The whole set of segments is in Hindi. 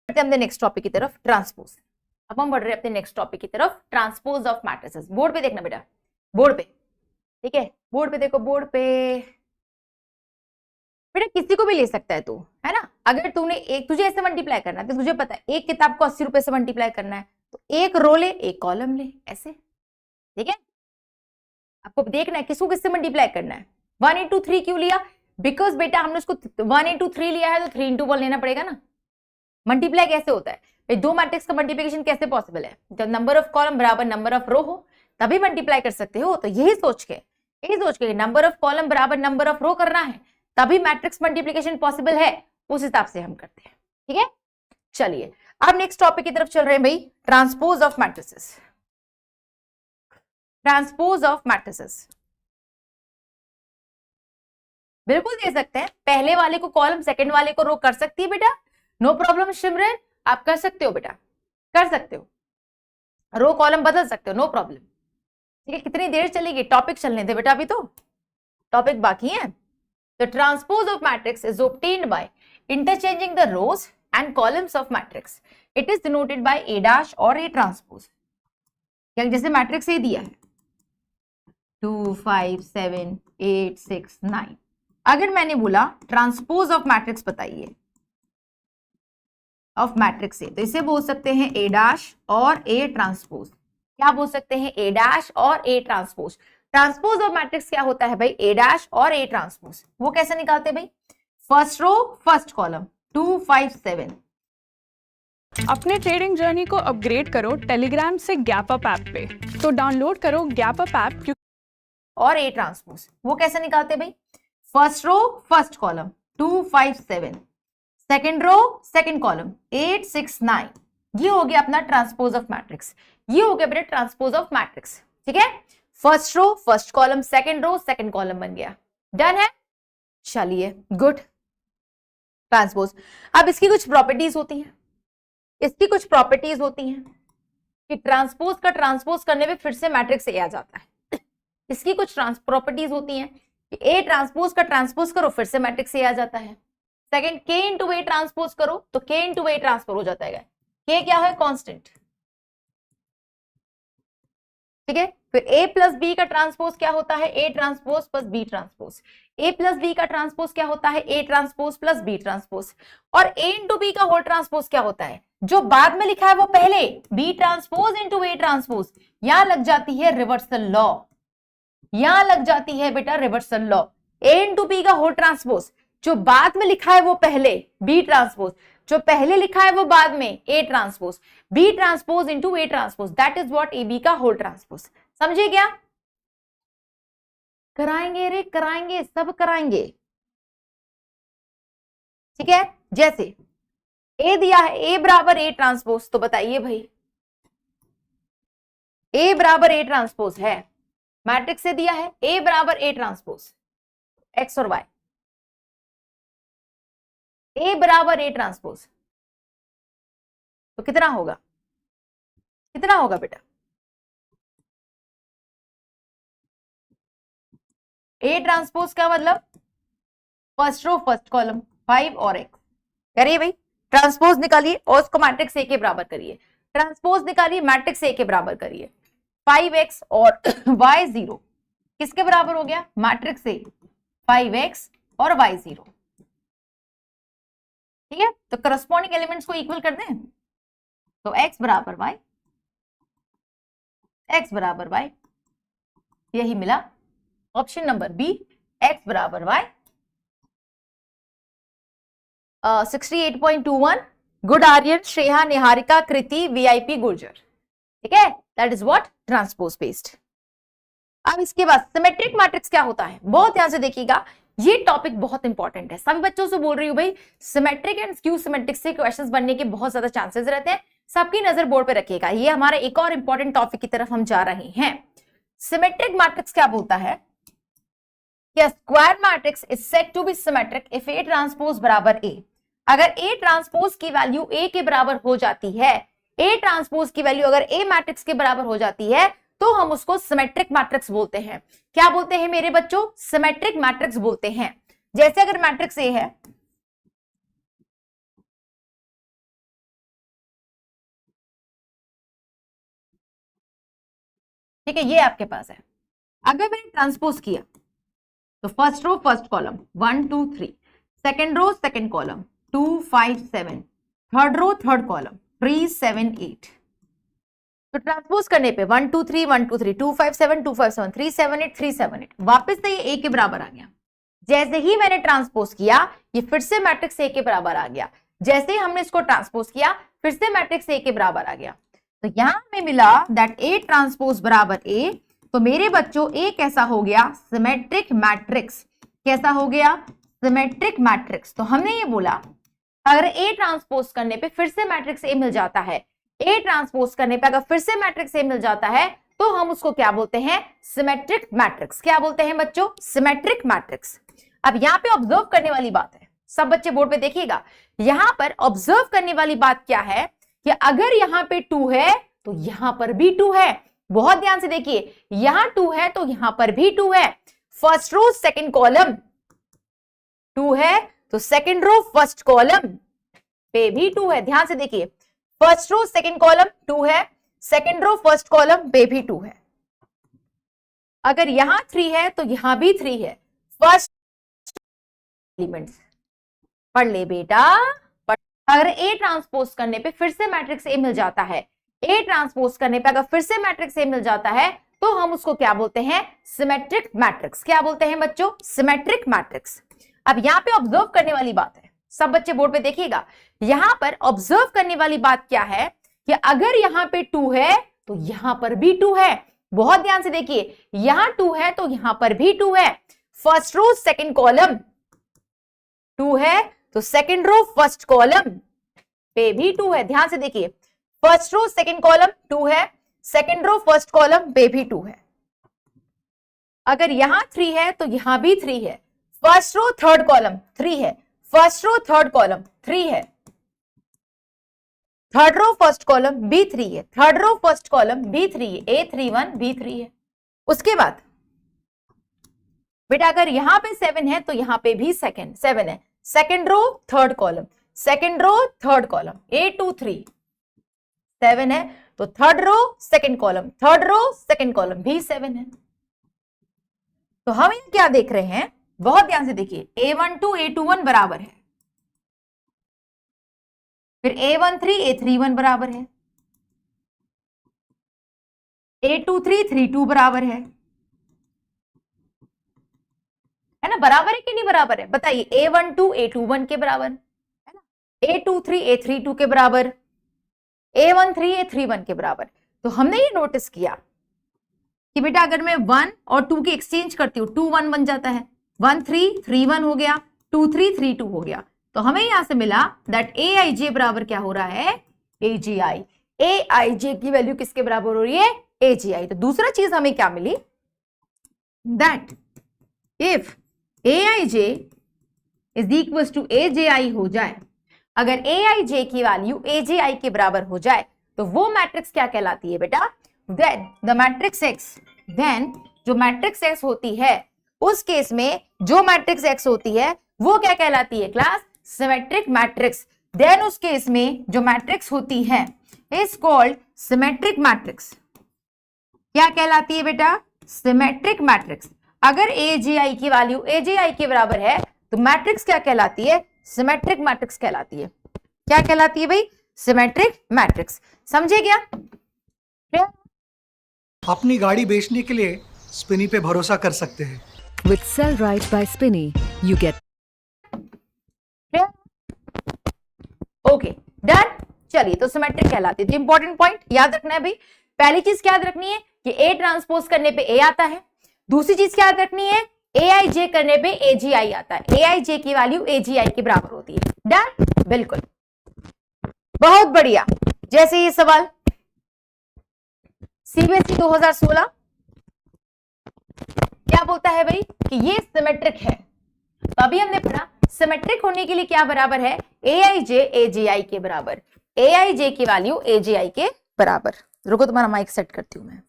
अपने नेक्स्ट टॉपिक की तरफ, ट्रांसपोज। अब हम बढ़ रहे हैं अपने नेक्स्ट टॉपिक की तरफ, ट्रांसपोज ऑफ मैट्रिसेस। बोर्ड पे देखना बेटा, बोर्ड पे, ठीक है, बोर्ड पे देखो, बोर्ड पे बेटा किसी को भी ले सकता है तू, है ना। अगर तूने एक, तुझे ऐसे मल्टीप्लाई करना है तो तुझे पता है एक किताब को 80 रुपए से मल्टीप्लाई करना है, तो एक रो ले, एक कॉलम ले, ऐसे, ठीक है। आपको देखना है किसको किससे मल्टीप्लाई करना है। 1 into 3 क्यों लिया? बिकॉज बेटा हमने उसको 1 into 3 लिया है तो 3 into 1 लेना पड़ेगा ना। मल्टीप्लाई कैसे होता है भाई, दो मैट्रिक्स का मल्टीप्लिकेशन कैसे पॉसिबल है? जब नंबर ऑफ कॉलम बराबर नंबर ऑफ रो हो तभी मल्टीप्लाई कर सकते हो। तो यही सोच के नंबर ऑफ कॉलम बराबर नंबर ऑफ रो करना है, तभी मैट्रिक्स मल्टीप्लिकेशन पॉसिबल है, उस हिसाब से हम करते हैं, ठीक है। चलिए अब नेक्स्ट टॉपिक की तरफ चल रहे हैं भाई, transpose of matrices. Transpose of matrices बिल्कुल दे सकते हैं, पहले वाले को कॉलम सेकंड वाले को रो कर सकती है बेटा, नो प्रॉब्लम सिमरन, आप कर सकते हो बेटा, कर सकते हो, रो कॉलम बदल सकते हो, नो प्रॉब्लम, ठीक है। कितनी देर चलेगी, टॉपिक चलने दे बेटा, अभी तो टॉपिक बाकी है। The transpose of matrix is obtained by interchanging the rows and columns of matrix. It is denoted by A dash और A transpose. जैसे मैट्रिक्स ए दिया है 2 5 7 8 6 9, अगर मैंने बोला ट्रांसपोज ऑफ मैट्रिक्स बताइए, ऑफ मैट्रिक्स ए, तो इसे बोल सकते हैं ए डैश और ए ट्रांसपोज। क्या बोल सकते हैं? ए डैश और A transpose. Transpose of matrix क्या होता है भाई? ए डैश और ए ट्रांसपोज। वो कैसे निकालते हैं भाई? First row first column 2 5 7। अपने ट्रेडिंग जर्नी को अपग्रेड करो टेलीग्राम से गैप अप ऐप पे, तो डाउनलोड करो गैप अप ऐप। और ए ट्रांसपोज वो कैसे निकालते हैं भाई? First row first column 2 5 7, second row second column 8 6 9। ये हो गया अपना ट्रांसपोज ऑफ मैट्रिक्स, ये हो गया बेटा ट्रांसपोज ऑफ मैट्रिक्स, ठीक है। First row first column, second row second column बन गया, डन है। चलिए गुड। ट्रांसपोज, अब इसकी कुछ प्रॉपर्टीज होती हैं, इसकी कुछ प्रॉपर्टीज होती हैं कि ट्रांसपोज का ट्रांसपोज करने पे फिर से मैट्रिक्स ए आ जाता है। इसकी कुछ प्रॉपर्टीज होती हैं कि ए ट्रांसपोज का ट्रांसपोज करो फिर से मैट्रिक्स ए आ जाता है। सेकंड, के इंटू ए ट्रांसपोज करो तो के इंटू ए ट्रांसफर हो जाता है। के क्या है? कांस्टेंट, ठीक है। फिर ए प्लस बी का ट्रांसपोज क्या होता है? A transpose plus B transpose. A plus B का ट्रांसपोज क्या होता है? A transpose plus B transpose. और ए इंटू बी का होल ट्रांसपोज क्या होता है? जो बाद में लिखा है वो पहले, B transpose into A transpose. यहां लग जाती है रिवर्सल लॉ, यहां लग जाती है बेटा रिवर्सल लॉ। ए इंटू बी का होल ट्रांसपोज, जो बाद में लिखा है वो पहले, बी ट्रांसपोज, जो पहले लिखा है वो बाद में, A transpose. B transpose into A transpose, that is what A B का होल ट्रांसपोज। समझे क्या? कराएंगे रे, कराएंगे, सब कराएंगे, ठीक है। जैसे ए दिया है ए बराबर ए ट्रांसपोज, तो बताइए भाई ए बराबर ए ट्रांसपोज है, मैट्रिक्स से दिया है ए बराबर ए ट्रांसपोज, एक्स और वाई, ए बराबर ए ट्रांसपोज, तो कितना होगा? कितना होगा बेटा? ए ट्रांसपोज का मतलब फर्स्ट रो फर्स्ट कॉलम 5 और एक्स। करिए भाई, ट्रांसपोज निकालिए और उसको मैट्रिक्स ए के बराबर करिए। ट्रांसपोज निकालिए, मैट्रिक्स ए के बराबर करिए। 5x और y 0 किसके बराबर हो गया? मैट्रिक्स ए 5x और y 0, ठीक है। तो करस्पॉन्डिंग एलिमेंट्स को इक्वल कर दें, तो x बराबर y, x बराबर y, यही मिला ऑप्शन नंबर बी, x बराबर y। 68.21 गुड आर्यन, श्रेया, निहारिका, कृति, वीआईपी, गुर्जर, ठीक है। That is what transpose based. अब इसके बाद सिमेट्रिक मैट्रिक्स क्या होता है? बहुत ध्यान से देखिएगा, ये टॉपिक बहुत इंपॉर्टेंट है। सभी बच्चों से बोल रही हूँ भाई, सिमेट्रिक एंड स्क्यू सिमेट्रिक से क्वेश्चंस बनने के बहुत ज्यादा चांसेस रहते हैं, सबकी नजर बोर्ड पे रखिएगा। ये हमारा एक और इंपॉर्टेंट टॉपिक की तरफ हम जा रहे हैं। सिमेट्रिक मैट्रिक्स क्या बोलता है? Square matrix is said to be symmetric if A transpose बराबर ए। अगर ए ट्रांसपोज की वैल्यू ए के बराबर हो जाती है, ए ट्रांसपोज की वैल्यू अगर ए मैट्रिक्स के बराबर हो जाती है, तो हम उसको सिमेट्रिक मैट्रिक्स बोलते हैं। क्या बोलते हैं मेरे बच्चों? सिमेट्रिक मैट्रिक्स बोलते हैं। जैसे अगर मैट्रिक्स ए है, ठीक है, ये आपके पास है। अगर मैंने ट्रांसपोज किया तो first row first column 1 2 3, second row second column 2 5 7, third row third column 3 7 8। तो ट्रांसपोज करने पे 1 2 3 1 2 3 2 5 7 2 5 7 3 7 8 3 7 8, वापस से ये A के बराबर आ गया। जैसे ही मैंने ट्रांसपोज किया ये फिर से मैट्रिक्स A के बराबर आ गया। जैसे ही हमने इसको ट्रांसपोज किया फिर से मैट्रिक्स A के बराबर आ गया। तो यहां हमें मिला दैट A ट्रांसपोज बराबर A। तो मेरे बच्चों A कैसा हो गया? Symmetric matrix. कैसा हो गया? Symmetric matrix. तो हमने ये बोला अगर A ट्रांसपोज करने पे फिर से मैट्रिक्स A मिल जाता है, A ट्रांसपोज करने पे अगर फिर से मैट्रिक्स A मिल जाता है तो हम उसको क्या बोलते हैं? Symmetric matrix. क्या बोलते हैं बच्चों? Symmetric matrix. अब यहाँ पे ऑब्जर्व करने वाली बात है, सब बच्चे बोर्ड पे देखिएगा। यहां पर ऑब्जर्व करने वाली बात क्या है कि अगर यहां पे 2 है तो यहां पर भी 2 है। बहुत ध्यान से देखिए, यहां 2 है तो यहां पर भी 2 है। फर्स्ट रो सेकंड कॉलम 2 है तो सेकंड रो फर्स्ट कॉलम पे भी 2 है। ध्यान से देखिए, फर्स्ट रो सेकंड कॉलम 2 है, सेकंड रो फर्स्ट कॉलम पे भी 2 है। अगर यहां 3 है तो यहां भी 3 है। फर्स्ट एलिमेंट्स पढ़ ले बेटा, पढ़। अगर A ट्रांसपोज करने पे फिर से मैट्रिक्स A मिल जाता है, A ट्रांसपोज करने पे अगर फिर से मैट्रिक्स A मिल जाता है तो हम उसको क्या बोलते हैं? Symmetric matrix. क्या बोलते हैं बच्चों? Symmetric matrix. अब यहाँ पे ऑब्जर्व करने वाली बात है, सब बच्चे बोर्ड पे देखिएगा। यहां पर ऑब्जर्व करने वाली बात क्या है कि अगर यहां पे 2 है तो यहां पर भी 2 है। बहुत ध्यान से देखिए, यहां 2 है तो यहां पर भी 2 है। फर्स्ट रो सेकंड कॉलम 2 है तो सेकंड रो फर्स्ट कॉलम पे भी 2 है। ध्यान से देखिए, फर्स्ट रो सेकंड कॉलम 2 है, सेकंड रो फर्स्ट कॉलम पे भी 2 है। अगर यहां 3 है तो यहां भी 3 है। फर्स्ट रो थर्ड कॉलम 3 है, फर्स्ट रो थर्ड कॉलम 3 है, थर्ड रो फर्स्ट कॉलम भी 3 है, थर्ड रो फर्स्ट कॉलम भी 3 है। A31 B3 है। उसके बाद बेटा अगर यहां पे 7 है तो यहां पे भी 7 है। Second row third column, second row third column A23 7 है तो third row second column, third row second column भी 7 है। तो हम ये क्या देख रहे हैं? बहुत ध्यान से देखिए, A12 A21 बराबर है, फिर A13 A31 बराबर है, A23 32 बराबर है ना? बराबर है कि नहीं बराबर है? बताइए। A12 A21 के बराबर है ना, A23 A32 के बराबर, A13 A31 के बराबर। तो हमने ये नोटिस किया कि बेटा अगर मैं 1 और 2 की एक्सचेंज करती हूँ 2 1 बन जाता है, 1 3 3 1 हो गया, 2 3 3 2 हो गया। तो हमें यहां से मिला दैट AIJ बराबर क्या हो रहा है? AGI। AIJ की वैल्यू किसके बराबर हो रही है? AGI। तो दूसरा चीज हमें क्या मिली? That if AIJ is equal to AJI हो जाए, अगर AIJ की वैल्यू AJI के बराबर हो जाए तो वो मैट्रिक्स क्या कहलाती है बेटा? Then the matrix X। Then जो मैट्रिक्स X होती है उस केस में जो मैट्रिक्स X होती है वो क्या कहलाती है क्लास? Symmetric matrix. देन उस केस में जो मैट्रिक्स होती है इज कॉल्ड सिमेट्रिक मैट्रिक्स। क्या कहलाती है बेटा? Symmetric matrix. अगर AGI की वैल्यू AJI के बराबर है तो मैट्रिक्स क्या कहलाती है? सिमेट्रिक मैट्रिक्स कहलाती है। क्या कहलाती है भाई? Symmetric matrix. समझे क्या? अपनी गाड़ी बेचने के लिए स्पिनी पे भरोसा कर सकते हैं। With Sell Right by Spinny, you get okay done. चलिए, तो सिमेट्रिक कहलाती है। तो इंपॉर्टेंट पॉइंट याद रखना है भाई। पहली चीज क्या याद रखनी है कि A ट्रांसपोज करने पे A आता है। दूसरी चीज क्या याद रखनी है? AIJ करने पे AGI आता है। AIJ की वैल्यू AGI के बराबर होती है। डन, बिल्कुल, बहुत बढ़िया। जैसे ये सवाल CBSE 2016 क्या बोलता है भाई कि ये सिमेट्रिक है। तो अभी हमने पढ़ा सिमेट्रिक होने के लिए क्या बराबर है? AIJ AGI के बराबर। AIJ की वैल्यू AGI के बराबर। रुको, तुम्हारा माइक सेट करती हूं मैं।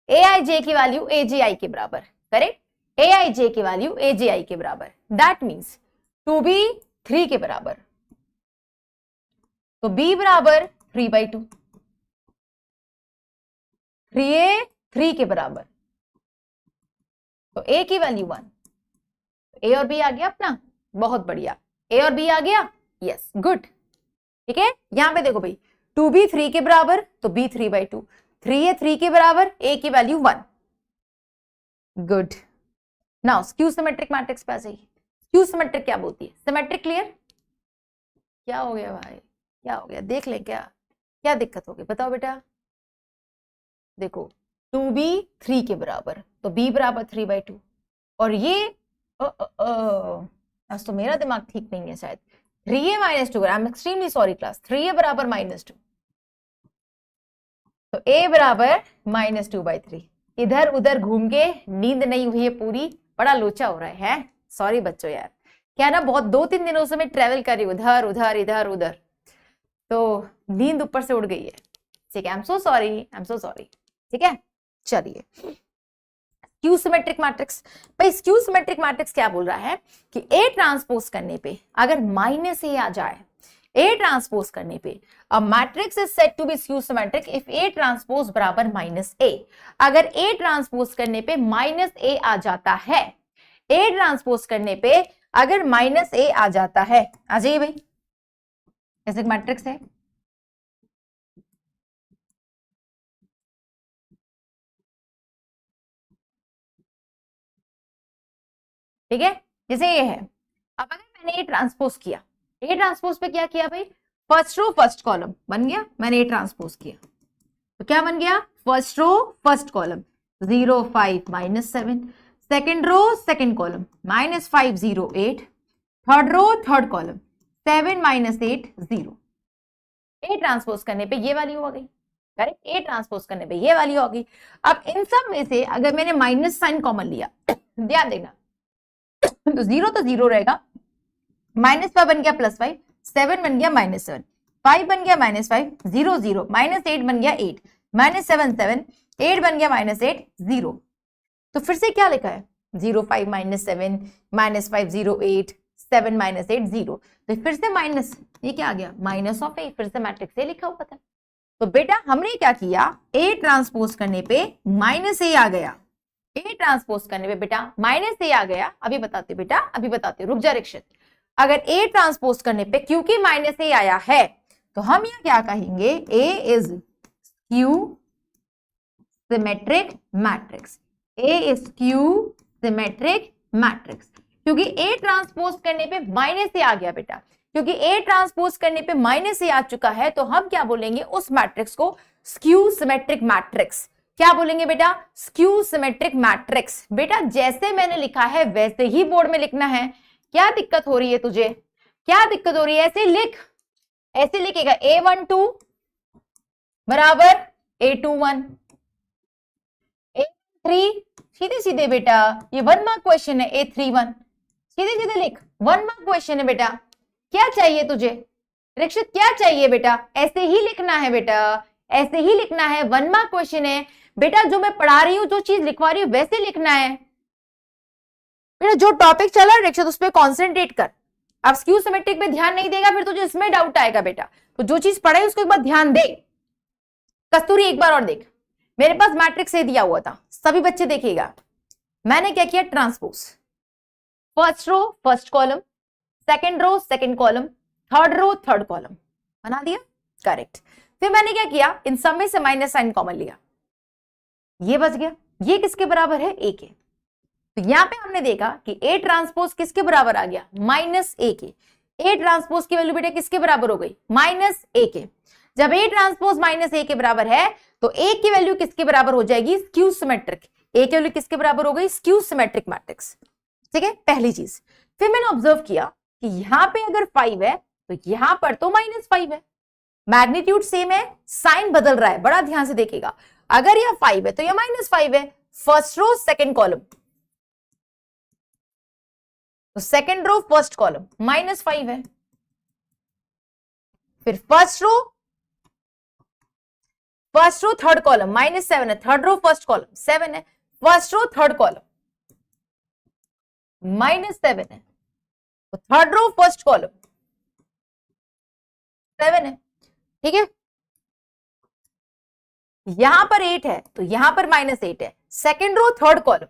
AIJ की वैल्यू AGI के बराबर, करेक्ट? AIJ की वैल्यू AGI के बराबर, दैट मीन्स 2B 3 के बराबर। तो b बराबर 3/2, 3a 3 के बराबर, तो a की वैल्यू 1, a और b आ गया अपना, बहुत बढ़िया, a और b आ गया, यस गुड। ठीक है, यहां पे देखो भाई 2b 3 के बराबर तो b 3/2, 3a 3 के बराबर, a की value 1, good. Now skew symmetric matrix पे आ जाइए। स्क्यू सिमेट्रिक क्या बोलती है? Symmetric clear? क्या हो गया भाई, क्या हो गया, देख ले क्या क्या दिक्कत होगी, बताओ बेटा। देखो 2b 3 के बराबर तो b बराबर 3/2, और ये आज तो मेरा दिमाग ठीक नहीं है शायद, 3a - 2, I am extremely sorry class, 3a बराबर -2, तो a बराबर -2/3। इधर उधर घूम के नींद नहीं हुई है पूरी, बड़ा लोचा हो रहा है? सॉरी बच्चों यार, क्या ना बहुत 2-3 दिनों से मैं ट्रेवल कर रही हूँ उधर उधर इधर उधर, तो नींद ऊपर से उड़ गई है। ठीक है, I am so sorry, I am so sorry. ठीक है, चलिए स्क्यू सिमेट्रिक मैट्रिक्स। भाई स्क्यू सिमेट्रिक मैट्रिक्स क्या बोल रहा है कि A ट्रांसपोज करने पे अगर -A आ जाए, A ट्रांसपोज करने पे a matrix is said to be skew symmetric if A transpose बराबर -A। अगर A ट्रांसपोज करने पे -A आ जाता है, A ट्रांसपोज करने पे अगर -A आ जाता है, आ जाइए भाई, ऐसे मैट्रिक्स है, ठीक है, जैसे ये है। अब अगर मैंने ए ट्रांसपोज किया, ए ट्रांसपोज पे क्या किया भाई, फर्स्ट रो फर्स्ट कॉलम बन गया, मैंने ए ट्रांसपोज किया तो क्या बन गया, first row first column 0 5 -7, second row second column -5 0 8, third row third column 7 -8 0। A transpose करने पे ये वैल्यू आ गई, करेक्ट, ए ट्रांसपोज करने पे ये वैल्यू आ गई। अब इन सब में से अगर मैंने माइनस साइन कॉमन लिया, ध्यान देना, तो 0 तो 0 रहेगा, -5 बन गया +5, 7 बन गया -7, 5 बन गया -5 0 0, -8 बन गया 8, -7 7, 8 बन गया -8 0। तो फिर से क्या लिखा है, 0 5 -7 -5 0 8 7 -8 0, तो फिर से माइनस, ये क्या आ गया, -a, फिर से मैट्रिक्स ए लिखा हुआ था। तो बेटा हमने क्या किया, ए ट्रांसपोज करने पे -a आ गया, ए ट्रांसपोज करने पे बेटा -a आ गया। अभी बताते बेटा, अभी बताते, रुक जा रिक्षित। अगर ए ट्रांसपोज करने पे क्योंकि -a आया है तो हम यहाँ क्या कहेंगे, A is skew symmetric matrix, A is skew symmetric matrix, क्योंकि ए ट्रांसपोज करने पे -a आ गया बेटा, क्योंकि ए ट्रांसपोज करने पे -a आ चुका है तो हम क्या बोलेंगे, उस मैट्रिक्स को स्क्यू सिमेट्रिक मैट्रिक्स। क्या बोलेंगे बेटा, स्क्यू सिमेट्रिक मैट्रिक्स। बेटा जैसे मैंने लिखा है वैसे ही बोर्ड में लिखना है, क्या दिक्कत हो रही है तुझे, क्या दिक्कत हो रही है, ऐसे लिख, ऐसे लिखेगा A12 बराबर A21, A3 सीधे सीधे बेटा, ये 1 मार्क क्वेश्चन है, A31 सीधे सीधे लिख, 1 मार्क क्वेश्चन है बेटा। क्या चाहिए तुझे रिक्षित, क्या चाहिए बेटा, ऐसे ही लिखना है बेटा, ऐसे ही लिखना है, 1 मार्क क्वेश्चन है बेटा, जो मैं पढ़ा रही हूं, जो चीज लिखवा रही हूं वैसे लिखना है बेटा, जो टॉपिक चला रिक्षित उस पर कॉन्सेंट्रेट कर। अब स्क्यू सिमेट्रिक पे ध्यान नहीं देगा फिर तुझे इसमें डाउट आएगा बेटा, तो जो चीज पढ़ाई उसको एक बार ध्यान दे। कस्तूरी एक बार और देख, मेरे पास मैट्रिक्स ए दिया हुआ था, सभी बच्चे देखिएगा, मैंने क्या किया, transpose, first row first column, second row second column, third row third column बना दिया, करेक्ट। फिर मैंने क्या किया, इन सब में से माइनस साइन कॉमन लिया, ये बच गया, ये किसके बराबर है, ए के। तो यहां पे हमने देखा कि ए ट्रांसपोज किसके बराबर आ गया, -a के। ए ट्रांसपोज की वैल्यू बेटा किसके बराबर हो गई, -a के। जब ए ट्रांसपोज -a के बराबर है तो ए की वैल्यू किसके बराबर हो जाएगी, स्क्यू सिमेट्रिक। ए की वैल्यू किसके बराबर हो गई, स्क्यू सिमेट्रिक मैट्रिक्स। ठीक है, पहली चीज। फिर मैंने ऑब्जर्व किया कि यहां पे अगर 5 है तो यहां पर तो -5 है, मैग्नीट्यूड सेम है, साइन बदल रहा है, बड़ा ध्यान से देखिएगा। अगर यह 5 है तो यह -5 है, फर्स्ट रो सेकंड कॉलम, तो सेकंड रो फर्स्ट कॉलम -5 है, फिर फर्स्ट रो थर्ड कॉलम -7 है, थर्ड रो फर्स्ट कॉलम 7 है, फर्स्ट रो थर्ड कॉलम -7 है, तो थर्ड रो फर्स्ट कॉलम 7 है, ठीक है, यहां पर 8 है तो यहां पर -8 है, सेकेंड रो थर्ड कॉलम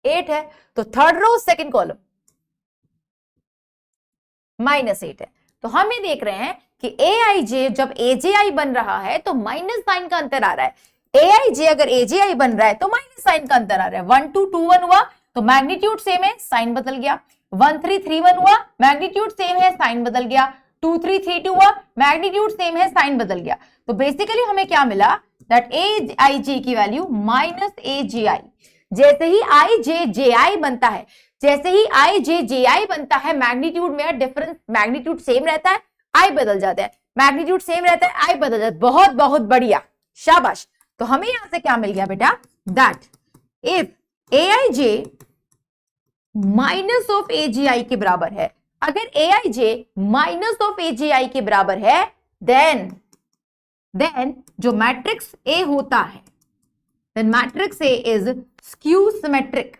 8 है तो थर्ड रो सेकेंड कॉलम -8 है। तो हम ये देख रहे हैं कि AIJ जब AJI बन रहा है तो माइनस साइन का अंतर आ रहा है, AIJ अगर AJI बन रहा है तो माइनस साइन का अंतर आ रहा है। 1 2 2 1 हुआ तो मैग्नीट्यूड सेम है, साइन बदल गया। 1 3 3 1 हुआ, मैग्नीट्यूड सेम है, साइन बदल गया। 2 3 3 2 हुआ, मैग्नीट्यूड सेम है, साइन बदल गया। तो बेसिकली हमें क्या मिला, दैट AIJ की वैल्यू -AJI। जैसे ही IJJI बनता है, जैसे ही IJJI बनता है, मैग्नीट्यूड में डिफरेंस, मैग्नीट्यूड सेम रहता है, I बदल जाता है, मैग्नीट्यूड सेम रहता है, I बदल जाता है। बहुत बहुत बढ़िया, शाबाश। तो हमें यहां से क्या मिल गया बेटा, that if AIJ minus of AJI के बराबर है, अगर AIJ माइनस ऑफ AJI के बराबर है, देन जो मैट्रिक्स A होता है, then matrix A is skew symmetric.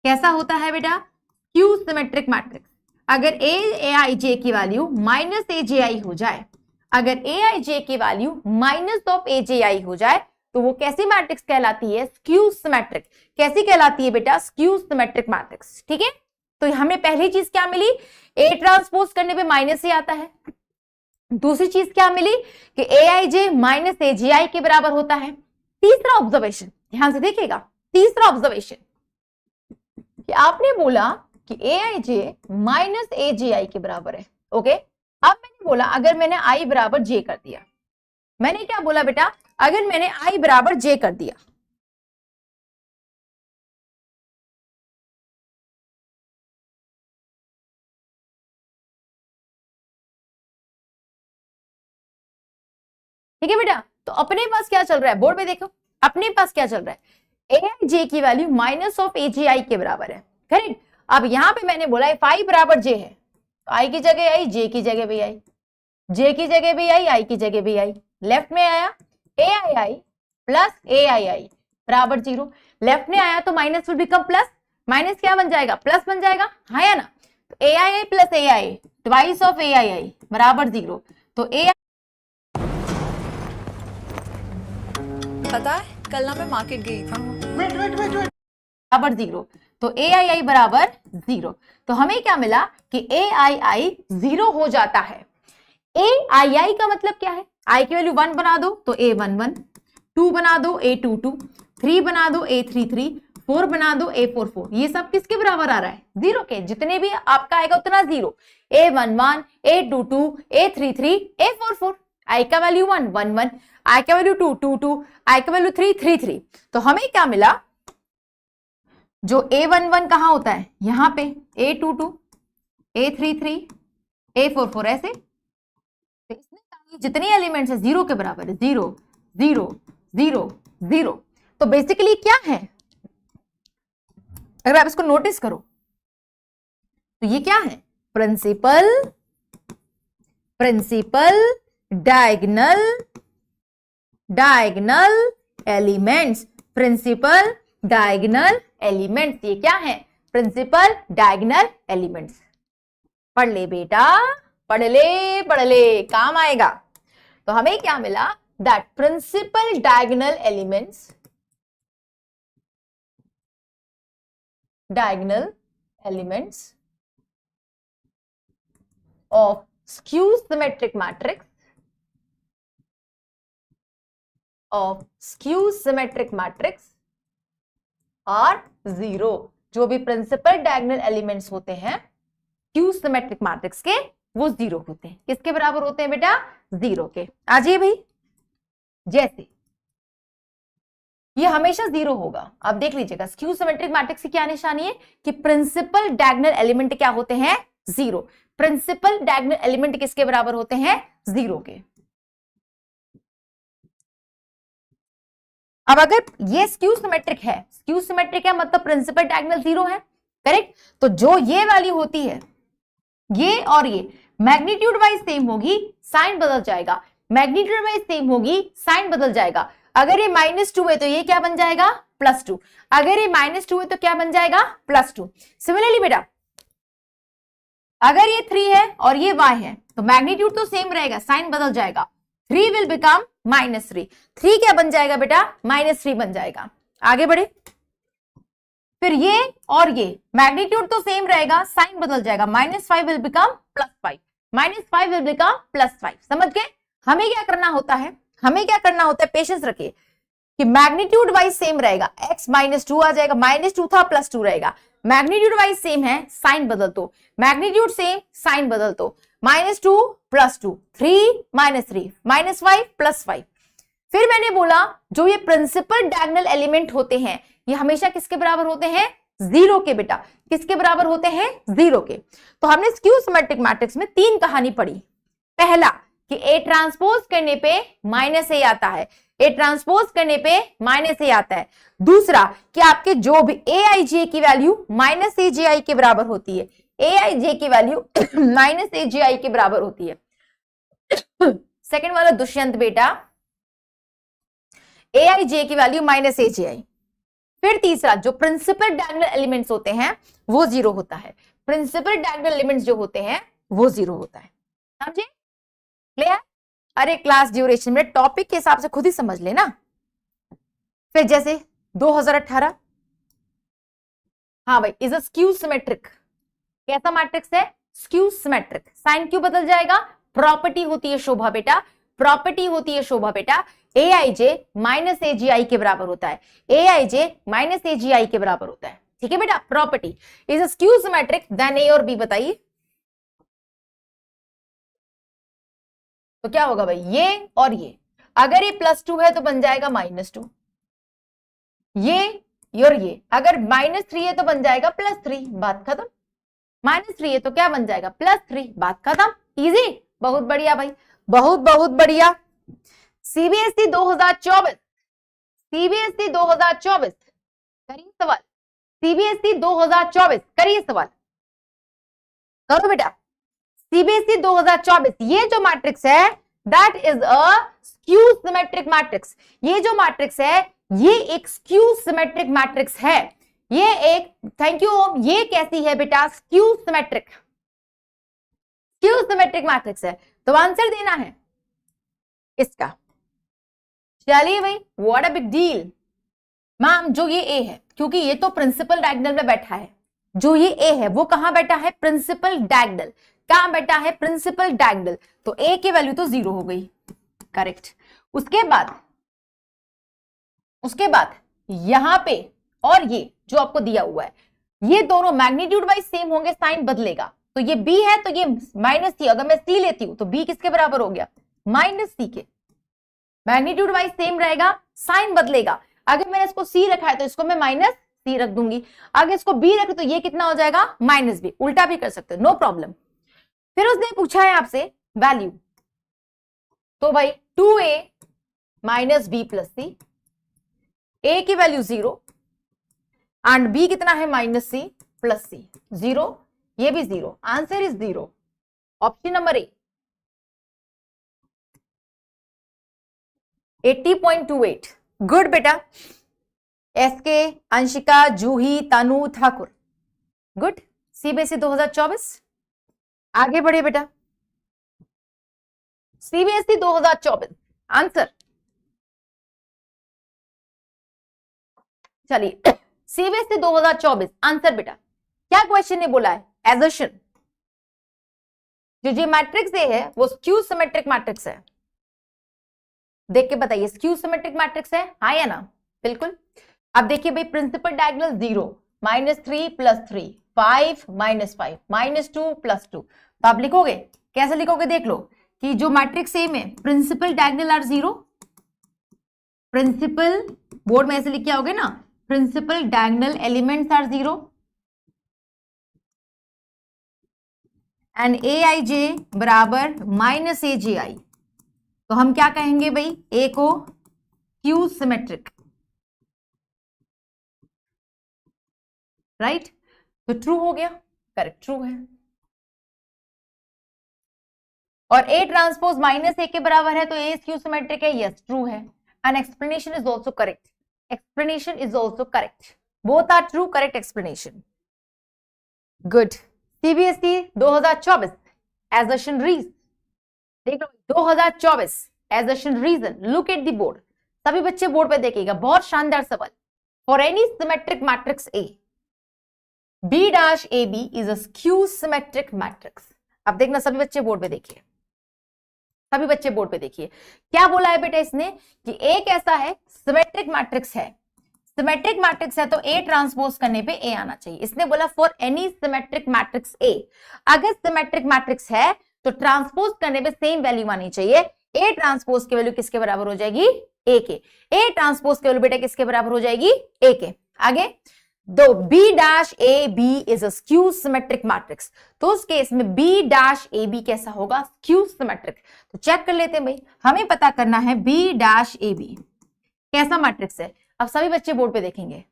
कैसा होता है बेटा, स्क्यू सिमेट्रिक मैट्रिक्स। अगर AIJ की वैल्यू -AJI हो जाए, अगर AIJ की वैल्यू माइनस ऑफ AJI हो जाए तो वो कैसी मैट्रिक्स कहलाती है, स्क्यू सिमेट्रिक। कैसी कहलाती है बेटा, स्क्यू सिमेट्रिक मैट्रिक्स। ठीक है, तो हमें पहली चीज क्या मिली, A ट्रांसपोज करने पे -A आता है। दूसरी चीज क्या मिली कि AIJ -AJI के बराबर होता है। तीसरा ऑब्जर्वेशन, ध्यान से देखिएगा, तीसरा ऑब्जर्वेशन कि आपने बोला कि AIJ -AJI के बराबर है। ओके, अब मैंने बोला अगर मैंने I बराबर J कर दिया, मैंने क्या बोला बेटा, अगर मैंने I बराबर J कर दिया, ठीक है बेटा। तो अपने पास क्या चल रहा है, बोर्ड पे देखो, अपने पास क्या चल रहा है, AIJ की वैल्यू माइनस ऑफ AJI के बराबर है, करेक्ट। अब यहां पे मैंने बोला if I बराबर J है तो I की जगह आई, J की जगह भी आई, J की जगह भी आई, I की जगह भी आई। लेफ्ट में आया AII प्लस AII बराबर 0, लेफ्ट में आया तो minus will become plus, minus क्या बन जाएगा, प्लस बन जाएगा, हाँ या ना। तो AII plus AI twice of AII बराबर 0। तो AI पता है कल ना मैं मार्केट गई थी। बराबर 0, तो AII बराबर 0। तो हमें क्या मिला कि AII 0 हो जाता है। AII का मतलब क्या है, I की वैल्यू 1 बना दो तो A11, 2 बना दो A22, 3 बना दो A33, 4 बना दो A44। ये सब किसके बराबर आ रहा है, 0 के। जितने भी आपका आएगा उतना 0, A11, A22, A33, A44। I का वैल्यू 1 1 1, I का वैल्यू 2 2 2, I का वैल्यू 3 3 3। तो हमें क्या मिला, जो A11 कहां होता है, यहां पे A22, A33, A44 ऐसे। तो इसमें जितने एलिमेंट्स है 0 के बराबर है, 0 0 0 0। तो बेसिकली क्या है, अगर आप इसको नोटिस करो तो ये क्या है, principal diagonal elements, principal diagonal elements. ये क्या है, प्रिंसिपल डायगोनल एलिमेंट्स। पढ़ ले बेटा, पढ़ ले, काम आएगा। तो हमें क्या मिला, that principal diagonal elements of skew symmetric matrix are 0। जो भी प्रिंसिपल डायगोनल एलिमेंट्स होते हैं स्क्यू सिमेट्रिक मैट्रिक्स के, वो 0 होते हैं। किसके बराबर होते हैं बेटा, 0 के। आ जाइए भाई, जैसे ये हमेशा 0 होगा। आप देख लीजिएगा, स्क्यू सिमेट्रिक मैट्रिक्स की क्या निशानी है कि प्रिंसिपल डायगोनल एलिमेंट क्या होते हैं, 0। प्रिंसिपल डायगोनल एलिमेंट किसके बराबर होते हैं, 0 के। अब अगर ये स्क्यू सिमेट्रिक है, स्क्यू सिमेट्रिक है मतलब प्रिंसिपल डायगोनल 0 है, करेक्ट। तो जो ये वैल्यू होती है, ये और ये मैग्नीट्यूड वाइज सेम होगी, साइन बदल जाएगा, मैग्नीट्यूड वाइज सेम होगी, साइन बदल जाएगा। अगर ये -2 है तो ये क्या बन जाएगा, +2। अगर ये -2 है तो क्या बन जाएगा, +2। सिमिलरली बेटा, अगर ये 3 है और ये y है तो मैग्नीट्यूड तो सेम रहेगा, साइन बदल जाएगा, 3 विल बिकम -3। 3 क्या बन जाएगा बेटा, -3 बन जाएगा। आगे बढ़े, फिर ये और ये मैग्नीट्यूड तो सेम रहेगा, साइन बदल जाएगा, -5 विल बिकम +5, -5 विल बिकम +5। समझ गए? हमें क्या करना होता है, हमें क्या करना होता है, पेशेंस रखिए कि मैग्नीट्यूड वाइज सेम रहेगा, x -2 आ जाएगा, -2 था +2 रहेगा, मैग्नीट्यूड वाइज सेम है, साइन बदल दो, मैग्नीट्यूड सेम, साइन बदल दो, -2 +2, 3 -3, -5 +5। फिर मैंने बोला जो ये प्रिंसिपल डायगोनल एलिमेंट होते हैं ये हमेशा किसके बराबर होते हैं, 0 के। बेटा किसके बराबर होते हैं, 0 के। तो हमने स्क्यू सिमेट्रिक मैट्रिक्स में 3 कहानी पढ़ी। पहला कि A ट्रांसपोज करने पे -A आता है, A ट्रांसपोज करने पे -A आता है। दूसरा कि आपके जो भी AIJ की वैल्यू -AJI के बराबर होती है, AIJ की वैल्यू -AJI के बराबर होती है। सेकंड वाला दुष्यंत बेटा AIJ की वैल्यू -AJI। फिर तीसरा जो प्रिंसिपल डायगोनल एलिमेंट्स होते हैं वो 0 होता है, प्रिंसिपल डायगोनल एलिमेंट्स जो होते हैं वो 0 होता है। समझे? क्लियर? अरे क्लास ड्यूरेशन में टॉपिक के हिसाब से खुद ही समझ लेना। फिर जैसे 2018, हाँ भाई, इज अ स्क्यू सिमेट्रिक। कैसा मैट्रिक्स है, स्क्यू सिमेट्रिक। साइन क्यों बदल जाएगा, प्रॉपर्टी होती है शोभा बेटा, प्रॉपर्टी होती है शोभा बेटा, AIJ -AGI के बराबर होता है, AIJ -AGI के बराबर होता है। ठीक है बेटा, property is a skew symmetric then A और B। बताइए तो क्या होगा भाई, ये और ये, अगर ये +2 है तो बन जाएगा -2, ये और ये अगर -3 है तो बन जाएगा +3, बात खत्म। -3 है तो क्या बन जाएगा, +3, बात खत्म। इजी, बहुत बढ़िया भाई, बहुत बहुत बढ़िया। CBSE 2024, CBSE 2024 करिए सवाल, CBSE 2024 करिए सवाल, करो बेटा। CBSE 2024 ये जो मैट्रिक्स है that is a skew symmetric matrix. ये जो मैट्रिक्स है ये एक स्क्यू सिमेट्रिक मैट्रिक्स है। ये एक, थैंक यू ओम, ये कैसी है बेटा, skew symmetric, skew symmetric matrix है। तो आंसर देना है इसका। चलिए भाई, what a big deal ma'am. जो ये A है, क्योंकि ये तो प्रिंसिपल डायगोनल में बैठा है, जो ये A है वो कहां बैठा है, प्रिंसिपल डायगोनल। कहां बैठा है, प्रिंसिपल डायगोनल। तो A की वैल्यू तो 0 हो गई, करेक्ट। उसके बाद यहां पे और ये जो आपको दिया हुआ है ये दोनों मैग्नीट्यूड वाइज सेम होंगे, साइन बदलेगा। तो ये B है तो ये -C, अगर मैं C लेती हूं तो B किसके बराबर हो गया, -C के। मैग्नीट्यूड वाइज सेम रहेगा, साइन बदलेगा। अगर मैंने इसको C रखा है तो इसको मैं -C रख दूंगी, अगर इसको B रख तो ये कितना हो जाएगा, -B। उल्टा भी कर सकते हो, नो प्रॉब्लम। फिर उसने पूछा है आपसे वैल्यू, तो भाई 2A -B + C, A की वैल्यू 0 एंड B कितना है, -C + C, 0, ये भी 0। Answer is 0, option number A। 80.28, good बेटा। SK, अंशिका, जूही, तनु, ठाकुर, गुड। CBSE 2024 आगे बढ़े बेटा। CBSE 2024 आंसर, चलिए CBSE 2024 आंसर बेटा। क्या क्वेश्चन ने बोला है, एजर्शन। जो मैट्रिक्स A है वो स्क्यू सिमेट्रिक मैट्रिक्स है। देख के बताइए स्क्यू सिमेट्रिक मैट्रिक्स है, हाँ या ना, बिल्कुल। अब देखिए भाई, प्रिंसिपल डायगोनल 0, -3 + 3, 5 -5, -2 + 2। तो आप लिखोगे, कैसे लिखोगे, देख लो कि जो मैट्रिक्स A में principal diagonal are 0, principal, board में ऐसे लिख के आओगे ना, principal diagonal elements are 0 and AIJ बराबर -AJI। तो हम क्या कहेंगे भाई, A को स्क्यू सिमेट्रिक, राइट। तो ट्रू हो गया, करेक्ट, ट्रू है। और A ट्रांसपोज -A के बराबर है तो A स्क्यू सिमेट्रिक है, यस ट्रू है। And explanation is also correct, explanation is also correct, both are true, correct explanation, good. CBSE 2024 assertion reason, देख लो 2024 एज reason look at the board. सभी बच्चे बोर्ड पे देखिएगा, बहुत शानदार सवाल। For any symmetric matrix A B dash A B is a skew symmetric matrix. अब देखना सभी बच्चे बोर्ड पे देखिए, सभी बच्चे बोर्ड पे देखिए क्या बोला है बेटा इसने कि एक ऐसा है सिमेट्रिक मैट्रिक्स है, सिमेट्रिक मैट्रिक्स है तो ए ट्रांसपोज करने पे ए आना चाहिए। इसने बोला फॉर एनी सिमेट्रिक मैट्रिक्स ए, अगर सिमेट्रिक मैट्रिक्स है तो ट्रांसपोज करने पे सेम वैल्यू आनी चाहिए। ए ट्रांसपोज की वैल्यू किसके बराबर हो जाएगी? ए के। ए ट्रांसपोज की वैल्यू बेटा किसके बराबर हो जाएगी? ए के। आगे दो B dash A B is a skew symmetric matrix, तो उस केस में बी डैश ए बी कैसा होगा? Skew symmetric. तो चेक कर लेते हैं भाई, हमें पता करना है बी डैश ए बी कैसा मैट्रिक्स है। अब सभी बच्चे बोर्ड पे देखेंगे,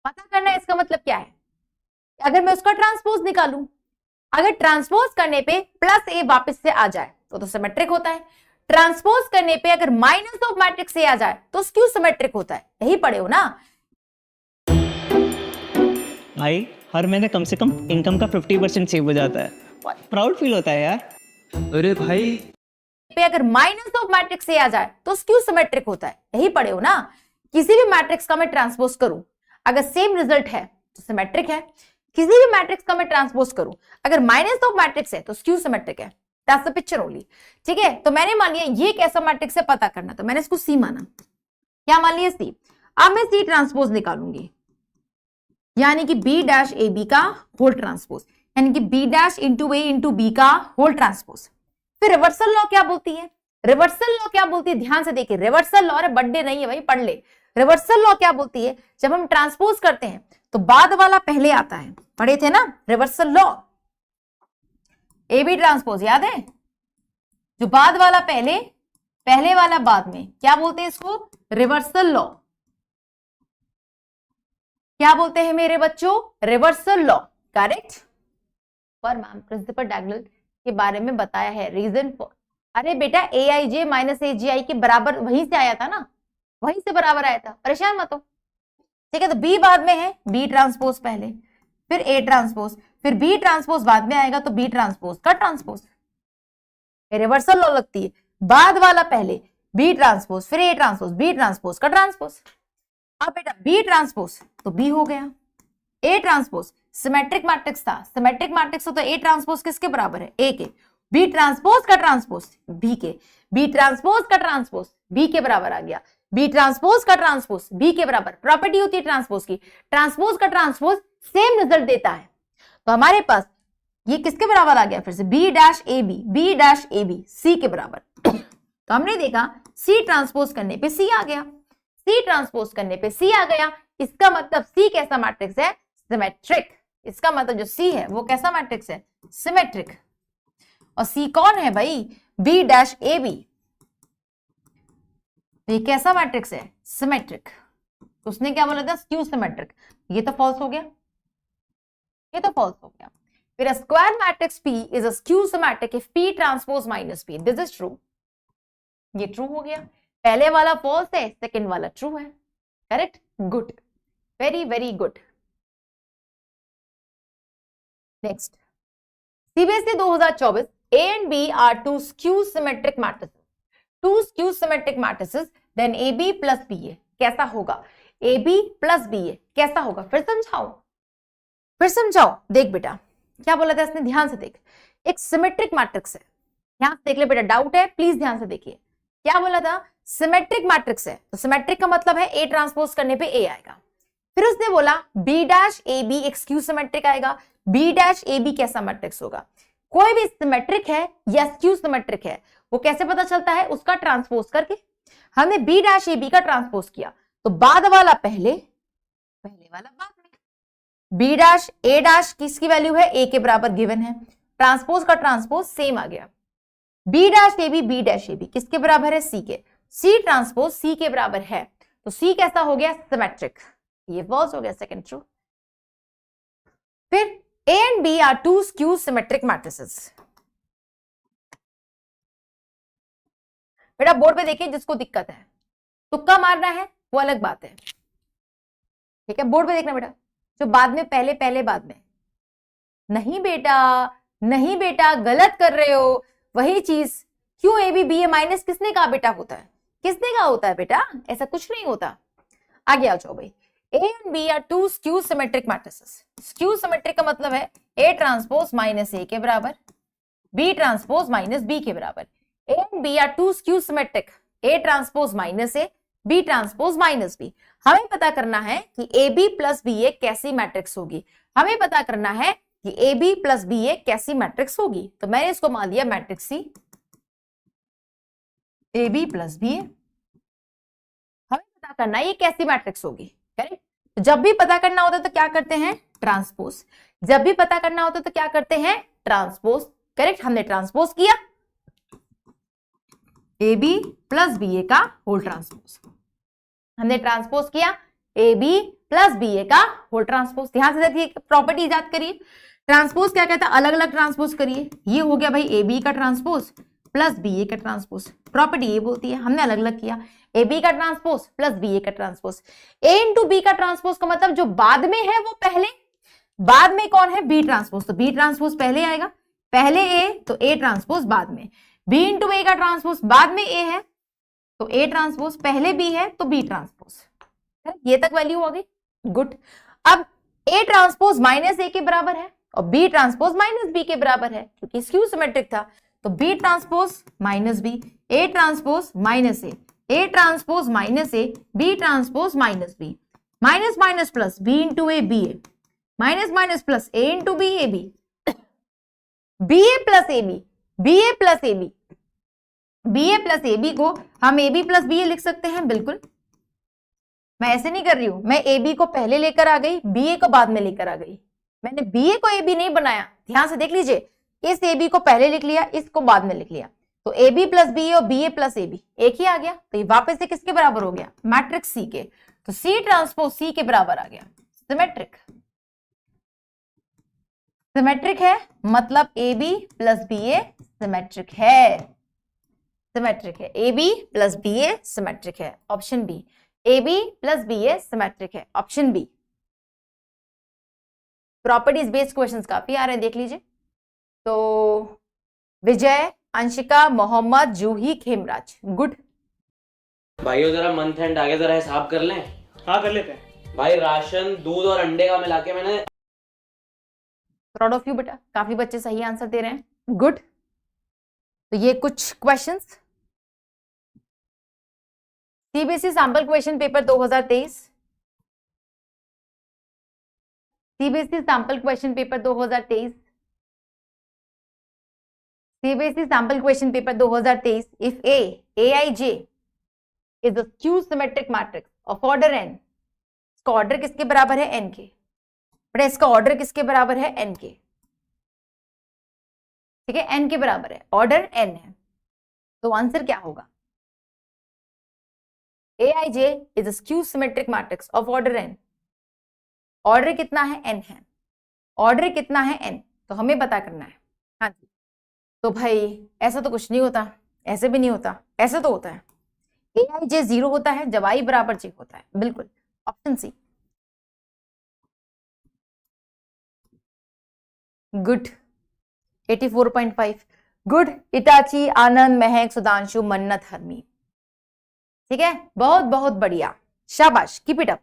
पता करना है इसका मतलब क्या है। अगर मैं उसका ट्रांसपोज निकालूं, अगर ट्रांसपोज करने पे प्लस ए वापस से आ जाए तो सिमेट्रिक होता है। ट्रांसपोज करने पे अगर माइनस ऑफ मैट्रिक्स ए आ जाए तो स्क्यू सिमेट्रिक होता है। यही पढ़े हो ना? भाई हर महीने कम से कम इनकम का 50% सेव हो जाता है, प्राउड फील होता है यार। अरे भाई पे अगर माइनस ऑफ मैट्रिक्स ए आ जाए तो स्क्यू सिमेट्रिक होता है। यही पढ़े हो ना? किसी भी मैट्रिक्स का मैं ट्रांसपोज करूं, अगर सेम रिजल्ट है तो सिमेट्रिक है। किसी भी मैट्रिक्स का मैं ट्रांसपोज करूं, अगर माइनस ऑफ मैट्रिक्स है तो स्क्यू सिमेट्रिक है। That's the picture only. ठीक है, तो मैंने मान लिया ये कैसा मैट्रिक्स है पता करना, तो मैंने इसको सी माना। क्या मान लिया? सी। अब मैं सी ट्रांसपोज निकालूंगी, यानी कि बी डैश ए बी का होल ट्रांसपोज, यानी कि बी डैश इंटू ए इंटू बी का होल ट्रांसपोज। फिर रिवर्सल लॉ क्या बोलती है? रिवर्सल लॉ क्या बोलती है? ध्यान से देखिए, रिवर्सल लॉ, अरे बर्थडे नहीं है भाई, पढ़ ले। रिवर्सल लॉ क्या बोलती है? जब हम ट्रांसपोज करते हैं तो बाद वाला पहले आता है, पढ़े थे ना reversal law. A B transpose याद है? जो बाद वाला पहले, पहले वाला बाद में, क्या बोलते हैं इसको? Reversal law. क्या बोलते हैं मेरे बच्चों? Reversal law. करेक्ट। पर मैम प्रिंसिपल डायगोनल के बारे में बताया है, रीजन फॉर। अरे बेटा ए आई जे माइनस ए जी आई के बराबर वहीं से आया था ना, वहीं से बराबर आया था, परेशान मत हो। ठीक है, तो बी बाद में है, बी ट्रांसपोज पहले, फिर ए ट्रांसपोज, फिर बी ट्रांसपोज बाद में आएगा तो बी ट्रांसपोज का ट्रांसपोज। रिवर्सल लॉ लगती है, बाद वाला पहले, बी ट्रांसपोज, फिर ए ट्रांसपोज, बी ट्रांसपोज का ट्रांसपोज। अब बेटा बी ट्रांसपोज तो बी हो गया, ए ट्रांसपोज सिमेट्रिक मैट्रिक्स था, सिमेट्रिक मैट्रिक्स तो ए ट्रांसपोज किसके बराबर है? ए के। बी ट्रांसपोज का ट्रांसपोज बी के, बी ट्रांसपोज का ट्रांसपोज बी के बराबर आ गया, बी ट्रांसपोज का ट्रांसपोज बी के बराबर। प्रॉपर्टी होती है ट्रांसपोज की, ट्रांसपोज का ट्रांसपोज सेम रिजल्ट देता है। तो हमारे पास ये किसके बराबर आ गया? फिर से B dash A B, B dash A B C के बराबर। तो हमने देखा सी ट्रांसपोज करने पे सी आ गया, सी ट्रांसपोज करने पे सी आ गया। इसका मतलब सी कैसा मैट्रिक्स है? सिमेट्रिक। इसका मतलब जो सी है वो कैसा मैट्रिक्स है? सिमेट्रिक। और सी कौन है भाई? B dash A B. ये कैसा मैट्रिक्स है? सिमेट्रिक। तो उसने क्या बोला था? Skew symmetric. ये तो फॉल्स हो गया, ये तो फॉल्स हो गया। फिर a square matrix P is a skew symmetric if P transpose minus P. This is true. ये ट्रू हो गया। पहले वाला फॉल्स है, सेकंड वाला ट्रू है। Correct, good, very very good. Next, CBSE 2024 A and B are two skew symmetric matrices. Two skew symmetric matrices, then AB plus BA कैसा होगा? AB plus BA कैसा होगा? फिर समझाओ, फिर समझाओ। देख बेटा क्या बोला था इसने, ध्यान से देख। एक सिमेट्रिक मैट्रिक्स है, ध्यान से देख ले बेटा, डाउट है प्लीज ध्यान से देखिए। क्या बोला था? सिमेट्रिक मैट्रिक्स है, तो सिमेट्रिक का मतलब है ए ट्रांसपोज करने पे ए आएगा। फिर उसने बोला बी डैश ए बी एक स्क्यू सिमेट्रिक आएगा। बी डैश ए बी कैसा मैट्रिक्स होगा? कोई भी सिमेट्रिक है या स्क्यू सिमेट्रिक है वो कैसे पता चलता है? उसका ट्रांसपोज करके। हमने बी डैश ए बी का ट्रांसपोज किया तो बाद वाला पहले, पहले वाला बाद में। बी डैश ए डैश किसकी वैल्यू है? ए के बराबर गिवन है, ट्रांसपोज का ट्रांसपोज सेम आ गया। बी डैश ए बी किसके बराबर है? सी के। सी ट्रांसपोज सी के बराबर है, तो सी कैसा हो गया? सिमेट्रिक। ये फॉल्स हो गया, सेकंड ट्रू। फिर A and B are two skew symmetric matrices. बेटा बोर्ड पे देखिए, जिसको दिक्कत है तुक्का मारना है वो अलग बात है, ठीक है? बोर्ड पे देखना बेटा, जो बाद में पहले, पहले बाद में। नहीं बेटा, नहीं बेटा, गलत कर रहे हो। वही चीज क्यों A B B A minus किसने कहा बेटा होता है? किसने कहा होता है बेटा? ऐसा कुछ नहीं होता। आगे आ जाओ भाई। A and B are two skew symmetric matrices. Skew symmetric का मतलब है A ट्रांसपोज माइनस A के बराबर, B ट्रांसपोज माइनस B के बराबर। A and B are two skew symmetric. A transpose minus A, B transpose minus B। हमें पता करना है कि AB प्लस BA कैसी मैट्रिक्स होगी। हमें पता करना है कि AB प्लस BA कैसी मैट्रिक्स होगी। तो मैंने इसको मान लिया matrix C, AB plus BA। हमें पता करना है ये कैसी मैट्रिक्स होगी, करेक्ट। तो जब भी पता करना होता है तो क्या करते हैं? ट्रांसपोज। जब भी पता करना होता है तो क्या करते हैं? Transpose, correct. हमने ट्रांसपोज किया ए बी प्लस बी ए का होल ट्रांसपोज। हमने ट्रांसपोज किया ए बी प्लस बी ए का होल ट्रांसपोज। ध्यान से देखिए, प्रॉपर्टी याद करिए। ट्रांसपोज क्या कहता है? अलग अलग ट्रांसपोज करिए। ये हो गया भाई ए बी का ट्रांसपोज प्लस बी ए का ट्रांसपोज। प्रॉपर्टी ये बोलती है, हमने अलग अलग किया ए बी का ट्रांसपोज प्लस बी ए का ट्रांसपोज। ए इंटू बी का ट्रांसपोज का मतलब जो बाद में है वो पहले, बाद में कौन है? B transpose. तो बी ट्रांसपोज पहले आएगा, पहले ए तो ए ट्रांसपोज बाद में। बी इंटू ए का ट्रांसपोज बाद में ए है तो ए ट्रांसपोज, पहले बी है तो बी ट्रांसपोज। ये तक वैल्यू हो गई, गुड। अब ए ट्रांसपोज माइनस ए के बराबर है और बी ट्रांसपोज माइनस बी के बराबर है क्योंकि स्क्यू सिमेट्रिक था। तो B transpose minus B, A transpose minus A transpose minus A, B transpose minus B. Minus minus plus, B into A B A, minus minus plus A into B A B, B A plus A B, B A plus A B. B A plus A B को हम A B plus B A लिख सकते हैं, बिल्कुल। मैं ऐसे नहीं कर रही हूं, मैं ए बी को पहले लेकर आ गई, बी ए को बाद में लेकर आ गई। मैंने बी ए को ए बी नहीं बनाया, ध्यान से देख लीजिए। इस ए बी को पहले लिख लिया, इसको बाद में लिख लिया, तो A B plus B A और B A plus A B एक ही आ गया। तो ये वापस से किसके बराबर हो गया? मैट्रिक्स सी के। तो सी ट्रांसपोज सी के बराबर आ गया। सिमेट्रिक, सिमेट्रिक है मतलब A B plus B A symmetric है, सिमेट्रिक है। A B plus B A symmetric है, option B. A B plus B A symmetric है, option B. Properties based questions काफी आ रहे हैं, देख लीजिए। तो विजय, अंशिका, मोहम्मद, जूही, खेमराज, गुड। भाइयों जरा मंथ एंड आगे जरा हिसाब कर लें। हाँ कर लेते हैं। भाई राशन, दूध और अंडे का मिला के मैंने प्राउड ऑफ यू बेटा, काफी बच्चे सही आंसर दे रहे हैं, गुड। तो ये कुछ questions CBSE sample question paper 2023, CBSE sample question paper 2023, CBSE sample question paper 2023। If aij is a skew symmetric matrix of order n, इसका ऑर्डर किसके बराबर है? n के। बेटा इसका ऑर्डर किसके बराबर है? n के, ठीक है, n के बराबर है, ऑर्डर n है। तो आंसर क्या होगा? aij is a skew symmetric matrix of order n। Order कितना है? n है। ऑर्डर कितना है? n। तो हमें पता करना है। हाँ जी, तो भाई ऐसा तो कुछ नहीं होता, ऐसे भी नहीं होता, ऐसा तो होता है। aij 0 होता है जब i बराबर j होता है, बिल्कुल, option C, good. 84.5, good. Itachi, आनंद, महक, सुधांशु, मन्नत, हरमी, ठीक है, बहुत बहुत बढ़िया, शाबाश, कीप इट अप।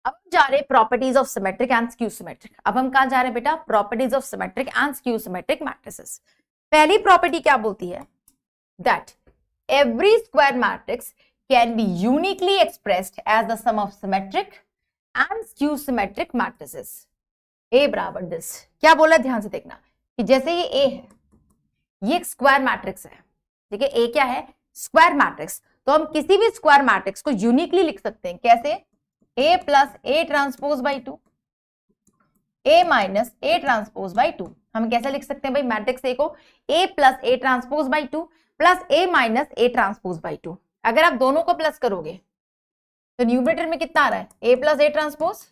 अब हम जा रहे properties of symmetric and skew symmetric. अब हम कहां जा रहे हैं बेटा? Properties of symmetric and skew symmetric matrices. पहली प्रॉपर्टी क्या बोलती है? That every square matrix can be uniquely expressed as the sum of symmetric and skew symmetric matrices. A बराबर दिस। क्या बोला? ध्यान से देखना कि जैसे ये ए है, ये एक स्क्वायर मैट्रिक्स है, ठीक है। ए क्या है? Square matrix. तो हम किसी भी स्क्वायर मैट्रिक्स को यूनिकली लिख सकते हैं, कैसे? A plus A transpose by 2, A minus A transpose by 2। हम कैसे लिख सकते हैं भाई मैट्रिक्स ए को? A plus A transpose by 2 plus A minus A transpose by 2। अगर आप दोनों को प्लस करोगे तो न्यूमरेटर में कितना आ रहा है? A plus A transpose,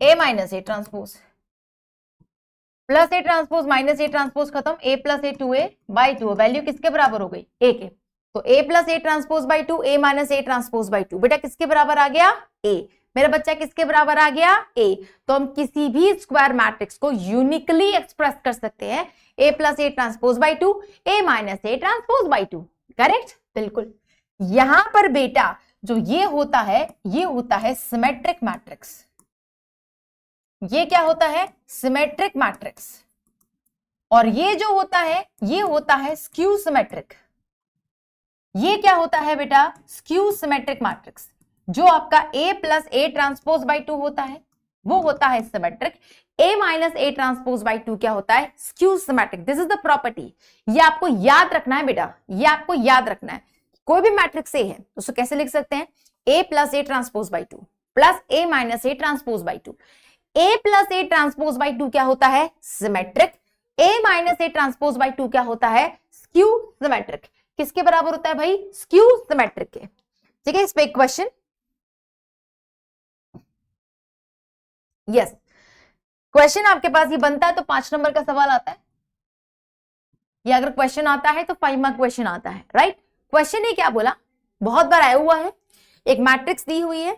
A minus A transpose, plus A transpose minus A transpose खत्म, A plus A 2a by 2। Value किसके बराबर हो गई? ए के। तो A plus A transpose by 2, A minus A transpose by 2 बेटा किसके बराबर आ गया? ए। मेरा बच्चा किसके बराबर आ गया? ए। तो हम किसी भी स्क्वायर मैट्रिक्स को यूनिकली एक्सप्रेस कर सकते हैं A plus A transpose by two, A minus A transpose by two. Correct, बिल्कुल। यहां पर बेटा जो ये होता है सिमेट्रिक मैट्रिक्स। ये क्या होता है? Symmetric matrix. और ये जो होता है स्क्यू सिमेट्रिक। ये क्या होता है बेटा? Skew symmetric matrix. जो आपका A plus A transpose by two होता है वो होता है symmetric. A minus A transpose by two क्या होता है? Skew symmetric. This is the property. ये आपको याद रखना है बेटा, ये आपको याद रखना है। कोई भी मैट्रिक्स ए है तो उसको कैसे लिख सकते हैं? A plus A transpose by two plus A minus A transpose by two. A plus A transpose by two क्या होता है? Symmetric. A minus A transpose by two क्या होता है? Skew symmetric. किसके बराबर होता है भाई? स्क्यू सिमेट्रिक के। ठीक है, इस पे एक क्वेश्चन। यस, क्वेश्चन आपके पास ये बनता है तो 5 नंबर का सवाल आता है। ये अगर क्वेश्चन आता है तो 5 मार्क क्वेश्चन आता है, राइट। क्वेश्चन ये क्या बोला, बहुत बार आया हुआ है। एक मैट्रिक्स दी हुई है,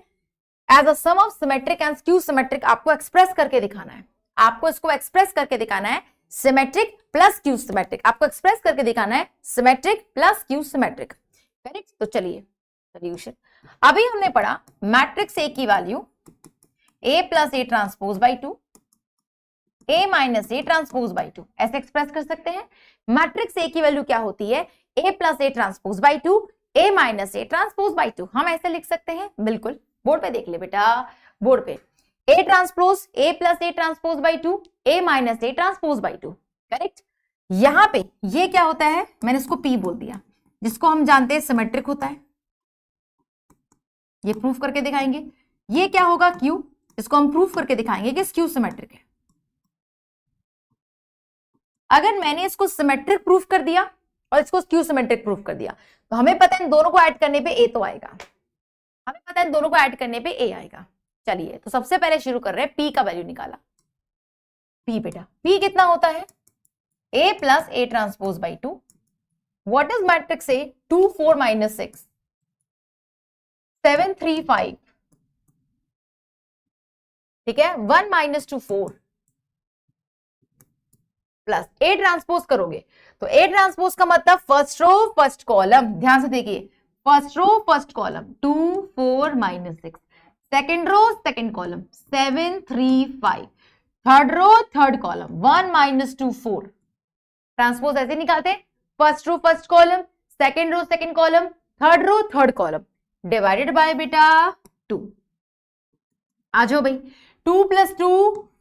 as a sum of symmetric and skew symmetric आपको एक्सप्रेस करके दिखाना है। आपको इसको एक्सप्रेस करके दिखाना है सिमेट्रिक प्लस स्क्यू सिमेट्रिक। आपको एक्सप्रेस करके दिखाना है symmetric plus skew symmetric. Correct. तो चलिए सॉल्यूशन। अभी हमने पढ़ा मैट्रिक्स ए की value A plus A transpose by two, A minus A transpose by two, ऐसे एक्सप्रेस कर सकते हैं। मैट्रिक्स ए की वैल्यू क्या होती है? A plus A transpose by two, A minus A transpose by two. हम ऐसे लिख सकते हैं, बिल्कुल। बोर्ड पे देख ले बेटा, बोर्ड पे ए transpose A plus A transpose by two, A minus A transpose by two. Correct. यहां पे ये क्या होता है? मैंने इसको पी बोल दिया, जिसको हम जानते हैं सिमेट्रिक होता है। ये प्रूफ करके दिखाएंगे। ये क्या होगा? क्यू। इसको हम प्रूफ करके दिखाएंगे कि स्क्यू सिमेट्रिक है। अगर मैंने इसको सिमेट्रिक प्रूफ कर दिया और इसको स्क्यू सिमेट्रिक प्रूफ कर दिया तो हमें पता है इन दोनों को ऐड करने पे ए तो आएगा। हमें पता है इन दोनों को ऐड करने पे ए आएगा। चलिए, तो सबसे पहले शुरू कर रहे हैं, पी का वैल्यू निकाला। पी बेटा, पी कितना होता है? A plus A transpose by two. What is matrix A? 2 4 minus 6 7 3 5। ठीक है, 1 माइनस 2 4 प्लस ए ट्रांसपोज करोगे तो ए ट्रांसपोज का मतलब फर्स्ट रो फर्स्ट कॉलम। ध्यान से देखिए, first row first column 2 4 minus 6, second row second column 7 3 5, third row third column 1 minus 2 4। Transpose ऐसे निकालते हैं, first row first column, second row second column, third row third column, divided by बेटा 2। आ जाओ भाई, 2 plus 2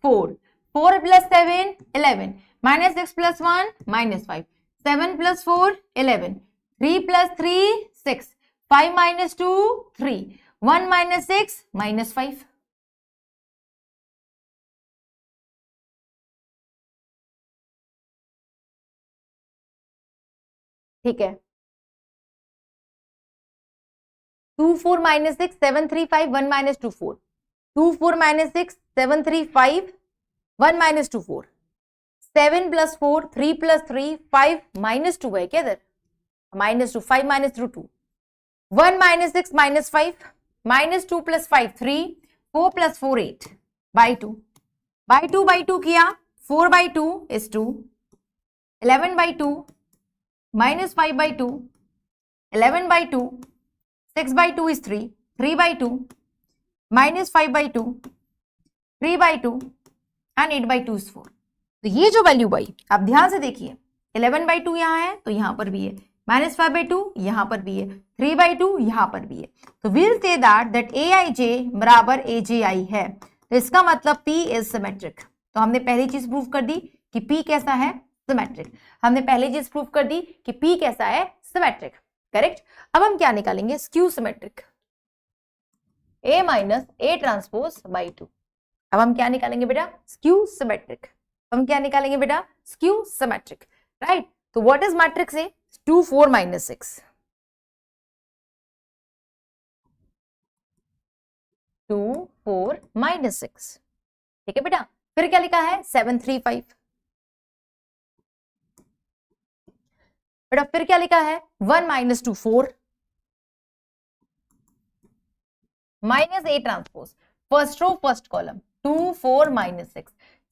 4, 4 plus 7 11, minus 6 plus 1 minus 5, 7 plus 4 11, 3 plus 3 6, 5 minus 2 3, 1 minus 6 minus 5। ठीक है, 2 4 minus 6 7 3 5 1 minus 2 4, 2 4 minus 6 7 3 5 1 minus 2 4, 7 plus 4 3 plus 3 5 minus 2 है क्या इधर? Minus 2 5 minus 2 1 minus 6 minus 5, minus 2 plus 5 3, 4 plus 4 8 by 2, by 2 by 2 किया, 4 by 2 is 2, 11 by 2 minus 5 by 2, 11 by 2, 6 by 2 is 3, 3 by 2 minus 5 by 2, 3 by 2 and 8 by 2 is 4। तो ये जो वैल्यू भाई आप ध्यान से देखिए, 11 बाई 2 यहाँ है तो यहां पर भी है, माइनस 5 बाई 2 यहां पर भी है, 3 बाई 2 यहां पर भी है। तो विल से दैट ए आई जे बराबर ए जे आई है। तो इसका मतलब P इज सिमेट्रिक। तो हमने पहली चीज प्रूव कर दी कि P कैसा है? सिमेट्रिक। हमने पहली चीज प्रूव कर दी कि P कैसा है? सिमेट्रिक। करेक्ट। अब हम क्या निकालेंगे? Skew symmetric, A minus A transpose by 2। अब हम क्या निकालेंगे बेटा? Skew symmetric. हम क्या निकालेंगे बेटा? Skew symmetric, right. तो what is matrix A? 2 4 minus 6, 2 4 minus 6। ठीक है बेटा। फिर क्या लिखा है? 7 3 5। बेटा फिर क्या लिखा है? 1 minus 2 4 minus A transpose. First row first column 2 4 -6,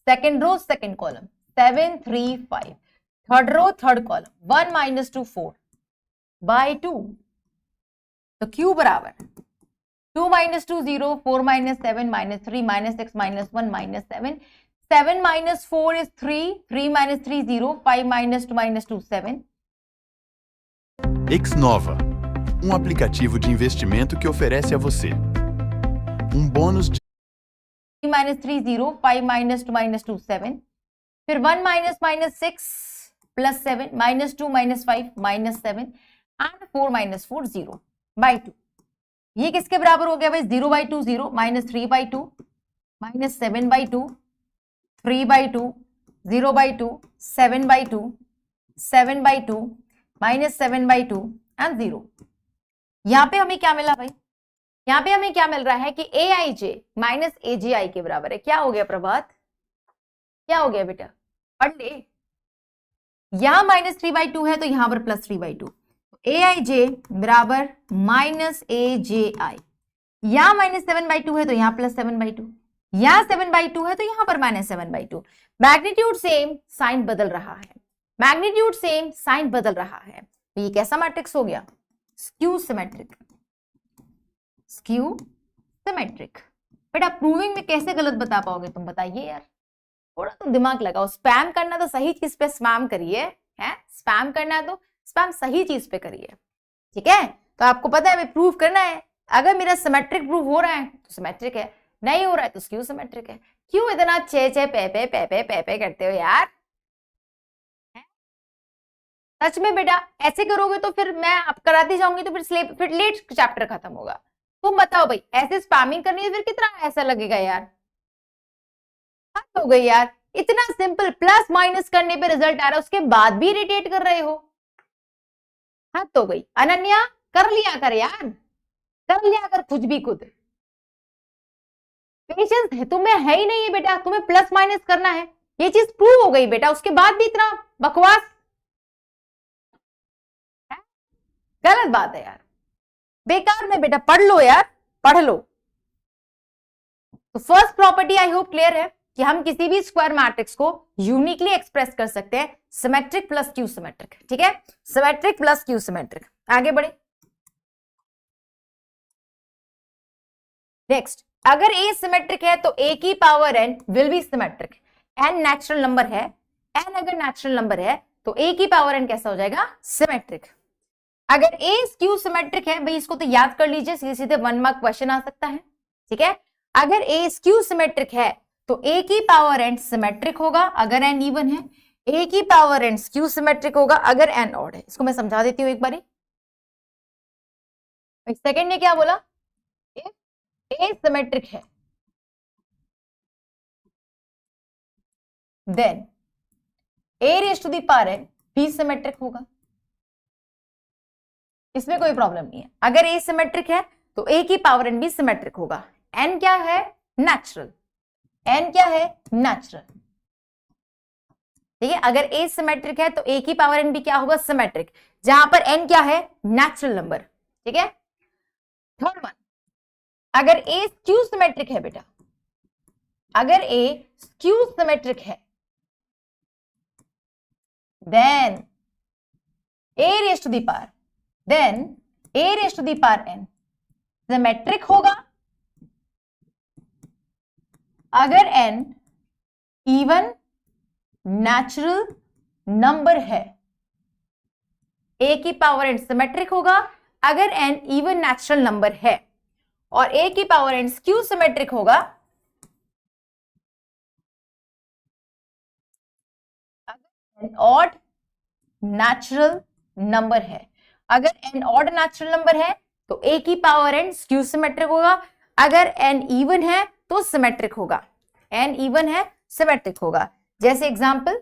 second row second column 7 3 5, third row third column 1 - 2 4 by 2। तो Q बराबर 2 - 2 0, 4 - 7 - 3 - 6 - 1 - 7, 7 - 4 is 3, 3 - 3 0, 5 - 2 7. Exnova, aplicativo de investimento que oferece a você bônus de 3 - 3 0, 5 - 2 7, फिर 1 - 6 plus 7 -2 -5 -7 and 4 - 4 0 by 2। ये किसके बराबर हो गया भाई? 0 by 2 0, -3 by 2, -7 by 2, 3 by 2, 0 by 2, 7 by 2, 7 by 2, -7 by 2 and 0। यहां पे हमें क्या मिला भाई? यहां पे हमें क्या मिल रहा है कि aij माइनस AGI के बराबर है। क्या हो गया प्रभात? क्या हो गया बेटा? पढ़ ले। यहां -3/2 है तो यहां पर +3/2, aij बराबर -AJI। यहां -7/2 है तो यहां +7/2, यहां 7/2 है तो यहां पर -7/2। मैग्नीट्यूड सेम, साइन बदल रहा है। मैग्नीट्यूड सेम, साइन बदल रहा है। तो ये कैसा मैट्रिक्स हो गया? Skew symmetric. Skew symmetric. बेटा प्रूविंग में कैसे गलत बता पाओगे तुम? बताइए यार, थोड़ा तो दिमाग लगाओ। स्पैम करना तो सही चीज पे स्पैम करिए, है? स्पैम करना है तो स्पैम सही चीज पे करिए, ठीक है? तो आपको पता है हमें प्रूव करना है। अगर मेरा सिमेट्रिक प्रूव हो रहा है तो सिमेट्रिक है, नहीं हो रहा है तो स्क्यू सिमेट्रिक है। क्यों इतना चे चे पे पे करते हो यार? सच में बेटा ऐसे करोगे तो फिर मैं आप कराती जाऊंगी तो फिर लेट चैप्टर खत्म होगा। तुम बताओ भाई, ऐसे स्पैमिंग करनी है फिर कितना ऐसा लगेगा यार? हद हो गई यार। इतना सिंपल प्लस माइनस करने पे रिजल्ट आ रहा है, उसके बाद भी इरिटेट कर रहे हो। हद हो गई। अनन्या कर लिया कर यार, कर लिया कर कुछ भी खुद। पेशेंस है तुम्हें, है ही नहीं है बेटा। तुम्हें प्लस माइनस करना है, ये चीज प्रूव हो गई बेटा, उसके बाद भी इतना बकवास है? गलत बात है यार, बेकार में। बेटा पढ़ लो यार, पढ़ लो। तो first property I hope clear है कि हम किसी भी स्क्वायर मैट्रिक्स को यूनिकली एक्सप्रेस कर सकते हैं, सिमेट्रिक प्लस क्यू सिमेट्रिक, ठीक है? Symmetric plus Q symmetric. आगे बढ़े। नेक्स्ट, अगर ए सिमेट्रिक है तो ए की power n will be symmetric. N natural number है, एन अगर नेचुरल नंबर है तो ए की पावर एन कैसा हो जाएगा? सिमेट्रिक। अगर ए स्क्यू सिमेट्रिक है, भाई इसको तो याद कर लीजिए, सीधे सीधे 1 मार्क क्वेश्चन आ सकता है, ठीक है? अगर ए स्क्यू सिमेट्रिक है तो ए की पावर एन सिमेट्रिक होगा अगर एन इवन है, ए की पावर एन स्क्यू सिमेट्रिक होगा अगर एन ऑड है। इसको मैं समझा देती हूं एक बारी। सेकंड ने क्या बोला? ए सिमेट्रिक है then A raise to the power n be symmetric होगा। इसमें कोई प्रॉब्लम नहीं है। अगर ए सिमेट्रिक है तो ए की पावर एन भी सिमेट्रिक होगा। एन क्या है? नेचुरल। एन क्या है? नेचुरल, ठीक है? अगर ए सिमेट्रिक है तो ए की पावर एन भी क्या होगा? सिमेट्रिक, जहां पर एन क्या है? नेचुरल नंबर, ठीक है? थर्ड वन, अगर ए स्क्यू सिमेट्रिक है बेटा, अगर ए स्क्यू सिमेट्रिक है then A raise to the power, then A raise to the power n symmetric होगा अगर एन इवन नेचुरल नंबर है। ए की पावर एन सिमेट्रिक होगा अगर एन इवन नेचुरल नंबर है, और ए की पावर एन स्क्यू सिमेट्रिक होगा अगर एन ऑड नेचुरल नंबर है। अगर एन ऑड नेचुरल नंबर है तो ए की पावर एन स्क्यू सिमेट्रिक होगा, अगर एन इवन है तो सिमेट्रिक होगा। एन इवन है, सिमेट्रिक होगा। जैसे एग्जांपल,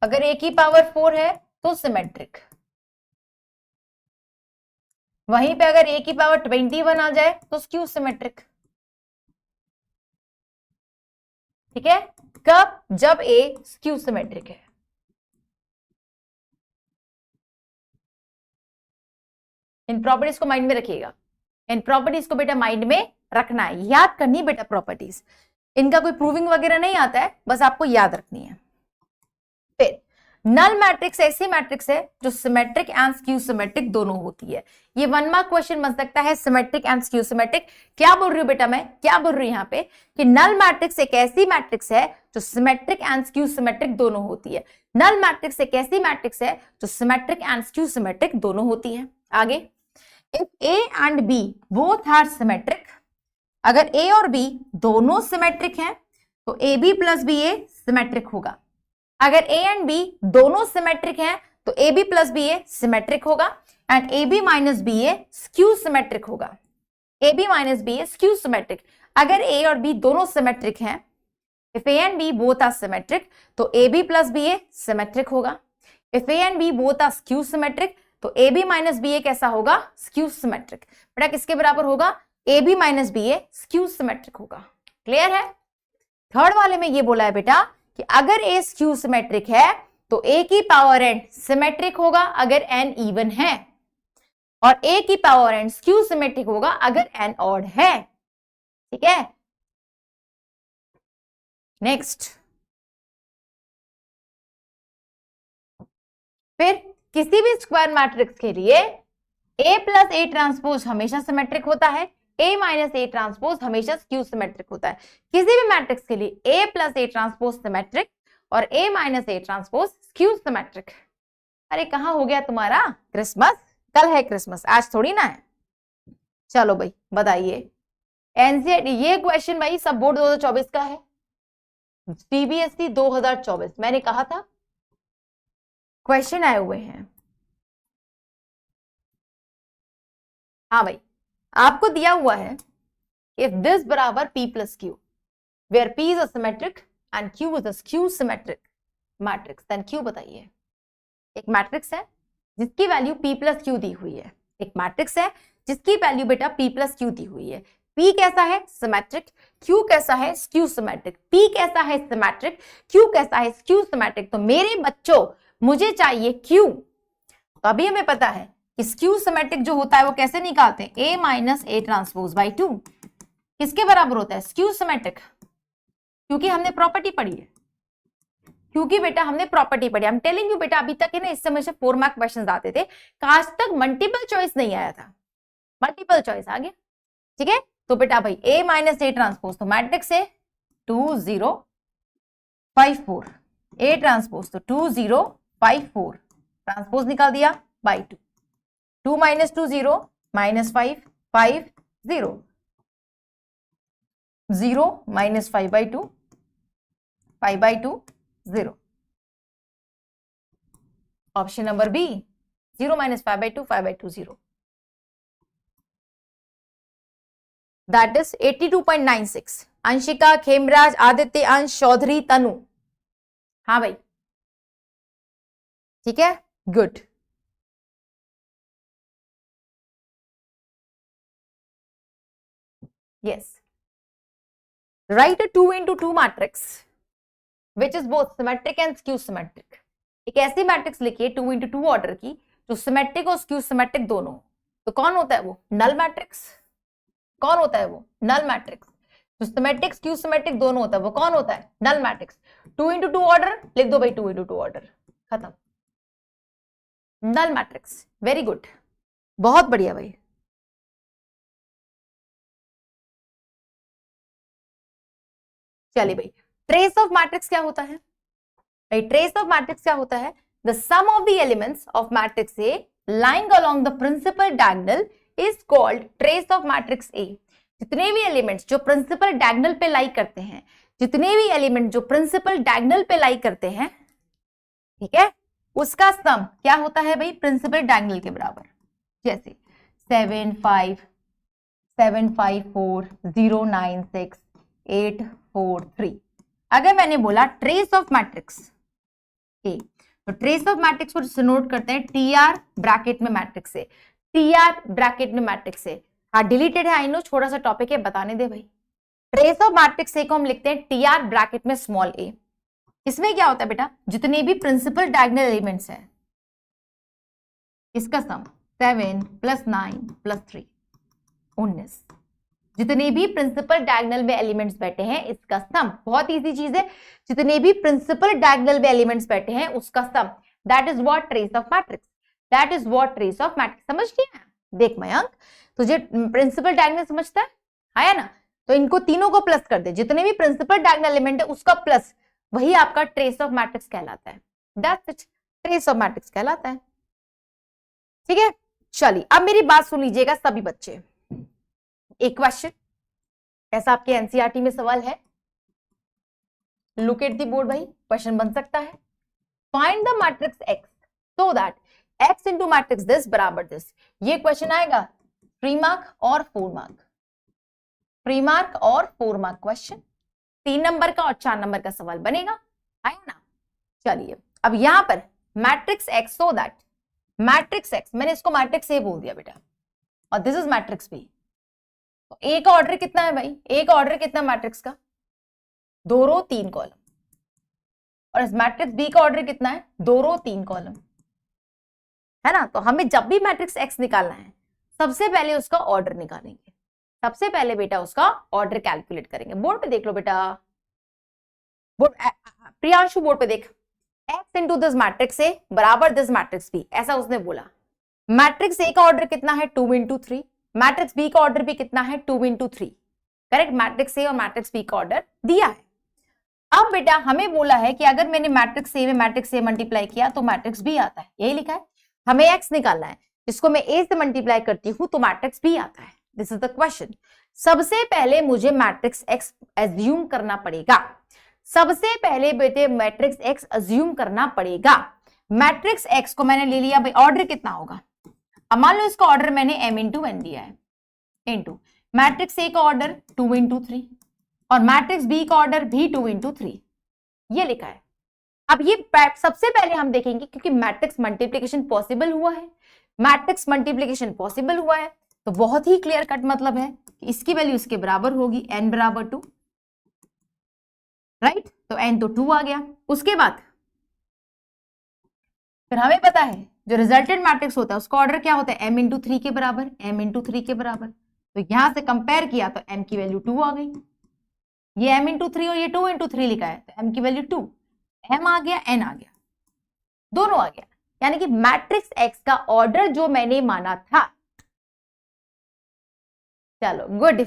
अगर ए की पावर 4 है तो सिमेट्रिक, वहीं पे अगर ए की पावर 21 आ जाए तो स्क्यू सिमेट्रिक, ठीक है? कब? जब ए स्क्यू सिमेट्रिक है। इन प्रॉपर्टीज को माइंड में रखिएगा, इन प्रॉपर्टीज को बेटा माइंड में रखना है, याद करनी बेटा प्रॉपर्टीज। इनका कोई प्रूविंग वगैरह नहीं आता है, बस आपको याद रखनी है। फिर नल मैट्रिक्स ऐसी मैट्रिक्स है जो सिमेट्रिक एंड स्क्यू सिमेट्रिक दोनों होती है। ये 1 मार्क क्वेश्चन बन सकता है, सिमेट्रिक एंड स्क्यू सिमेट्रिक। क्या बोल रही हूं बेटा मैं, क्या बोल रही हूं यहाँ पे कि नल मैट्रिक्स एक ऐसी मैट्रिक्स है जो सिमेट्रिक एंड स्क्यू सिमेट्रिक दोनों होती है। नल मैट्रिक्स एक ऐसी मैट्रिक्स है जो सिमेट्रिक एंड स्क्यू सिमेट्रिक दोनों होती है। आगे, if A and B both are symmetric, अगर ए और बी दोनों सिमेट्रिक हैं तो A B plus B A symmetric होगा। अगर ए एंड बी दोनों सिमेट्रिक हैं तो A B plus B A symmetric होगा and A B minus B A skew symmetric होगा। A B minus B A skew symmetric. अगर ए और बी दोनों सिमेट्रिक हैं, if A and B both are symmetric तो A B plus B A symmetric होगा। If A and B both are skew symmetric तो A B minus B A कैसा होगा, स्क्यू सिमेट्रिक। बेटा किसके बराबर होगा, A B minus B A skew symmetric होगा। क्लियर है। थर्ड वाले में ये बोला है बेटा कि अगर ए स्क्यू सिमेट्रिक है तो ए की पावर एन सिमेट्रिक होगा अगर एन इवन है, और ए की पावर एन स्क्यू सिमेट्रिक होगा अगर एन ऑड है। ठीक है। नेक्स्ट, फिर किसी भी स्क्वायर मैट्रिक्स के लिए ए प्लस ए ट्रांसपोज हमेशा सिमेट्रिक होता है, ए माइनस ए ट्रांसपोज हमेशा स्क्यू सिमेट्रिक होता है। किसी भी मैट्रिक्स के लिए A plus A transpose symmetric और A minus A transpose skew symmetric. अरे कहां हो गया तुम्हारा क्रिसमस, कल है क्रिसमस, आज थोड़ी ना है। चलो भाई बताइए, एनसीईआरटी ये क्वेश्चन भाई सब बोर्ड 2024 का है, सीबीएसई 2024, मैंने कहा था क्वेश्चन आए हुए हैं। हाँ भाई, आपको दिया हुआ है इफ दिस बराबर p plus q where p is a symmetric and q is a skew symmetric matrix, then q बताइए। एक मैट्रिक्स है जिसकी वैल्यू p प्लस क्यू दी हुई है, एक मैट्रिक्स है जिसकी वैल्यू बेटा p प्लस क्यू दी हुई है। p कैसा है, सिमेट्रिक, q कैसा है, स्क्यू सिमेट्रिक। p कैसा है, सिमेट्रिक, q कैसा है, स्क्यू सिमेट्रिक। तो मेरे बच्चों मुझे चाहिए q। तो अभी हमें पता है कि स्क्यू सिमेट्रिक जो होता है वो कैसे निकालते हैं, a minus A transpose by 2 किसके बराबर होता है, स्क्यू सिमेट्रिक। क्योंकि हमने प्रॉपर्टी पढ़ी है, क्योंकि बेटा हमने प्रॉपर्टी पढ़ी। हम टेलिंग यू बेटा, अभी तक है ना इस समय से 4 मार्क क्वेश्चंस आते थे, आज तक मल्टीपल चॉइस नहीं आया था, मल्टीपल चॉइस आ गया। ठीक है। तो बेटा भाई a माइनस ए ट्रांसपोज, तो मैट्रिक्स है 2 0 5 4, ए ट्रांसपोज तो 2 0 5 4, ट्रांसपोज निकाल दिया by 2, 2 minus 2 0 minus 5 5 0 0 minus 5 by 2 5 by 2 0। Option number B 0 minus 5 by 2 5 by 2 0, that is 82.96। Anshika, Khemraj, Aditya, Ansh, Chaudhary, Tanu. हाँ भाई ठीक है, good. Yes. Write a 2 into 2 matrix which is both symmetric and skew symmetric. एक ऐसी मैट्रिक्स लिखिए 2 into 2 ऑर्डर की जो सिमेट्रिक और स्क्यू सिमेट्रिक दोनों। तो कौन होता है वो, नल मैट्रिक्स। कौन होता है वो, नल मैट्रिक्स। जो सिमेट्रिक स्क्यू सिमेट्रिक दोनों होता है वो कौन होता है, नल मैट्रिक्स। 2 into 2 ऑर्डर लिख दो भाई, 2 into 2 ऑर्डर, खत्म, नल मैट्रिक्स। वेरी गुड, बहुत बढ़िया भाई। चलिए भाई, ट्रेस ऑफ मैट्रिक्स क्या होता है भाई, ट्रेस ऑफ मैट्रिक्स क्या होता है, the sum of the elements of matrix A lying along the principal diagonal is called trace of matrix A. जितने भी एलिमेंट्स जो प्रिंसिपल डायगोनल पे लाई करते हैं, जितने भी एलिमेंट जो प्रिंसिपल डायगोनल पे लाई करते हैं, ठीक है, उसका सम क्या होता है भाई, प्रिंसिपल डायगोनल के बराबर। जैसे 7 5 7 5 4 0 9 6 8 4 3। अगर मैंने बोला ट्रेस ऑफ मैट्रिक्स ए, तो ट्रेस ऑफ मैट्रिक्स को डिनोट करते हैं टीआर ब्रैकेट में मैट्रिक्स से, टीआर ब्रैकेट में मैट्रिक्स से। हाँ डिलीटेड है, आई नो, छोटा सा टॉपिक है, बताने दे भाई। ट्रेस ऑफ मैट्रिक्स ए को हम लिखते हैं टीआर ब्रैकेट में स्मॉल ए। इसमें क्या होता है बेटा, जितने भी प्रिंसिपल डायगोनल एलिमेंट्स हैं इसका सम 7 + 9 + 3 19, जितने भी प्रिंसिपल डायगोनल में एलिमेंट्स बैठे हैं इसका सम, बहुत इजी चीज है, जितने भी प्रिंसिपल डायगोनल में एलिमेंट्स बैठे हैं उसका sum, that is what trace of matrix, that is what trace of matrix. समझ लिया? देख मयंक, तुझे प्रिंसिपल डायगोनल समझता है, आया ना? तो इनको तीनों को प्लस कर दे, जितने भी प्रिंसिपल डायगोनल एलिमेंट है उसका प्लस, वही आपका ट्रेस ऑफ मैट्रिक्स कहलाता है, that's it, trace of matrix कहलाता है। ठीक है, चलिए अब मेरी बात सुन लीजिएगा सभी बच्चे। एक क्वेश्चन ऐसा आपके एनसीईआरटी में सवाल है, लुक एट द बोर्ड भाई, क्वेश्चन बन सकता है, find the matrix x so that x into matrix this बराबर दिस। ये क्वेश्चन आएगा 3 मार्क और 4 मार्क, 3 मार्क और 4 मार्क क्वेश्चन, 3 नंबर का और 4 नंबर का सवाल बनेगा, आया ना? चलिए अब यहां पर matrix x so that matrix x, मैंने इसको मैट्रिक्स ए बोल दिया बेटा, और दिस इज मैट्रिक्स बी। तो ए का ऑर्डर कितना है भाई? ए का ऑर्डर कितना मैट्रिक्स का? 2 रो 3 कॉलम। और इस मैट्रिक्स बी का ऑर्डर कितना है? 2 रो 3 कॉलम, है ना? तो हमें जब भी मैट्रिक्स एक्स निकालना है सबसे पहले उसका ऑर्डर निकालेंगे, सबसे पहले बेटा उसका ऑर्डर कैलकुलेट करेंगे। बोर्ड पे देख लो बेटा, बोर्ड प्रियांशु बोर्ड पे देख, x into this matrix A बराबर दिस मैट्रिक्स बी, ऐसा उसने बोला। मैट्रिक्स ए का ऑर्डर कितना है? 2 इंटू 3, मैट्रिक्स बी का ऑर्डर भी कितना है? 2 इंटू 3, करेक्ट? मैट्रिक्स ए और मैट्रिक्स बी का ऑर्डर दिया है। अब बेटा हमें बोला है कि अगर मैंने मैट्रिक्स ए में मैट्रिक्स ए मल्टीप्लाई किया तो मैट्रिक्स बी आता है, यही लिखा है। हमें एक्स निकालना है, जिसको मैं ए से मल्टीप्लाई करती हूं तो मैट्रिक्स बी आता है। This is the question. सबसे पहले मुझे मैट्रिक्स एक्स एज्यूम करना पड़ेगा, सबसे पहले बेटे मैट्रिक्स एक्स एज्यूम करना पड़ेगा। मैट्रिक्स एक्स को मैंने ले लिया भाई, ऑर्डर कितना होगा? अब मान लो इसका ऑर्डर मैंने m इंटू एन दिया है, इंटू मैट्रिक्स ए का ऑर्डर 2 इंटू 3 और मैट्रिक्स बी का ऑर्डर भी 2 इंटू 3, ये लिखा है। अब ये सबसे पहले हम देखेंगे, क्योंकि मैट्रिक्स मल्टीप्लिकेशन पॉसिबल हुआ है, मैट्रिक्स मल्टीप्लिकेशन पॉसिबल हुआ है तो बहुत ही क्लियर कट मतलब है कि इसकी वैल्यू इसके बराबर होगी, n बराबर 2, राइट? तो n तो 2 आ गया। उसके बाद फिर हमें पता है जो रिजल्टेंट मैट्रिक्स होता है उसका ऑर्डर क्या होता है? m इंटू 3 के बराबर, m इंटू 3 के बराबर। तो यहां से कंपेयर किया तो m की वैल्यू 2 आ गई, ये m इंटू 3 और ये 2 इंटू 3 लिखा है तो m की वैल्यू 2, m आ गया, n आ गया, दोनों आ गया। यानी कि मैट्रिक्स x का ऑर्डर जो मैंने माना था, चलो गुड,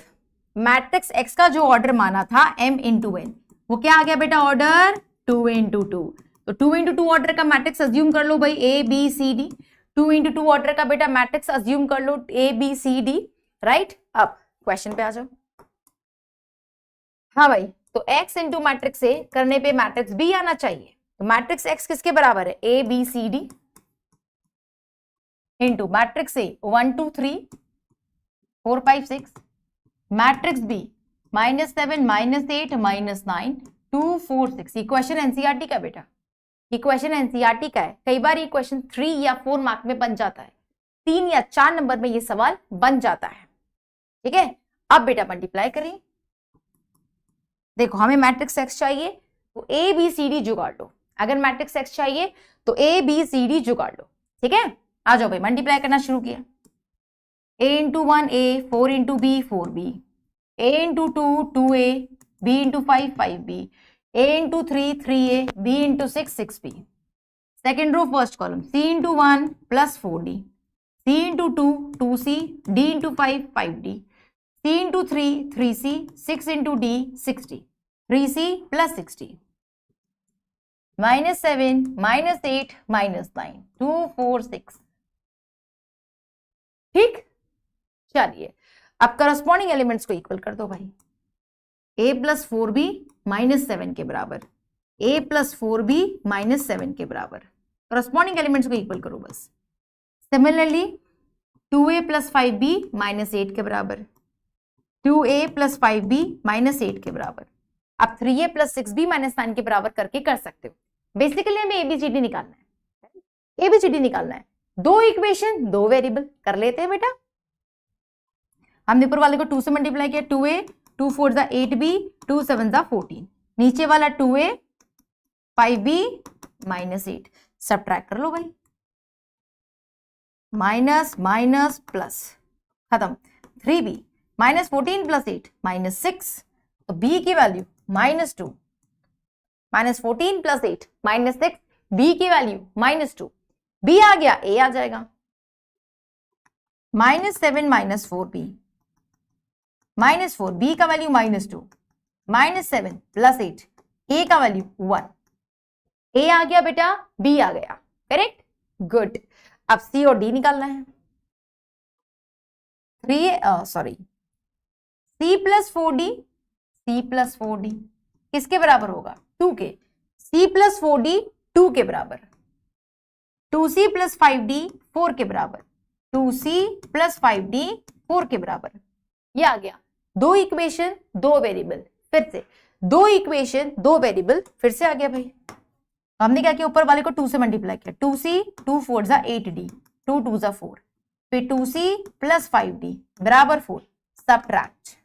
मैट्रिक्स x का जो ऑर्डर माना था m इंटू n, वो क्या आ गया बेटा? Order 2 into 2। तो 2 इंटू 2 ऑर्डर का मैट्रिक्स अज्यूम कर लो भाई, A B C D. 2 into 2 order का बेटा मैट्रिक्स अज्यूम कर लो, A B C D, right? अब क्वेश्चन पे आ जाओ। हाँ भाई, तो x इंटू मैट्रिक्स ए करने पे मैट्रिक्स बी आना चाहिए। तो मैट्रिक्स x किसके बराबर है? A B C D into matrix A 1 2 3 4 5 6, matrix B -7 -8 -9 2 4 6। ये क्वेश्चन एनसीईआरटी का बेटा, ये क्वेश्चन एनसीईआरटी का है। कई बार ये क्वेश्चन 3 या 4 मार्क में बन जाता है, 3 या 4 नंबर में ये सवाल बन जाता है, ठीक है? अब बेटा मल्टीप्लाई करिए, देखो हमें मैट्रिक्स एक्स चाहिए तो ए बी सी डी जुगाड़ लो, अगर मैट्रिक्स एक्स चाहिए तो ए बी सी डी जुगाड़ लो, ठीक है? आ जाओ भाई, मल्टीप्लाई करना शुरू किया। a into 1 a, 4 into B 4b, a into 2 2a, b into 5 5b, a into 3 3a, b into 6 6b। Second row first column, c इंटू 1 plus 4d, c into 2 2c, d into 5 5d, c into 3 3c, 6 into d 6d, 3c plus 6d, -7 -8 -9 2 4 6। ठीक, चलिए अब करस्पॉन्डिंग एलिमेंट्स को इक्वल कर दो भाई। a प्लस 4b -7 के बराबर, a प्लस 4b -7 के बराबर, करस्पॉन्डिंग एलिमेंट्स को इक्वल करो बस। सिमिलरली 2a प्लस 5b -8 के बराबर, 2a प्लस 5b -8 के बराबर। अब 3a प्लस 6b -9 के बराबर करके कर सकते हो। बेसिकली हमें एबीसीडी निकालना है, एबीसीडी निकालना है। 2 इक्वेशन 2 वेरिएबल कर लेते हैं बेटा। हमने ऊपर वाले को 2 से मल्टीप्लाई किया, 2a 2 4 8b 2 7 14, नीचे वाला 2a 5b -8, सबट्रैक्ट कर लो भाई, माइनस माइनस प्लस, खत्म। 3b -14 + 8 -6, तो b की वैल्यू -2, -14 + 8 -6, b की वैल्यू -2, b आ गया, a आ जाएगा, -7 - 4b, -4, b का वैल्यू -2, -7 + 8, a का वैल्यू 1, a आ गया बेटा, b आ गया, करेक्ट, गुड। अब c और d निकालना है। c + 4d, c + 4d किसके बराबर होगा? 2 के। c + 4d 2 के बराबर, 2c + 5d 4 के बराबर, 2c + 5d 4 के बराबर। ये आ गया, दो इक्वेशन दो वेरिएबल, फिर से दो इक्वेशन दो वेरिएबल, फिर से आ गया भाई। हमने क्या किया, ऊपर वाले को 2 से मल्टीप्लाई किया, 2c 2 4 = 8d, 2 2 = 4, फिर 2c + 5d बराबर 4, सबट्रैक्ट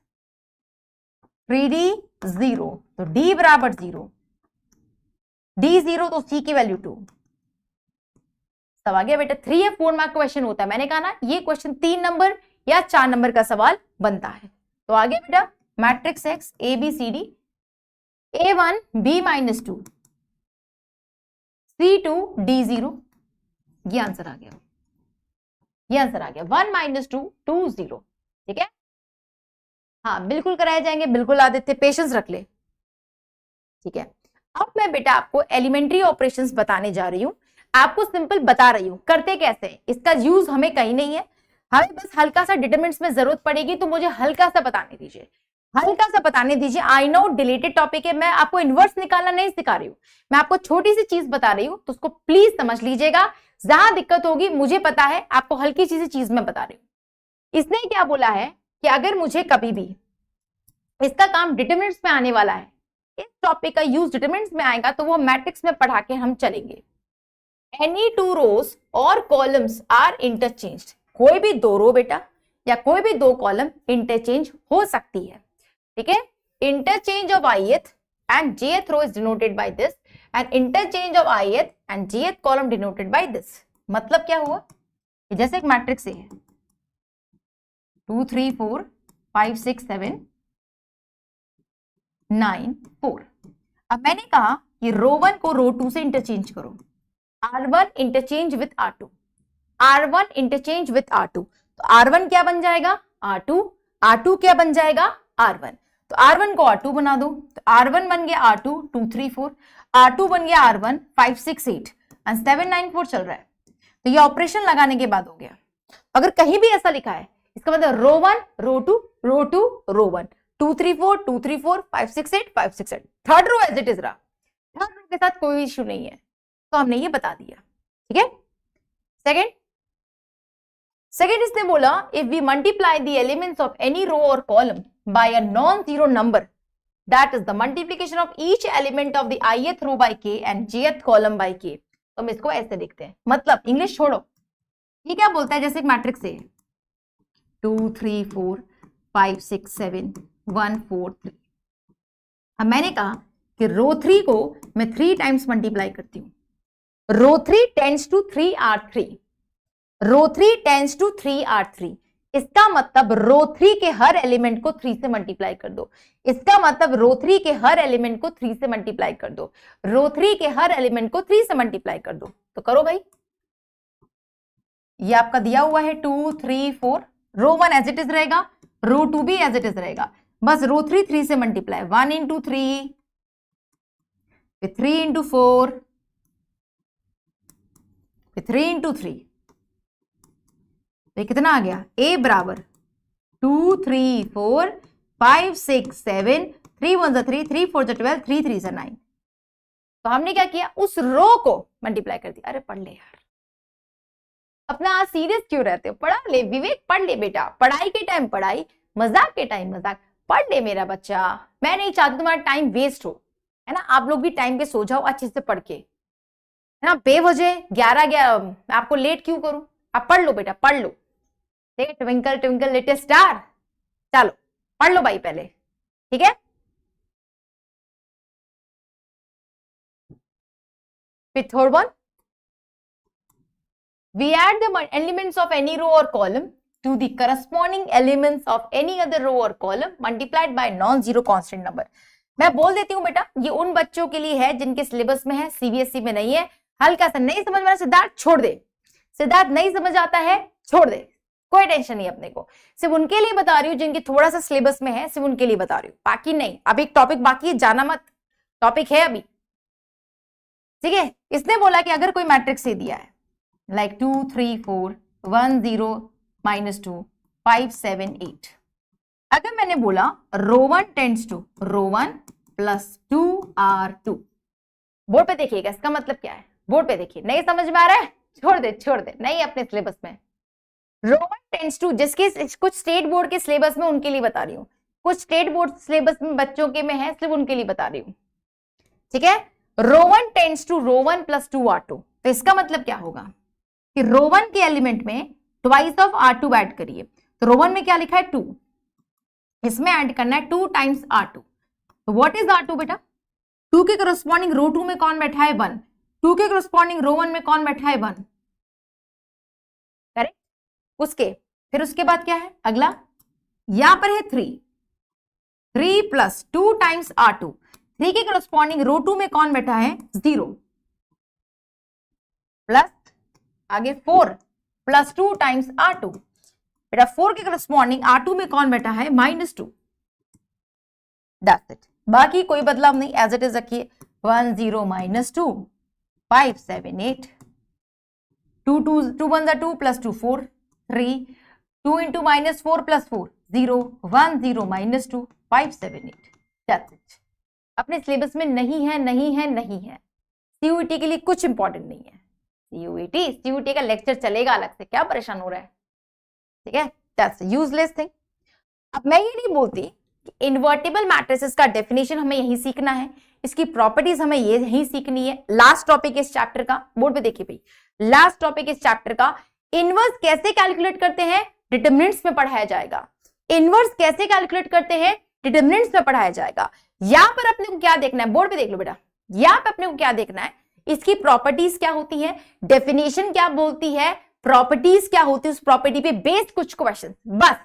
3d 0, तो d बराबर 0, d 0 तो c की वैल्यू 2। सब आ गया बेटा। 3 या 4 मार्क क्वेश्चन होता है, मैंने कहा ना ये क्वेश्चन 3 नंबर या 4 नंबर का सवाल बनता है। तो आगे बेटा matrix X A B C D, a1 b - 2, c2 d 0, ये आंसर आ गया, ये आंसर आ गया, 1 - 2 2 0, ठीक है। हाँ बिल्कुल कराए जाएंगे, बिल्कुल आदित्य, पेशेंस रख ले, ठीक है। अब मैं बेटा आपको एलिमेंट्री ऑपरेशंस बताने जा रही हूं, आपको सिंपल बता रही हूं करते कैसे हैं, इसका यूज हमें कहीं नहीं है, हमें बस हल्का सा डिटरमिनेंट्स में जरूरत पड़ेगी, तो मुझे हल्का सा बताने दीजिए, हल्का सा बताने दीजिए। आई नो डिलेटेड टॉपिक है, मैं आपको इनवर्स निकालना नहीं सिखा रही हूँ, मैं आपको छोटी सी चीज बता रही हूँ, तो उसको प्लीज समझ लीजिएगा। जहां दिक्कत होगी मुझे पता है, आपको हल्की सी चीज मैं बता रही हूँ। इसने क्या बोला है कि अगर मुझे कभी भी इसका काम डिटरमिनेंट्स में आने वाला है, इस टॉपिक का यूज डिटरमिनेंट्स में आएगा, तो वो मैट्रिक्स में पढ़ा के हम चलेंगे। एनी 2 रोज और कॉलम्स आर इंटरचेंज्ड, कोई भी 2 रो बेटा या कोई भी 2 कॉलम इंटरचेंज हो सकती है, ठीक है। Interchange of ith and jth row is denoted by this, and interchange of ith and jth column denoted by this. मतलब क्या हुआ, जैसे एक मैट्रिक्स है 2 3 4 5 6 7 9 4। अब मैंने कहा कि रो 1 को रो 2 से इंटरचेंज करो, R1 interchange with R2, R1 interchange with R2, तो R1 क्या बन जाएगा R2, R2 क्या बन जाएगा R1, तो R1 को R2 बना दो, तो R1 बन गया R2 2 3 4, R2 बन गया R1 5 6 8 एंड 7 9 4 चल रहा है। तो ये ऑपरेशन लगाने के बाद हो गया। अगर कहीं भी ऐसा लिखा है, इसका मतलब रो 1 रो 2 रो 2 रो 1, 2 3 4 2 3 4 5 6 8 5 6 8, third row as it is रहा, थर्ड रो के साथ कोई इश्यू नहीं है, तो हमने ये बता दिया, ठीक है। सेकेंड इसने बोला if we multiply the elements of any row और column by a non zero number, that is the multiplication of each element of the ith row by k and jth column by k। तो हम इसको ऐसे देखते हैं, मतलब इंग्लिश छोड़ो, ये क्या बोलता है, जैसे एक मैट्रिक्स है 2 3 4 5 6 7 1 4 3। अब मैंने कहा कि रो 3 को मैं 3 टाइम्स मल्टीप्लाई करती हूं, row 3 tends to 3R3, row 3 tends to 3R3, इसका मतलब रो 3 के हर एलिमेंट को 3 से मल्टीप्लाई कर दो, इसका मतलब रो 3 के हर एलिमेंट को 3 से मल्टीप्लाई कर दो, रो 3 के हर एलिमेंट को 3 से मल्टीप्लाई कर दो। तो करो भाई, ये आपका दिया हुआ है 2 3 4, रो 1 एज इट इज रहेगा, रो 2 भी एज इट इज रहेगा, बस रो 3 3 से मल्टीप्लाई, 1 into 3 फिर 3 into 4 फिर 3 into 3, तो कितना आ गया, a बराबर 2 3 4 5 6 7 3 1 3 3 4 12 3 3 9। तो हमने क्या किया, उस रो को मल्टीप्लाई कर दिया। अरे पढ़ ले यार, अपना आज सीरियस क्यों रहते हो, पढ़ा ले विवेक, पढ़ ले बेटा, पढ़ाई के टाइम पढ़ाई, मजाक के टाइम मजाक, पढ़ ले मेरा बच्चा। मैं नहीं चाहती तुम्हारा टाइम वेस्ट हो, है ना, आप लोग भी टाइम पे सो जाओ अच्छे से पढ़ के, है ना, बेवजह 11 मैं आपको लेट क्यों करूं, आप पढ़ लो बेटा, पढ़ लो, ठीक है। ट्विंकल ट्विंकल लिटिल स्टार, चलो पढ़ लो भाई पहले, ठीक है। फिर third one, we add the elements of any row or column to the corresponding elements of any other row or column multiplied by non-zero constant number. मैं बोल देती हूँ बेटा, ये उन बच्चों के लिए है जिनके सिलेबस में है, सीबीएसई में नहीं है। हल्का सा नहीं समझ में आ रहा सिद्धार्थ, छोड़ दे। सिद्धार्थ नहीं समझ आता है, छोड़ दे, कोई टेंशन नहीं अपने को। सिर्फ उनके लिए बता रही हूँ जिनके थोड़ा सा सिलेबस में है, सिर्फ उनके लिए बता रही हूँ, बाकी नहीं। अभी एक टॉपिक बाकी है, जाना मत, टॉपिक है अभी, ठीक है। इसने बोला कि अगर कोई मैट्रिक्स से दिया है लाइक 2 3 4 1 0 -2 5 7 8, अगर मैंने बोला row 1 tends to row 1 + 2 R2, board पे देखिएगा इसका मतलब क्या है, बोर्ड पे देखिए। नहीं समझ में आ रहा है, छोड़ दे, नहीं अपने सिलेबस में। रो 1 टेंड्स टू, जिसके कुछ स्टेट बोर्ड के सिलेबस में उनके लिए बता रही हूँ, कुछ स्टेट बोर्ड सिलेबस में बच्चों के में है, सिर्फ उनके लिए बता रही हूँ, ठीक है। रो 1 टेंड्स टू रो 1 + 2 R2, तो इसका मतलब क्या होगा कि रो 1 के एलिमेंट में ट्वाइस ऑफ R2 ऐड करिए। तो रो 1 में क्या लिखा है 2, इसमें ऐड करना है 2 टाइम्स R2। तो व्हाट इज R2 बेटा? 2 के करस्पॉन्डिंग रो 2 में कौन बैठा है 1, 2 के करस्पॉन्डिंग रो 1 में कौन बैठा है 1, करेक्ट। उसके फिर उसके बाद क्या है अगला, यहां पर है 3 + 2 टाइम्स R2। 3 के करस्पॉन्डिंग रो 2 में कौन बैठा है 0, प्लस आगे 4 + 2 टाइम्स R2। बेटा 4 के करस्पॉन्डिंग R2 में कौन बैठा है -2। दैट्स इट, बाकी कोई बदलाव नहीं, एज इट इज रखिए। 1 0 -2 5 7 8 2 1 2 + 2 4 3 2 × -4 + 4 0 1 0 -2 5 7 8, दैट्स इट। अपने सिलेबस में नहीं है। सीयूईटी के लिए कुछ इंपॉर्टेंट नहीं है। सीयूईटी का लेक्चर चलेगा अलग से, क्या परेशान हो रहा है, ठीक है। That's useless thing. अब मैं ये नहीं बोलती कि इन्वर्टिबल मैट्रिसेस का डेफिनेशन हमें यही सीखना है, इसकी प्रॉपर्टीज हमें ये यही सीखनी है। लास्ट टॉपिक इस चैप्टर का, बोर्ड पे देखिए भाई, लास्ट टॉपिक इस चैप्टर का इनवर्स कैसे कैलकुलेट करते हैं डिटरमिनेंट्स में पढ़ाया जाएगा। इनवर्स कैसे कैलकुलेट करते हैं डिटरमिनेंट्स में पढ़ाया जाएगा। यहां पर अपने को क्या देखना है, बोर्ड पे देख लो बेटा, यहां पे अपने को क्या देखना है, इसकी प्रॉपर्टीज क्या होती है, डेफिनेशन क्या बोलती है, प्रॉपर्टीज क्या होती है, उस प्रॉपर्टी पे बेस्ड कुछ क्वेश्चन, बस।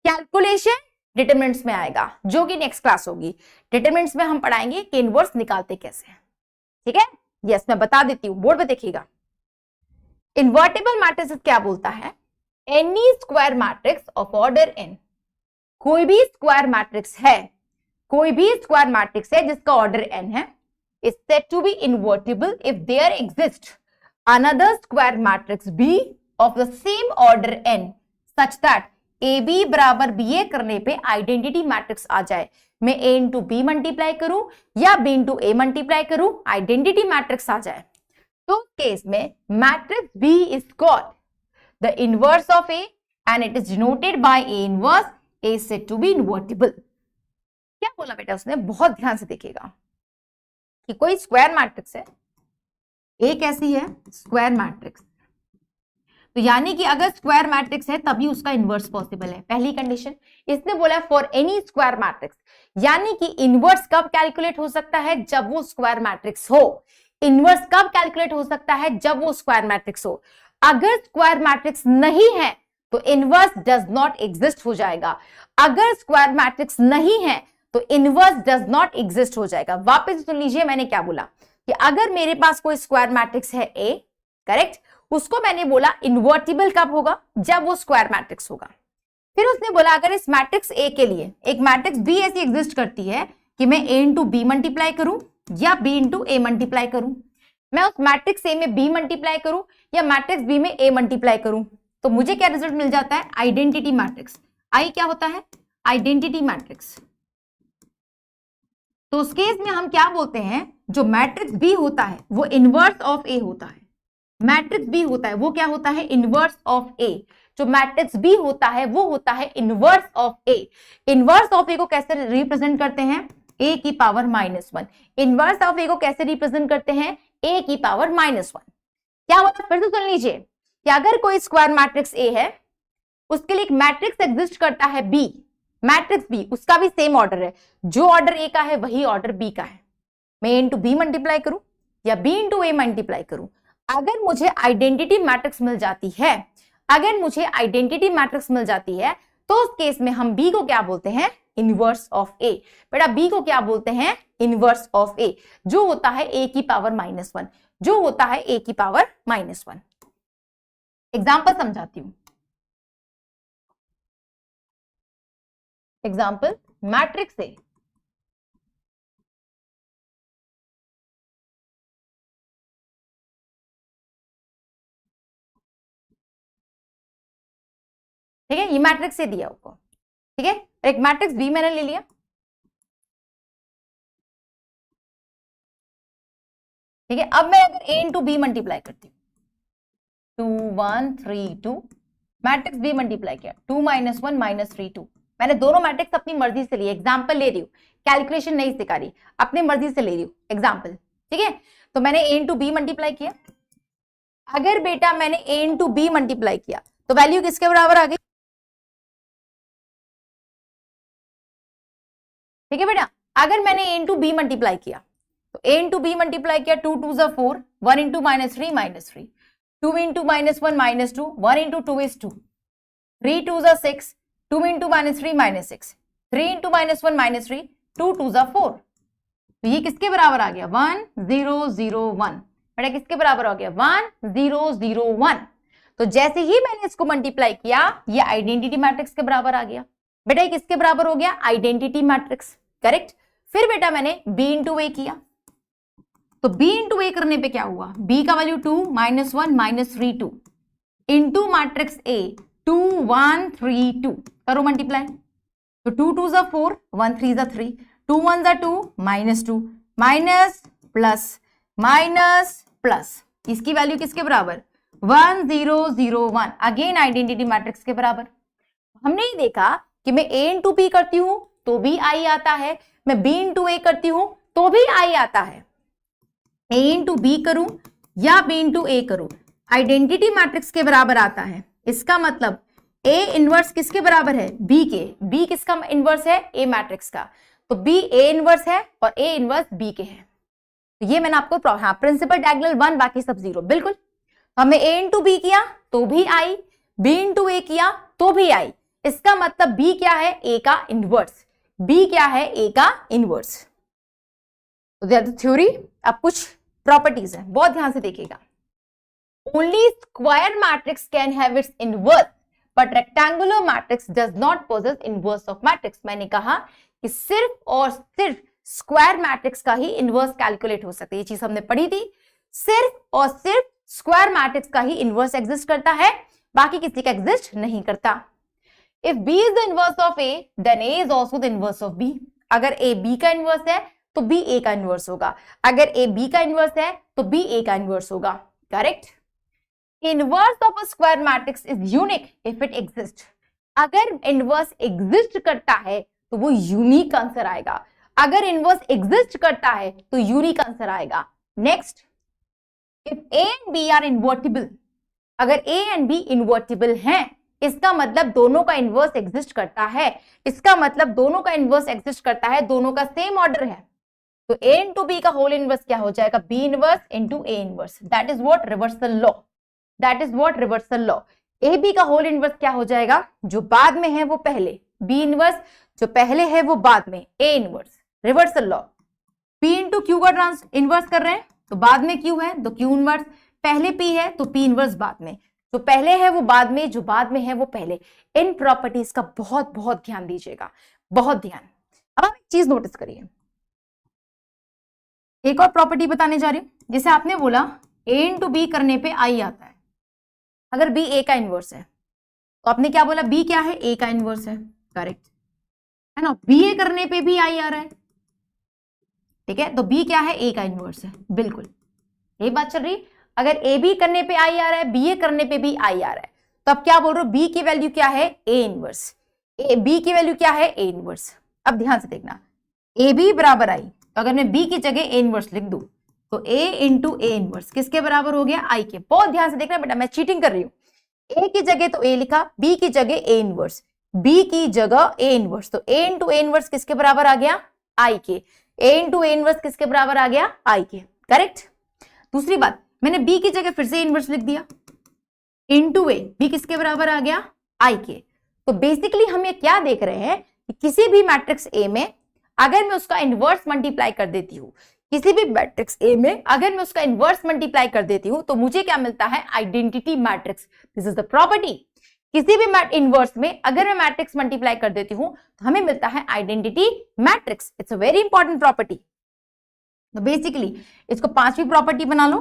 कैलकुलेशन डिटरमिनेंट्स में आएगा, जो कि नेक्स्ट क्लास होगी। डिटरमिनेंट्स में हम पढ़ाएंगे कि इनवर्स निकालते कैसे हैं, ठीक है। यस, मैं बता देती हूं, बोर्ड पे देखिएगा। इन्वर्टिबल मैट्रिक्स क्या बोलता है, N E square matrix of order n, कोई भी स्क्वायर मैट्रिक्स है, कोई भी स्क्वायर मैट्रिक्स है जिसका ऑर्डर n है, is said to be invertible if there exists another square matrix B of the same order n such that AB = BA करने पे आइडेंटिटी मैट्रिक्स आ जाए। मैं A × B मल्टीप्लाई करूं या B × A मल्टीप्लाई करूं, आइडेंटिटी मैट्रिक्स आ जाए, तो केस में matrix B is called the inverse of A and it is denoted by A inverse. A is said to be invertible. क्या बोला बेटा उसने, बहुत ध्यान से देखिएगा कि कोई स्क्वायर मैट्रिक्स है, एक ऐसी है स्क्वायर मैट्रिक्स, तो यानी कि अगर स्क्वायर मैट्रिक्स है तभी उसका इनवर्स पॉसिबल है, पहली कंडीशन। इसने बोला फॉर एनी स्क्वायर मैट्रिक्स, यानी कि इनवर्स कब कैलकुलेट हो सकता है, जब वो स्क्वायर मैट्रिक्स हो। इनवर्स कब कैलकुलेट हो सकता है, जब वो स्क्वायर मैट्रिक्स हो। अगर स्क्वायर मैट्रिक्स नहीं है तो इनवर्स डज नॉट एग्जिस्ट हो जाएगा। अगर स्क्वायर मैट्रिक्स नहीं है तो इनवर्स डज नॉट एग्जिस्ट हो जाएगा। वापस सुन लीजिए, मैंने क्या बोला कि अगर मेरे पास कोई स्क्वायर मैट्रिक्स है A, करेक्ट, उसको मैंने बोला इन्वर्टिबल कब होगा, जब वो स्क्वायर मैट्रिक्स होगा। फिर उसने बोला अगर इस मैट्रिक्स A के लिए एक मैट्रिक्स B ऐसी एग्जिस्ट करती है कि मैं A × B मल्टीप्लाई करूं या B × A मल्टीप्लाई करूं, मैं उस मैट्रिक्स A में B मल्टीप्लाई करूं या मैट्रिक्स B में A मल्टीप्लाई करूं, तो मुझे क्या रिजल्ट मिल जाता है, आइडेंटिटी मैट्रिक्स। आई क्या होता है, आइडेंटिटी मैट्रिक्स। तो उस केस में हम क्या बोलते हैं, जो मैट्रिक्स B होता है वो इनवर्स ऑफ A होता है। मैट्रिक्स B होता है वो क्या होता है, इनवर्स ऑफ A। जो मैट्रिक्स B होता है वो होता है inverse of A। Inverse of A को कैसे रिप्रेजेंट करते हैं, A की पावर -1। इनवर्स ऑफ A को कैसे रिप्रेजेंट करते हैं, A की पावर -1। क्या होता है, फिर से सुन लीजिए कि अगर कोई स्क्वायर मैट्रिक्स A है, उसके लिए एक मैट्रिक्स एग्जिस्ट करता है B, मैट्रिक्स B, उसका भी सेम ऑर्डर है, जो ऑर्डर A का है वही ऑर्डर B का है। मैं A × B मल्टीप्लाई करूं या B × A मल्टीप्लाई करूं, अगर मुझे आइडेंटिटी मैट्रिक्स मिल जाती है, अगर मुझे आइडेंटिटी मैट्रिक्स मिल जाती है तो उस केस में हम बी को क्या बोलते हैं, इनवर्स ऑफ ए। बेटा बी को क्या बोलते हैं, इनवर्स ऑफ ए, जो होता है ए की पावर -1, जो होता है ए की पावर -1। एग्जाम्पल समझाती हूं। एग्जाम्पल मैट्रिक्स ए, ठीक है, ये मैट्रिक्स से दिया आपको, ठीक है। एक मैट्रिक्स बी मैंने ले लिया, ठीक है। अब मैं अगर ए इंटू बी मल्टीप्लाई करती हूँ, 2 1 3 2, मैट्रिक्स बी मल्टीप्लाई किया, 2 -1 -3 2। मैंने दोनों मैट्रिक्स अपनी मर्जी से लिए, एग्जाम्पल ले रही हूँ, कैलकुलेशन नहीं सिखा रही, अपनी मर्जी से ले रही हूँ एग्जाम्पल, ठीक है। तो मैंने ए इंटू बी मल्टीप्लाई किया। अगर बेटा मैंने ए इंटू बी मल्टीप्लाई किया तो वैल्यू किसके बराबर आ गई, ठीक है बेटा। अगर मैंने a इंटू बी मल्टीप्लाई किया तो a इंटू बी मल्टीप्लाई किया, 2 2 ज़ा 4, 1 इंटू -3 -3, 2 इंटू -1 -2, 1 इंटू 2 is 2, 3 2 ज़ा 6, 2 इंटू -3 -6, 3 इंटू -1 -3, 2 2 ज़ा 4। तो ये किसके बराबर आ गया, 1 0 0 1। बेटा किसके बराबर हो गया, 1 0 0 1। तो जैसे ही मैंने इसको मल्टीप्लाई किया ये आइडेंटिटी मैट्रिक्स के बराबर आ गया। बेटा ये किसके बराबर हो गया, आइडेंटिटी मैट्रिक्स, करेक्ट। फिर बेटा मैंने b इंटू ए किया, तो b इंटू ए करने पे क्या हुआ, b का वैल्यू 2 -1 -3 2 इंटू मैट्रिक्स a 2 1 3 2, करो मल्टीप्लाई। तो 2 2 ज़ा 4, 1 3 ज़ा 3, 2 1 ज़ा 2, -2, माइनस प्लस माइनस प्लस, इसकी वैल्यू किसके बराबर, 1 0 0 1, अगेन आइडेंटिटी मैट्रिक्स के बराबर। हमने ये देखा कि मैं a इंटू बी करती हूं तो भी आई आता है, मैं b इंटू ए करती हूं तो भी आई आता है। a इंटू बी करूं या b इंटू ए करूं, आइडेंटिटी मैट्रिक्स के बराबर आता है। इसका मतलब a इनवर्स किसके बराबर है, b के। b किसका इनवर्स है, a मैट्रिक्स का, तो b a इनवर्स है और a इनवर्स b के है। तो ये मैंने आपको, हाँ, प्रिंसिपल डायगोनल 1, बाकी सब 0, बिल्कुल। हमने a इंटू बी किया तो भी आई, b इंटू ए किया तो भी आई। इसका मतलब b क्या है, a का इनवर्स, b क्या है, a का इनवर्स। तो थ्योरी। अब कुछ प्रॉपर्टीज है, बहुत ध्यान से देखिएगा। Only square matrix can have it's inverse but rectangular matrix does not possess inverse of matrix. मैंने कहा कि सिर्फ और सिर्फ स्क्वायर मैट्रिक्स का ही इनवर्स कैलकुलेट हो सकता है, ये चीज हमने पढ़ी थी। सिर्फ और सिर्फ स्क्वायर मैट्रिक्स का ही इनवर्स एग्जिस्ट करता है, बाकी किसी का एग्जिस्ट नहीं करता। If B is the inverse of A, then A is also the inverse of B. अगर A B का इनवर्स है तो B A का इनवर्स होगा, अगर A B का इनवर्स है तो B A का इनवर्स होगा, correct. Inverse of a square matrix is unique if it exist. अगर इनवर्स एग्जिस्ट करता है तो वो यूनिक आंसर आएगा, अगर इनवर्स एग्जिस्ट करता है तो यूनिक आंसर आएगा। Next, if A and B are invertible, अगर A and B इन्वर्टिबल हैं इसका मतलब दोनों का इनवर्स एग्जिस्ट करता है, इसका मतलब दोनों का इनवर्स एग्जिस्ट करता है, दोनों का सेम ऑर्डर है। तो a इंटू बी का होल इनवर्स क्या हो जाएगा, b inverse into a inverse. That is what reversal law, that is what reversal law. A B का होल इनवर्स क्या हो जाएगा, जो बाद में है वो पहले, b इनवर्स जो पहले है वो बाद में, a inverse, reversal law. p into Q का इनवर्स कर रहे हैं तो बाद में q है तो q इनवर्स, पहले p है तो p इनवर्स बाद में, जो पहले है वो बाद में, जो बाद में है वो पहले। इन प्रॉपर्टीज का बहुत बहुत ध्यान दीजिएगा, बहुत ध्यान। अब आप एक चीज नोटिस करिए, एक और प्रॉपर्टी बताने जा रही हूं। जैसे आपने बोला a इंटू बी करने पे आई आता है, अगर b a का इनवर्स है तो आपने क्या बोला, b क्या है, a का इनवर्स है, करेक्ट है ना। b a करने पे भी आई आ रहा है, ठीक है, तो b क्या है, a का इनवर्स है, बिल्कुल यही बात चल रही। अगर ए बी करने पे आई आ रहा है, बी ए करने पे भी आई आ रहा है, तो अब क्या बोल रहे हो, बी की वैल्यू क्या है, ए इनवर्स, बी की वैल्यू क्या है, ए इनवर्स। अब ध्यान से देखना, ए बी बराबर आई, तो अगर मैं बी की जगह ए इनवर्स लिख दूं तो ए इंटू ए इनवर्स किसके बराबर हो गया, आई के। बहुत ध्यान से देखना बेटा, मैं चीटिंग कर रही हूँ। ए की जगह तो ए लिखा, बी की जगह ए इनवर्स, बी की जगह ए इनवर्स, तो ए इंटू ए इनवर्स किसके बराबर आ गया, आई के। ए इंटू ए इनवर्स किसके बराबर आ गया, आई के, करेक्ट। दूसरी बात, मैंने b की जगह फिर से इनवर्स लिख दिया, इंटू ए भी किसके बराबर आ गया, आई के। तो बेसिकली हम ये क्या देख रहे हैं कि किसी भी मैट्रिक्स ए में अगर मैं उसका इनवर्स मल्टीप्लाई कर देती हूँ, किसी भी मैट्रिक्स ए में अगर मैं उसका इनवर्स मल्टीप्लाई कर देती हूँ तो मुझे क्या मिलता है, identity matrix. This is the property. किसी भी इनवर्स में अगर मैं मैट्रिक्स मल्टीप्लाई कर देती हूँ तो हमें मिलता है identity matrix. It's a very important property. तो बेसिकली इसको पांचवी प्रॉपर्टी बना लो।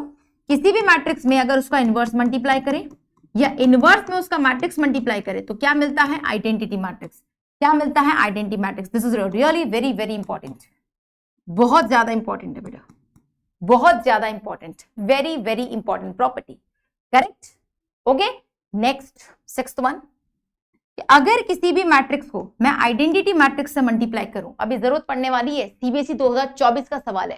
किसी भी मैट्रिक्स में अगर उसका इनवर्स मल्टीप्लाई करें या इनवर्स में उसका मैट्रिक्स मल्टीप्लाई करें तो क्या मिलता है, आइडेंटिटी मैट्रिक्स। क्या मिलता है, identity matrix. This is really very very important, बहुत ज्यादा इंपॉर्टेंट है बेटा, बहुत ज्यादा important, very very important property. Correct, okay. Next sixth one, अगर किसी भी मैट्रिक्स को मैं आइडेंटिटी मैट्रिक्स से मल्टीप्लाई करूं, अभी जरूरत पड़ने वाली है, सीबीएसई 2024 का सवाल है,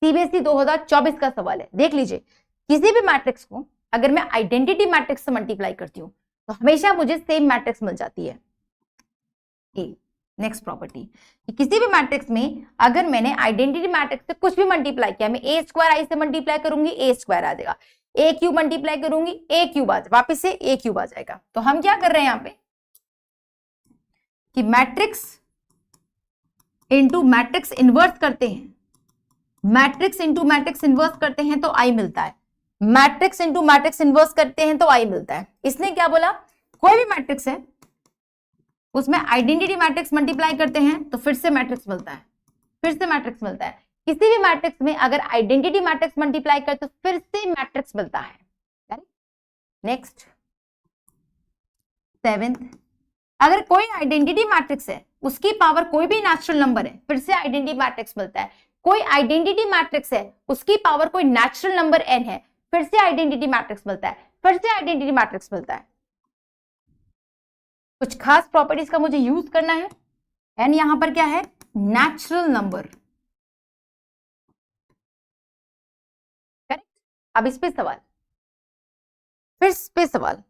सीबीएसई 2024 का सवाल है, देख लीजिए। किसी भी मैट्रिक्स को अगर मैं आइडेंटिटी मैट्रिक्स से मल्टीप्लाई करती हूं तो हमेशा मुझे सेम मैट्रिक्स मिल जाती है। नेक्स्ट प्रॉपर्टी, किसी भी मैट्रिक्स में अगर मैंने आइडेंटिटी मैट्रिक्स से कुछ भी मल्टीप्लाई किया, मैं ए स्क्वायर आई से मल्टीप्लाई करूंगी, ए स्क्वायर आ जाएगा, ए क्यूब मल्टीप्लाई करूंगी, ए क्यूब आ जाएगा, वापिस से ए क्यूब आ जाएगा। तो हम क्या कर रहे हैं यहां पे कि मैट्रिक्स इंटू मैट्रिक्स इनवर्स करते हैं, मैट्रिक्स इंटू मैट्रिक्स इनवर्स करते हैं तो आई मिलता है, मैट्रिक्स इंटू मैट्रिक्स इनवर्स करते हैं तो आई मिलता है। इसने क्या बोला, कोई भी मैट्रिक्स है उसमें आइडेंटिटी मैट्रिक्स मल्टीप्लाई करते हैं तो फिर से मैट्रिक्स मिलता है, फिर से मैट्रिक्स मिलता है। किसी भी मैट्रिक्स में अगर आइडेंटिटी मैट्रिक्स मल्टीप्लाई करते तो फिर से मैट्रिक्स मिलता है। नेक्स्ट सेवेंथ, अगर कोई आइडेंटिटी मैट्रिक्स है उसकी पावर कोई भी नेचुरल नंबर है, फिर से आइडेंटिटी मैट्रिक्स मिलता है। कोई आइडेंटिटी मैट्रिक्स है उसकी पावर कोई नेचुरल नंबर n है, फिर से आइडेंटिटी मैट्रिक्स मिलता है, फिर से आइडेंटिटी मैट्रिक्स मिलता है। कुछ खास प्रॉपर्टीज का मुझे यूज करना है, एन यहां पर क्या है, नेचुरल नंबर। करेक्ट। अब इस पे सवाल, फिर इस पे सवाल,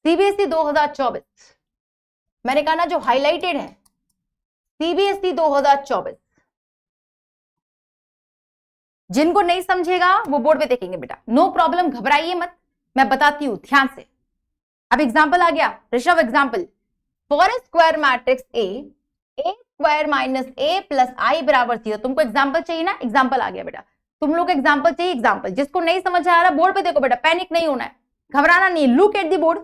सीबीएसई 2024, मैंने कहा ना जो हाईलाइटेड है, सीबीएसई 2024, जिनको नहीं समझेगा वो बोर्ड पे देखेंगे बेटा, नो प्रॉब्लम, घबराइए मत, मैं बताती हूं ध्यान से। अब एग्जाम्पल आ गया Rishabh, example, for A square matrix A square minus A plus I बराबर 0। तुमको एग्जाम्पल चाहिए ना, एग्जाम्पल आ गया बेटा, तुम लोग एग्जाम्पल चाहिए, एग्जाम्पल। जिसको नहीं समझ आ रहा बोर्ड पे देखो बेटा, पैनिक नहीं होना है, घबराना नहीं, look at the board,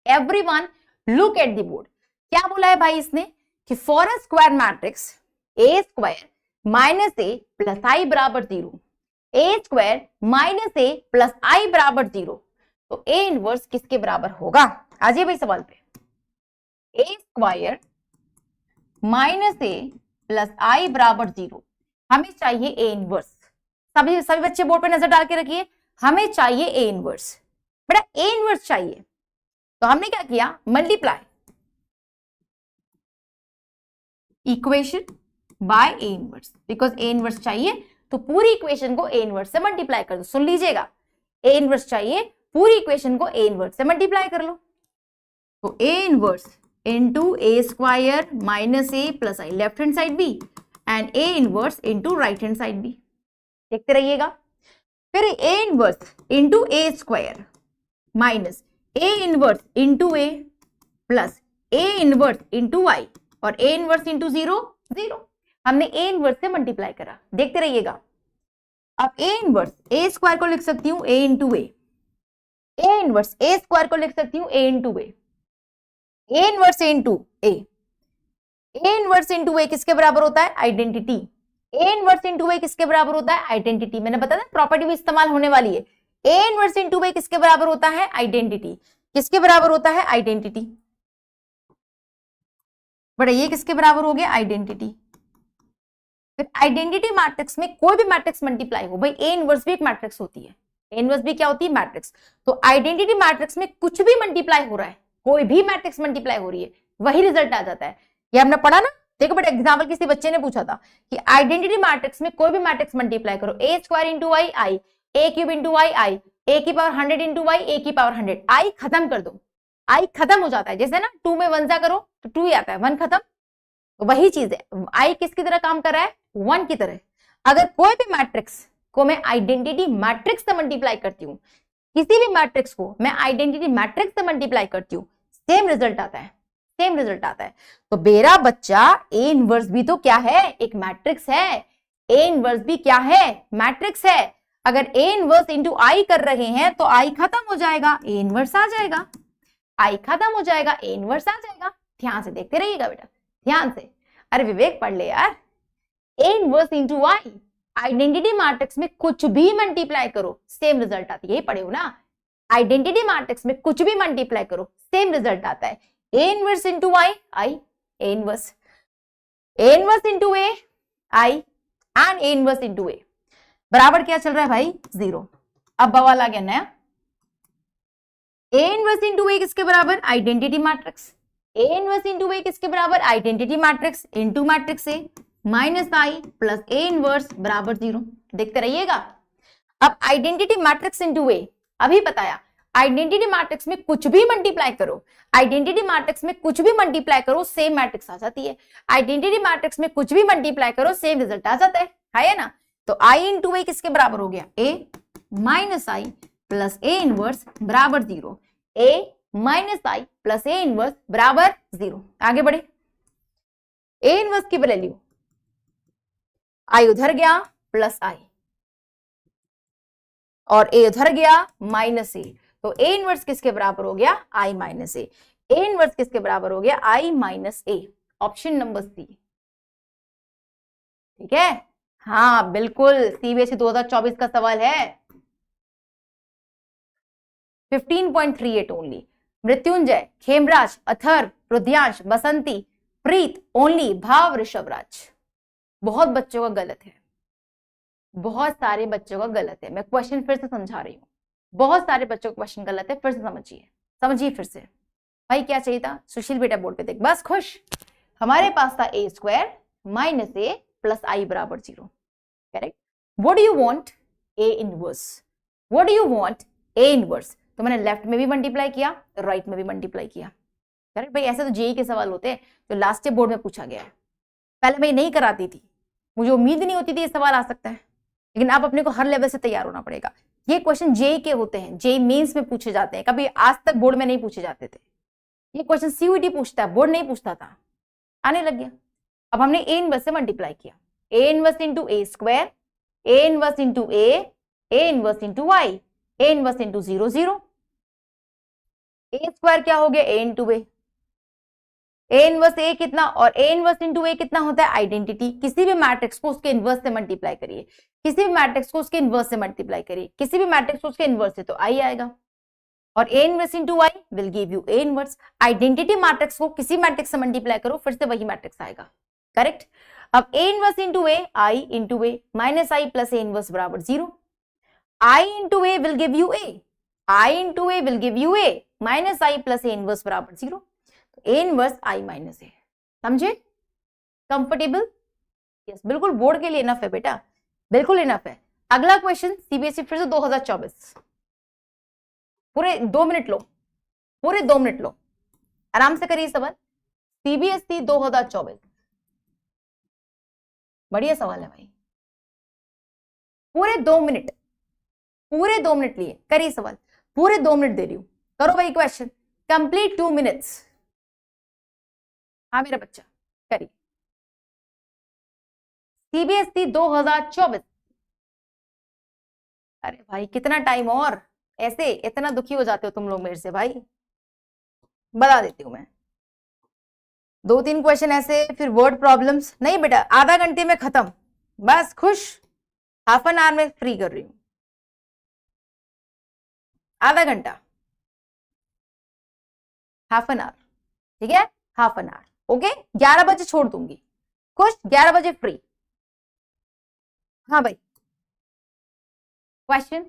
everyone look at the board. क्या बोला है भाई इसने कि for A square matrix A square minus A plus I बराबर 0, A square minus A plus I बराबर 0, तो ए इनवर्स किसके बराबर होगा? आ जाइए भाई सवाल पे, ए square minus A plus I बराबर 0, हमें चाहिए ए इनवर्स। सभी बच्चे बोर्ड पे नजर डाल के रखिए, हमें चाहिए ए इनवर्स। बेटा ए इनवर्स चाहिए तो हमने क्या किया, multiply equation by A inverse, because A inverse चाहिए तो पूरी इक्वेशन को ए इनवर्स से मल्टीप्लाई कर दो। सुन लीजिएगा, ए इनवर्स चाहिए, पूरी इक्वेशन को ए इनवर्स से मल्टीप्लाई कर लो। तो A inverse into A square minus A plus I, left hand side B, and A inverse into right hand side B, देखते रहिएगा। फिर A inverse into A square minus A inverse into A plus A inverse into I, और ए इनवर्स इंटू 0 0, हमने ए इनवर्स से मल्टीप्लाई करा, देखते रहिएगा। अब ए इनवर्स ए स्क्वायर को लिख सकती हूं A into A inverse A square को लिख सकती हूं A into A inverse A into A inverse into A किसके बराबर होता है? Identity. A inverse into A किसके बराबर होता है? आइडेंटिटी। मैंने बताया प्रॉपर्टी भी इस्तेमाल होने वाली है। ए इनवर्स इंटू ए किसके बराबर होता है? आइडेंटिटी। किसके बराबर होता है? आइडेंटिटी। बड़ा ये किसके बराबर हो गया? आइडेंटिटी। फिर आइडेंटिटी मैट्रिक्स में कोई भी मैट्रिक्स मल्टीप्लाई हो, भाई ए इनवर्स भी एक मैट्रिक्स होती है, ए इनवर्स भी क्या होती है? मैट्रिक्स। तो आइडेंटिटी मैट्रिक्स में कुछ भी मल्टीप्लाई हो रहा है, कोई भी मैट्रिक्स मल्टीप्लाई हो रही है, वही रिजल्ट आ जाता है। ये हमने पढ़ा ना, देखो बेटा एग्जाम्पल किसी बच्चे ने पूछा था कि आइडेंटिटी मैट्रिक्स में कोई भी मैट्रिक्स मल्टीप्लाई करो, ए square into I I, A cube into I I, ए की पावर 100 इंटू आई, ए की पावर 100, आई खत्म कर दो, आई खत्म हो जाता है। जैसे ना 2 में 1 जा करो तो 2 ही आता है, 1 खत्म। तो वही चीज है, आई किसकी तरह काम कर रहा है? 1 की तरह। अगर कोई भी मैट्रिक्स को मैं आइडेंटिटी मैट्रिक्स से मल्टीप्लाई करती हूँ, किसी भी मैट्रिक्स को मैं आइडेंटिटी मैट्रिक्स से मल्टीप्लाई करती हूँ, सेम रिजल्ट आता है, सेम रिजल्ट आता है। तो मेरा बच्चा ए इनवर्स भी तो क्या है, एक मैट्रिक्स है। ए इनवर्स भी क्या है, मैट्रिक्स है। अगर ए इनवर्स इंटू आई कर रहे हैं तो आई खत्म हो जाएगा, ए इनवर्स आ जाएगा, आई खत्म हो जाएगा, ए इनवर्स आ जाएगा। ध्यान से देखते रहिएगा बेटा, ध्यान से। अरे विवेक पढ़ ले यार। ए इनवर्स इंटू आई, आइडेंटिटी मैट्रिक्स में कुछ भी मल्टीप्लाई करो सेम रिजल्ट आता है, यही पढ़े हो ना। आइडेंटिटी मैट्रिक्स में कुछ भी मल्टीप्लाई करो सेम रिजल्ट आता है। A inverse into I, I, A inverse, A inverse into A, I and A inverse into A बराबर क्या चल रहा है भाई, 0। अब बवाल आ गया नया। ए इनवर्स इंटू ए किसके बराबर, identity matrix. A inverse into A किसके बराबर, identity matrix into matrix A minus I plus A inverse बराबर 0। देखते रहिएगा। अब आइडेंटिटी मैट्रिक्स इंटू ए, अभी बताया आइडेंटिटी मैट्रिक्स में कुछ भी मल्टीप्लाई करो, आइडेंटिटी मैट्रिक्स में कुछ भी मल्टीप्लाई करो सेम मैट्रिक्स आ जाती है। आइडेंटिटी मैट्रिक्स में कुछ भी मल्टीप्लाई करो सेम रिजल्ट आ जाता है ना। तो आई इंटू ए किसके बराबर हो गया, A minus I plus A inverse बराबर 0। A minus I plus A inverse बराबर 0। आगे बढ़े। ए इनवर्स की वैल्यू आई उधर गया प्लस आई और ए उधर गया माइनस ए, तो ए इनवर्स किसके बराबर हो गया, आई माइनस ए। ए इनवर्स किसके बराबर हो गया, आई माइनस ए। ऑप्शन नंबर सी, ठीक है। हाँ बिल्कुल, सीबीएसई 2024 का सवाल है। 15.38 ओनली। मृत्युंजय, खेमराज, अथर्व, रुद्यांश, बसंती, प्रीत ओनली, भाव, ऋषभराज। बहुत बच्चों का गलत है, बहुत सारे बच्चों का गलत है। मैं क्वेश्चन फिर से समझा रही हूँ, बहुत सारे बच्चों का क्वेश्चन गलत है, फिर से समझिए, समझिए फिर से। भाई क्या चाहिए था, सुशील बेटा बोर्ड पे देख, बस खुश। हमारे पास था ए square minus A plus I बराबर 0, correct. What do you want, A inverse. What do you want, A inverse. तो मैंने लेफ्ट में भी मल्टीप्लाई किया, राइट में भी मल्टीप्लाई किया, करेक्ट। भाई ऐसे तो जेई के सवाल होते हैं जो लास्ट बोर्ड में पूछा गया है। पहले मैं नहीं कराती थी, मुझे उम्मीद नहीं होती थी ये सवाल आ सकता है, लेकिन अब अपने को हर लेवल से तैयार होना पड़ेगा। ये क्वेश्चन जेई के होते हैं, जेई मेंस में पूछे जाते हैं, कभी आज तक बोर्ड में नहीं पूछे जाते थे। ये क्वेश्चन सीयूईटी पूछता है, बोर्ड नहीं पूछता था, आने लग गया। अब हमने ए इनवर्स से मल्टीप्लाई किया, A inverse into A square, A inverse into A inverse into Y, A inverse into 0 0। A square क्या हो गया, ए इंटू ए इनवर्स ए कितना, और ए इनवर्स इंटू ए कितना होता है, आइडेंटिटी। किसी भी मैट्रिक्स को उसके इनवर्स से मल्टीप्लाई करिए, किसी भी मैट्रिक्स को उसके इनवर्स से मल्टीप्लाई करिए, किसी भी मैट्रिक्स को उसके इनवर्स से, तो आई आएगा। और A inverse into I will give you A inverse. Identity matrix को किसी मैट्रिक्स से मल्टीप्लाई करो, फिर से वही मैट्रिक्स आएगा, करेक्ट। अब A inverse into A, I into A minus I plus A inverse बराबर 0। I into A will give you A, I into A will give you A minus I plus A inverse बराबर 0। ए इनवर्स आई माइनस ए, समझे, कंफर्टेबल। यस, बिल्कुल बोर्ड के लिए इनफ है बेटा, बिल्कुल इनफ है। अगला क्वेश्चन सीबीएसई फिर से 2024, पूरे 2 मिनट लो, पूरे 2 मिनट लो, आराम से करिए सवाल। सीबीएसई 2024, बढ़िया सवाल है भाई। पूरे 2 मिनट, पूरे 2 मिनट लिए करिए सवाल, पूरे 2 मिनट दे रही हूं, करो भाई क्वेश्चन, कंप्लीट 2 मिनट्स। हाँ मेरा बच्चा करिए। सीबीएसई 2024। अरे भाई कितना टाइम और, ऐसे इतना दुखी हो जाते हो तुम लोग मेरे से भाई, बता देती हूं मैं। 2-3 क्वेश्चन ऐसे, फिर वर्ड प्रॉब्लम्स नहीं बेटा, आधा घंटे में खत्म, बस खुश। हाफ एन आवर में फ्री कर रही हूं, आधा घंटा, हाफ एन आवर, ठीक है, हाफ एन आवर, ओके। 11 बजे छोड़ दूंगी, खुश, 11 बजे फ्री। हाँ भाई क्वेश्चन,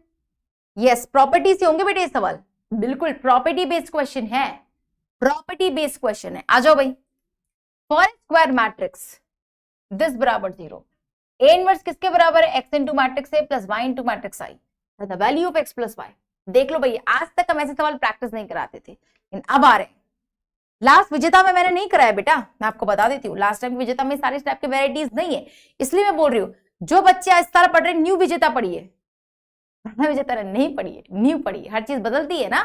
यस, प्रॉपर्टी से होंगे बेटे ये सवाल, बिल्कुल प्रॉपर्टी बेस्ड क्वेश्चन है, प्रॉपर्टी बेस्ड क्वेश्चन है। आ जाओ भाई। फॉर स्क्वायर मैट्रिक्स दिस बराबर 0, ए इनवर्स किसके बराबर है, X into matrix A plus Y into matrix I, the value of X plus Y. देख लो भाई, आज तक हम ऐसे सवाल प्रैक्टिस नहीं कराते थे, लेकिन अब आ रहे हैं। लास्ट विजेता में मैंने नहीं कराया बेटा, मैं आपको बता देती हूँ, लास्ट टाइम विजेता में सारी टाइप के वेराइटीज नहीं है, इसलिए मैं बोल रही हूँ जो बच्चे इस तरह पढ़ रहे न्यू विजेता पढ़िए, पढ़ना भी जाता है, नहीं पढ़िए, न्यू पढ़िए, हर चीज बदलती है ना।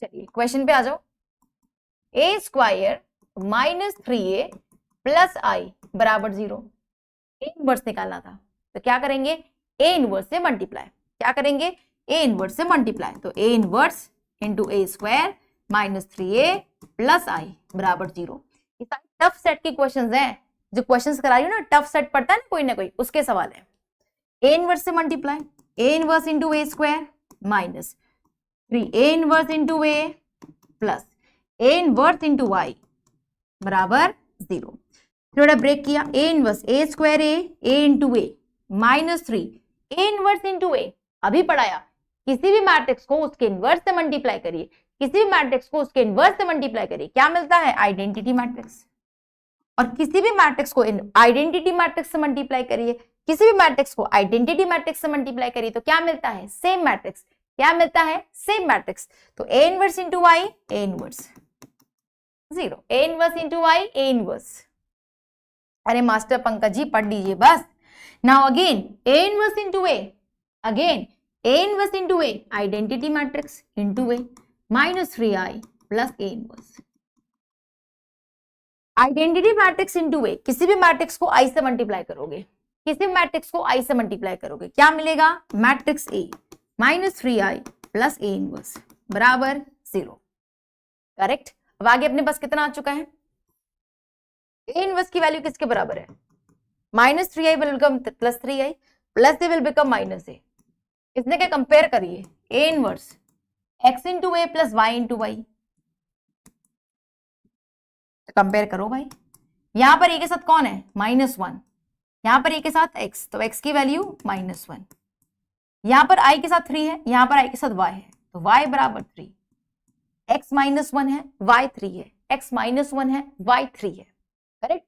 चलिए क्वेश्चन पे आ जाओ। ए square minus 3a plus I बराबर 0। ए इनवर्स निकालना था, तो क्या करेंगे, ए इनवर्स से मल्टीप्लाई। क्या करेंगे, ए इनवर्स से मल्टीप्लाई, तो A inverse into A square minus 3a plus I बराबर 0। ये सारे टफ सेट के क्वेश्चंस हैं, जो क्वेश्चंस करा रही हूँ ना, टफ सेट पढ़ता है ना कोई, उसके सवाल है। ए इनवर्स से multiply, A inverse into A square minus 3a inverse into A plus A inverse into Y बराबर 0। थोड़ा ब्रेक किया, A inverse A square A into A minus 3 A inverse into A. अभी पढ़ाया, किसी भी मैट्रिक्स को उसके इनवर्स से मल्टीप्लाई करिए, किसी भी मैट्रिक्स को उसके इनवर्स से मल्टीप्लाई करिए, क्या मिलता है, आइडेंटिटी मैट्रिक्स। और किसी भी मैट्रिक्स को आइडेंटिटी मैट्रिक्स से मल्टीप्लाई करिए, किसी भी मैट्रिक्स को आइडेंटिटी मैट्रिक्स से मल्टीप्लाई करिए, तो क्या मिलता है, सेम मैट्रिक्स। क्या मिलता है, सेम मैट्रिक्स। तो A inverse into Y, A inverse 0, A inverse into Y, A inverse. अरे मास्टर पंकज जी पढ़ लीजिए बस। Now again A inverse into A, again A inverse into A, identity matrix into A minus 3i plus A inverse. Identity matrix into A, किसी भी मैट्रिक्स को आई से मल्टीप्लाई करोगे, किसी भी मैट्रिक्स को आई से मल्टीप्लाई करोगे, क्या मिलेगा, matrix A minus 3i plus A inverse बराबर 0। करेक्ट। अब आगे अपने पास कितना आ चुका है, ए इनवर्स की वैल्यू किसके बराबर है, minus 3i will become plus 3i plus A will become minus A. इसने क्या कंपेयर करिए, A inverse x into A plus Y into Y, compare करो भाई। यहां पर ए के साथ कौन है, -1, यहां पर ए के साथ x, तो x की वैल्यू -1, यहां पर i के साथ 3 है, यहां पर i के साथ y है, तो y बराबर 3, x -1 है, y 3 है, x -1 है, y 3 है। करेक्ट।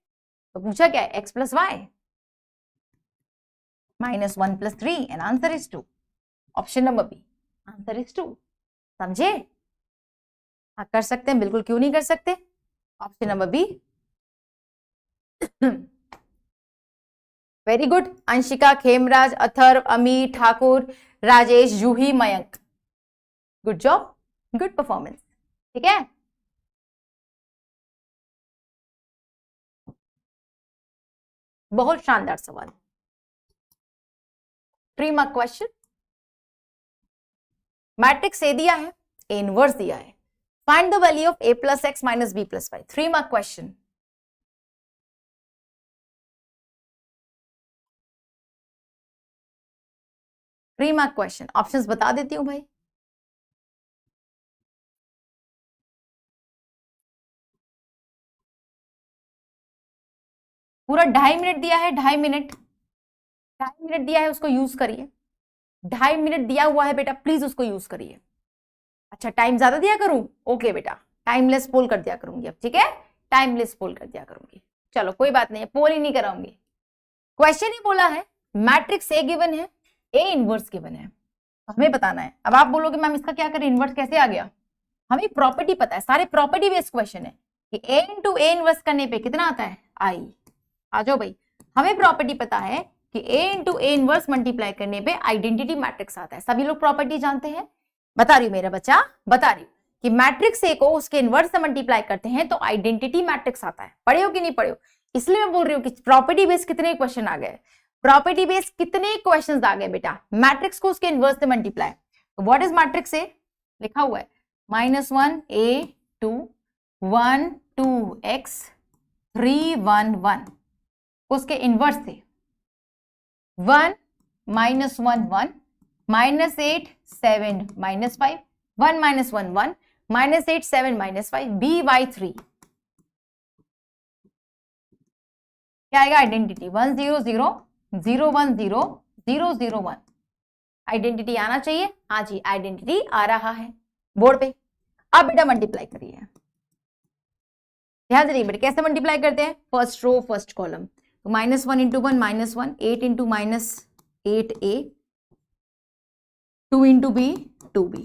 तो पूछा क्या है, x plus Y, -1 plus 3 and answer is 2। Option number B, answer is 2। समझे? हाँ कर सकते हैं, बिल्कुल, क्यों नहीं कर सकते। Option number B. Very good. Anshika, Khemraj, Atharv, Ami, Thakur, Rajesh, Juhi, Mayank, good job, good performance. ठीक है, बहुत शानदार सवाल। 3 मार्क क्वेश्चन। मैट्रिक्स ए दिया है, ए इनवर्स दिया है, find the value of a plus X minus B plus Y. 3 mark question. Mark question, options बता देती हूं भाई। पूरा 2.5 मिनट दिया है, 2.5 मिनट, 2.5 मिनट दिया है, उसको यूज करिए। 2.5 मिनट दिया हुआ है बेटा, प्लीज उसको यूज करिए। अच्छा टाइम ज्यादा दिया करूं, ओके बेटा, टाइमलेस पोल कर दिया करूंगी अब, ठीक है, टाइमलेस पोल कर दिया करूंगी। चलो कोई बात नहीं, पोल ही नहीं कराऊंगी। क्वेश्चन ही बोला है, मैट्रिक्स ए गिवन है, ए इनवर्स गिवन है, तो हमें बताना है। अब आप बोलोगे मैम इसका क्या करें, इनवर्स कैसे आ गया। हमें प्रॉपर्टी पता है, सारे प्रॉपर्टी बेस्ड क्वेश्चन है कि ए इंटू ए इनवर्स करने पे कितना आता है, आई। आ जाओ भाई, हमें प्रॉपर्टी पता है कि ए इंटू ए इनवर्स मल्टीप्लाई करने पे आइडेंटिटी मैट्रिक्स आता है। सभी लोग प्रॉपर्टी जानते हैं। बता रही हूँ मेरा बच्चा, बता रही हूँ कि मैट्रिक्स ए को उसके इनवर्स से मल्टीप्लाई करते हैं तो आइडेंटिटी मैट्रिक्स आता है। पढ़े हो कि नहीं पढ़े हो, इसलिए मैं बोल रही हूँ कि प्रॉपर्टी बेस्ड कितने क्वेश्चन आ गए, प्रॉपर्टी बेस्ड कितने क्वेश्चंस आ गए बेटा। मैट्रिक्स को उसके इनवर्स से मल्टीप्लाई, तो व्हाट इज मैट्रिक्स ए, लिखा हुआ है -1 a2 1 2x 3 1 1, उसके इनवर्स से 1 -1 1 -8 7 -5 1 -1 1 -8 7 -5 by3 क्या आएगा, आइडेंटिटी 1 0 0 0 1 0 0 0 1। आइडेंटिटी आना चाहिए, हाँ जी आइडेंटिटी आ रहा है बोर्ड पे। अब बेटा मल्टीप्लाई करिए, ध्यान से देखिए बेटा कैसे मल्टीप्लाई करते हैं, फर्स्ट रो फर्स्ट कॉलम, तो -1 into 1 -1, 8 into -8a, 2 into b 2b,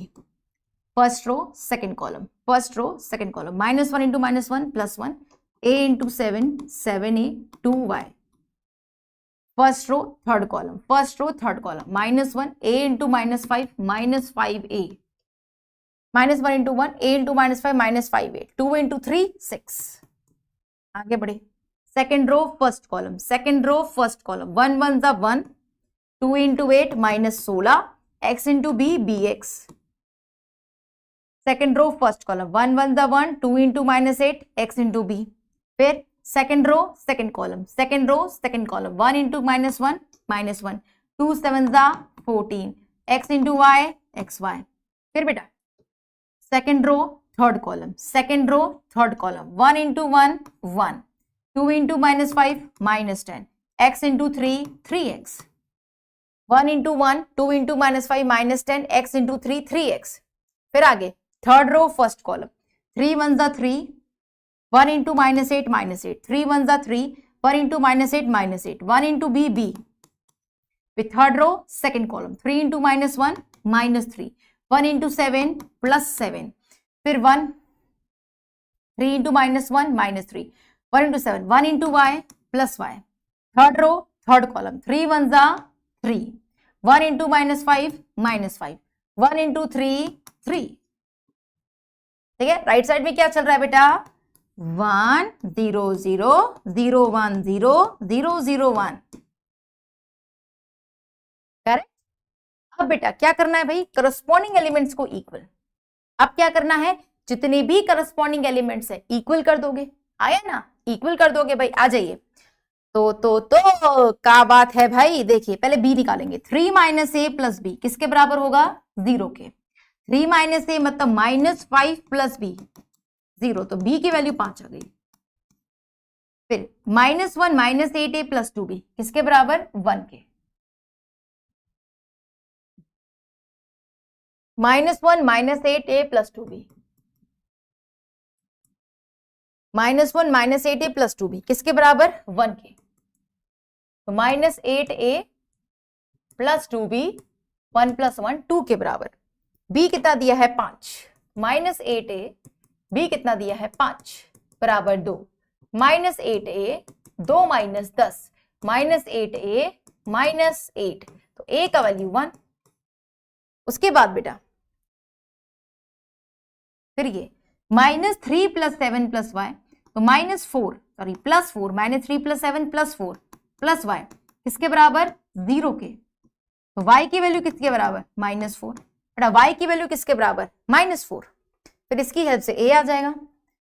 first row second column, first row second column, -1 into -1 +1, a into 7 7a 2y, first row third column, first row third column, -1 a into -5 -5a, -1 into 1 a into -5 -5a, 2 into 3 6। आगे बढ़े, second row first column, second row first column, 1 1 ज़ा 1, 2 into 8 -16, x into b bx। Second row first column, 1 1 ज़ा 1, 2 इंटू -8 x इंटू b। फिर second row second column, second row second column, 1 into -1 -1, 2 7 ज़ा 14, x into y X Y. फिर बेटा second row third column, second row third column, 1 into 1 1, 2 into -5 -10, x into 3 3x, 1 into 1 2 into -5 -10, x into 3 3x। फिर आगे थर्ड रो फर्स्ट कॉलम, 3 1 ज़ा 3, 1 इंटू -8 -8, 3 1 ज़ा 3, 1 इंटू -8 -8, 1 इंटू b b। फिर third row second column, 3 into -1 -3, 1 into 7 +7, फिर 1, 3 into -1 -3, 1 into 7, 1 into y +y। Third row third column, 3 1 ज़ा 3, 1 इंटू -5 -5, 1 इंटू 3 3। ठीक है, राइट साइड में क्या चल रहा है बेटा, 1 0 0 0 1 0 0 0 1। करेक्ट। अब बेटा क्या करना है भाई, करस्पॉन्डिंग एलिमेंट्स को इक्वल। अब क्या करना है, जितने भी करस्पॉन्डिंग एलिमेंट्स है इक्वल कर दोगे। आया ना, इक्वल कर दोगे भाई, आ जाइए। तो क्या बात है भाई, देखिए पहले b निकालेंगे। 3 - a + b किसके बराबर होगा, 0 के। 3 - a मतलब -5 + b 0, तो b की वैल्यू 5 आ गई। फिर -1 - 8a + 2b किसके बराबर, 1 के। -1 - 8a + 2b, -1 - 8a + 2b किसके बराबर, 1 के। तो -8a + 2b 1 + 1 2 के बराबर। b कितना दिया है, 5, -8a, b कितना दिया है, 5 बराबर 2, -8a 2 - 10, -8a -8, तो a का वैल्यू 1। उसके बाद बेटा फिर ये -3 + 7 + y, तो -4 सॉरी +4, -3 + 7 +4 + y किसके बराबर, 0 के। तो y की वैल्यू किसके बराबर, -4। बेटा y की वैल्यू किसके बराबर, -4। फिर इसकी हेल्प से a आ जाएगा,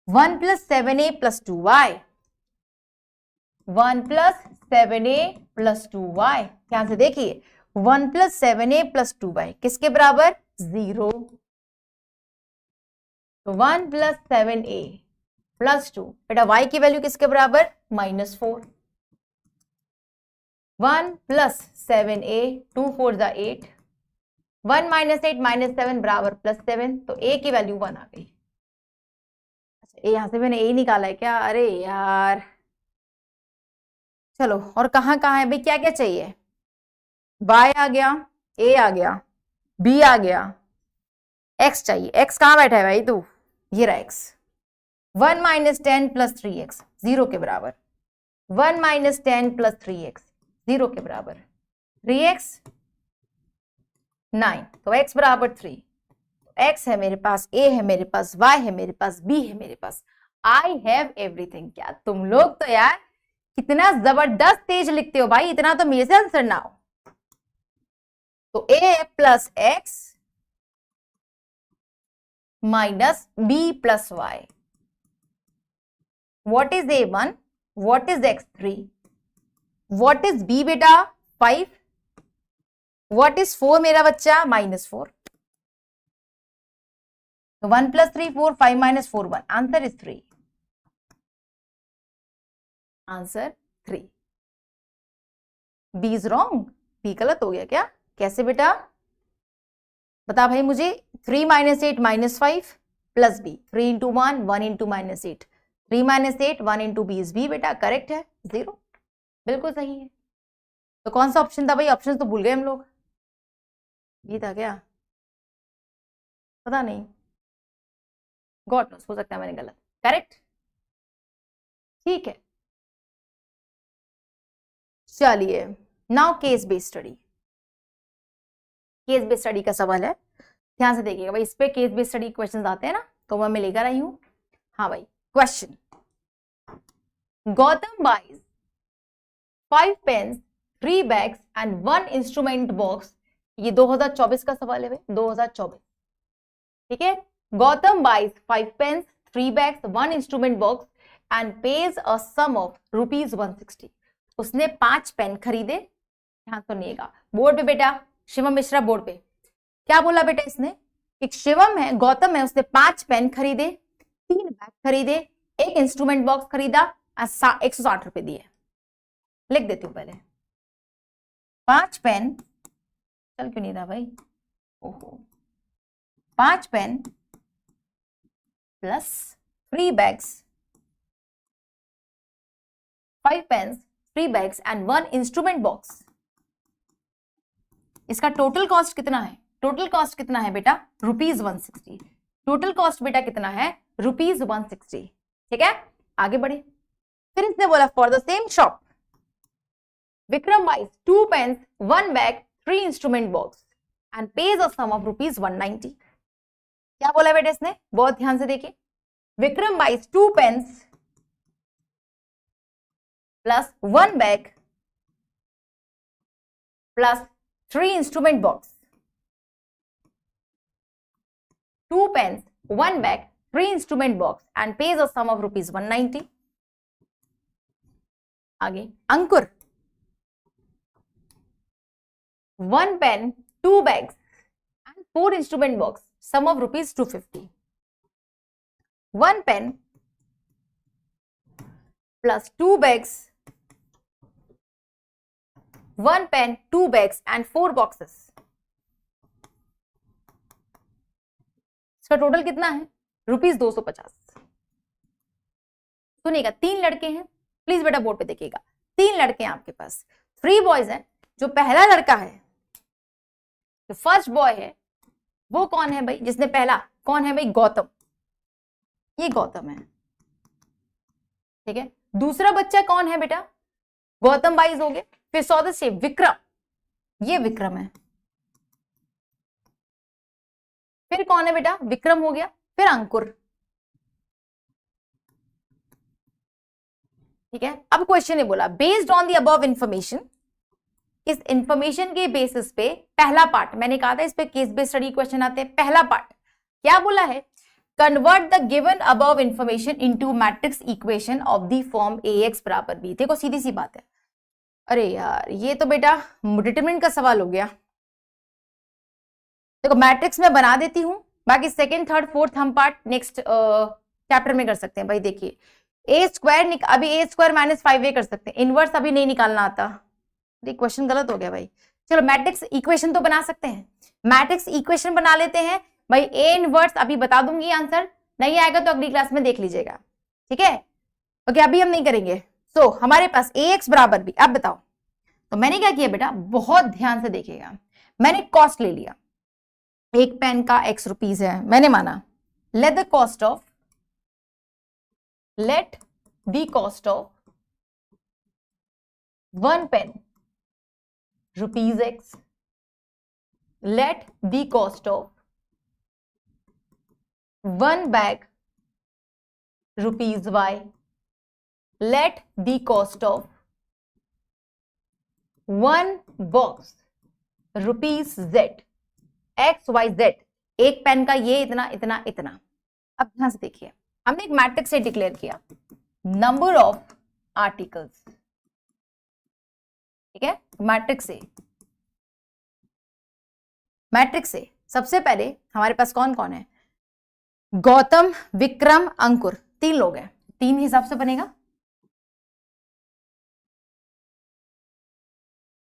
1 + 7a + 2y, 1 + 7a + 2y। ध्यान से देखिए, 1 + 7a + 2y किसके बराबर, 0। तो 1 + 7a + 2, बेटा y की वैल्यू किसके बराबर, -4। 1 + 7a 2 4 = 8, 1 - 8 - 7 बराबर +7, तो a की वैल्यू 1 आ गई। अच्छा, यहां से मैंने a निकाला है क्या, अरे यार। चलो, और कहाँ कहाँ है भाई, क्या क्या चाहिए, y आ गया, a आ गया, b आ गया, x चाहिए। x कहाँ बैठा है भाई तू, ये रहा x। 1 - 10 + 3x 0 के बराबर, 1 - 10 + 3x 0 के बराबर, 3x 9, तो x बराबर 3। x है मेरे पास, a है मेरे पास, y है मेरे पास, b है मेरे पास, आई हैव एवरीथिंग। क्या तुम लोग तो यार कितना जबरदस्त तेज लिखते हो भाई, इतना तो मेरे से आंसर ना हो। तो a + x - b + y, what is a1, what is x3, what is b बेटा, 5, what is 4 मेरा बच्चा, -4। तो 1 + 3 4, 5 - 4 1, answer is 3। Answer 3। B is wrong, B गलत हो गया क्या, कैसे बेटा, बता भाई मुझे। 3 - 8 -5 + b, 3 × 1 1 × -8, 3 - 8 1 × b इज b बेटा, करेक्ट है, 0, बिल्कुल सही है। तो कौन सा ऑप्शन था भाई, ऑप्शन तो भूल गए हम लोग, बी था क्या, पता नहीं, गॉड नोस, हो सकता है मैंने गलत। करेक्ट, ठीक है। चलिए now case based study. Case based study का सवाल है, ध्यान से देखिएगा भाई, इस पे केस बेस्ड स्टडी क्वेश्चंस आते हैं ना, तो मैं लेकर आई हूं। हाँ भाई, question, Gautam buys 5 pens 3 bags and 1 instrument box. ये 2024 का सवाल है भाई, 2024, ठीक है। Gautam buys 5 pens 3 bags 1 instrument box and pays a sum of ₹160। उसने 5 पेन खरीदे। ध्यान सुनिएगा, बोर्ड पे बेटा, शिवम मिश्रा बोर्ड पे क्या बोला बेटा इसने, एक शिवम है, गौतम है, उसने 5 पेन खरीदे, 3 बैग खरीदे, 1 इंस्ट्रूमेंट बॉक्स खरीदा, 160 रुपए दिए। लिख देती हूं पहले, 5 पेन, चल क्यों नहीं रहा भाई, ओहो, 5 pen plus 3 bags, 5 pens 3 bags and 1 instrument box. इसका टोटल कॉस्ट कितना है? टोटल कॉस्ट कितना है बेटा? ₹160। टोटल कॉस्ट बेटा कितना है? ₹160। ठीक है, आगे बढ़े। फिर इसने बोला for the same shop Vikram buys 2 pens 1 bag 3 instrument box and pays a sum of ₹190। क्या बोला बेटा इसने? बहुत ध्यान से देखिए, Vikram buys 2 pens plus 1 bag plus 3 instrument box, 2 pens 1 bag 3 instrument box and pays a sum of ₹190। आगे Ankur 1 pen 2 bags and 4 instrument box, sum of ₹250। 1 pen plus 2 bags, 1 pen 2 bags and 4 boxes। इसका टोटल कितना है? ₹250। सुनिएगा, 3 लड़के हैं, प्लीज बेटा बोर्ड पे देखिएगा, 3 लड़के हैं आपके पास, 3 बॉयज हैं। जो पहला लड़का है, जो फर्स्ट बॉय है, वो कौन है भाई? जिसने पहला, कौन है भाई? गौतम, ये गौतम है, ठीक है। दूसरा बच्चा कौन है बेटा? गौतम बाइज हो गए। फिर सौदस्य विक्रम, ये विक्रम है। फिर कौन है बेटा? विक्रम हो गया। फिर अंकुर, ठीक है। अब क्वेश्चन ने बोला based on the above information, इस इंफॉर्मेशन के बेसिस पे पहला पार्ट, मैंने कहा था इस पे केस बेस्ड स्टडी क्वेश्चन आते हैं। पहला पार्ट क्या बोला है? Convert the given above information into matrix equation of the form AX = B। देखो सीधी सी बात है, अरे यार ये तो बेटा डिटरमिनेंट का सवाल हो गया। देखो मैट्रिक्स में बना देती हूं, बाकी सेकंड थर्ड फोर्थ हम पार्ट नेक्स्ट चैप्टर में कर सकते हैं। भाई देखिए, A² अभी A² - 5A कर सकते हैं, इनवर्स अभी नहीं निकालना आता। ये क्वेश्चन गलत हो गया भाई। चलो मैट्रिक्स इक्वेशन तो बना सकते हैं, मैट्रिक्स इक्वेशन बना लेते हैं भाई। A इनवर्स अभी बता दूंगी, आंसर नहीं आएगा तो अगली क्लास में देख लीजिएगा, ठीक है। ओके, अभी हम नहीं करेंगे। सो हमारे पास AX = B। अब बताओ, तो मैंने क्या किया बेटा, बहुत ध्यान से देखिएगा, मैंने कॉस्ट ले लिया, एक पेन का X रुपीज है, मैंने माना let the cost of 1 pen ₹X, let the cost of 1 bag ₹Y, let the cost of 1 box ₹Z, XYZ। एक पेन का ये इतना इतना इतना। अब ध्यान से देखिए, हमने एक मैट्रिक्स से डिक्लेयर किया नंबर ऑफ आर्टिकल्स, ठीक है। मैट्रिक्स से सबसे पहले हमारे पास कौन कौन है? गौतम, विक्रम, अंकुर, 3 लोग हैं, 3 हिसाब से बनेगा,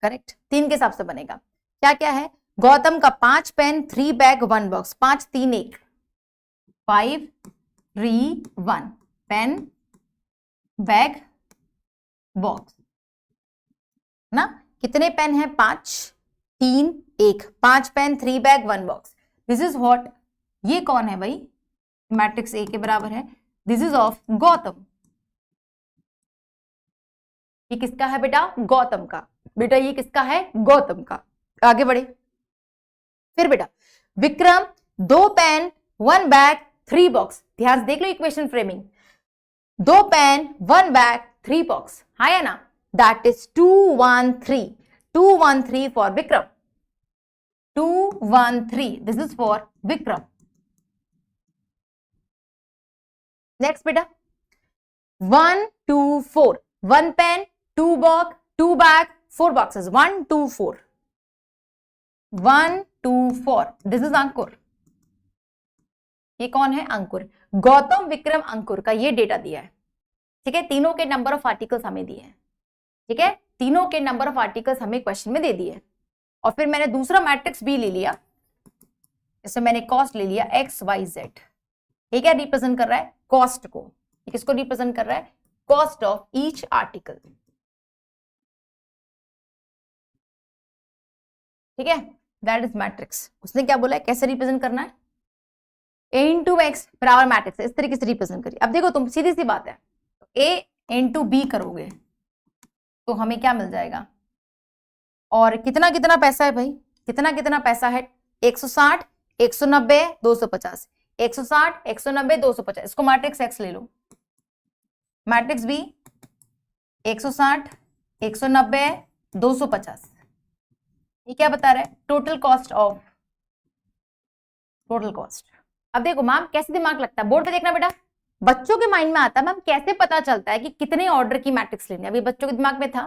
करेक्ट, 3 के हिसाब से बनेगा। क्या क्या है? गौतम का 5 pen 3 bag 1 box, 5 3 1, 5 3 1 pen bag box ना। कितने पेन है? 5 3 1, 5 pen 3 bag 1 box. This is what, ये कौन है भाई? मैट्रिक्स A के बराबर है। दिस इज ऑफ गौतम, ये किसका है बेटा? गौतम का। बेटा ये किसका है? गौतम का। आगे बढ़े। फिर बेटा विक्रम 2 पेन 1 बैग 3 बॉक्स। ध्यान से देख लो equation framing. 2 pen 1 bag 3 box, हाँ या ना? That is 213। 213 for Vikram. 213 this is for Vikram. Next बेटा 1 2 4 1 pen 2 box 2 bag 4 boxes 1 2 4 1 2 4 this is Ankur. ये कौन है? अंकुर। गौतम विक्रम अंकुर का ये डेटा दिया है, ठीक है। तीनों के नंबर ऑफ आर्टिकल्स हमें दिए हैं, ठीक है। तीनों के नंबर ऑफ आर्टिकल्स हमें क्वेश्चन में दे दिए। और फिर मैंने दूसरा मैट्रिक्स भी ले लिया, इसमें मैंने कॉस्ट ले लिया XYZ। ये क्या रिप्रेजेंट कर रहा है? कॉस्ट को। ये किसको रिप्रेजेंट कर रहा है? कॉस्ट ऑफ ईच आर्टिकल, ठीक है। That is matrix. उसने क्या बोला है, कैसे रिप्रेजेंट करना है? A इंटू एक्स बराबर मैट्रिक्स है, इस तरीके से रिप्रेजेंट करिए। अब देखो तुम, सीधी सी बात है, A इंटू बी करोगे तो हमें क्या मिल जाएगा? और कितना कितना पैसा है भाई? कितना कितना पैसा है? 160 190 250। 160 190 250। इसको मैट्रिक्स एक्स ले लो। Matrix B 160 190 250। ये क्या बता रहा है? Total cost of, total cost. अब देखो मैम कैसे दिमाग लगता है, बोर्ड पे देखना बेटा। बच्चों के माइंड में आता है मैम कैसे पता चलता है कि कितने ऑर्डर की मैट्रिक्स लेनी है। अभी बच्चों के दिमाग में था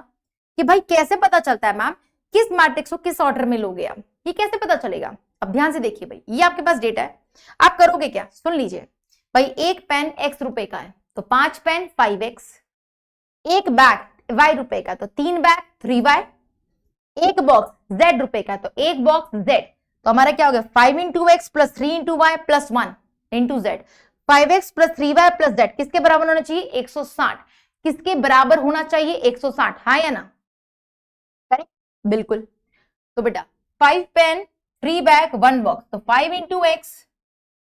कि भाई कैसे पता चलता है मैम किस मैट्रिक्स को किस ऑर्डर में लोगे आप, ये कैसे पता चलेगा? अब ध्यान से देखिए भाई, ये आपके पास डेटा है, आप करोगे क्या? सुन लीजिए भाई, एक पेन x रुपए का है तो 5 पेन 5x, एक बैग y रुपए का तो 3 बैग 3y, एक बॉक्स z रुपए का तो एक बॉक्स z। तो हमारा क्या हो गया? 5 into X plus 3 into Y plus 1 into Z. 5x plus 3y plus z किसके बराबर होना चाहिए? 160। किसके बराबर होना चाहिए? 160, हाँ या ना? करेक्ट, बिल्कुल। तो बेटा 5 पेन 3 बैग 1 बॉक्स, तो 5 into X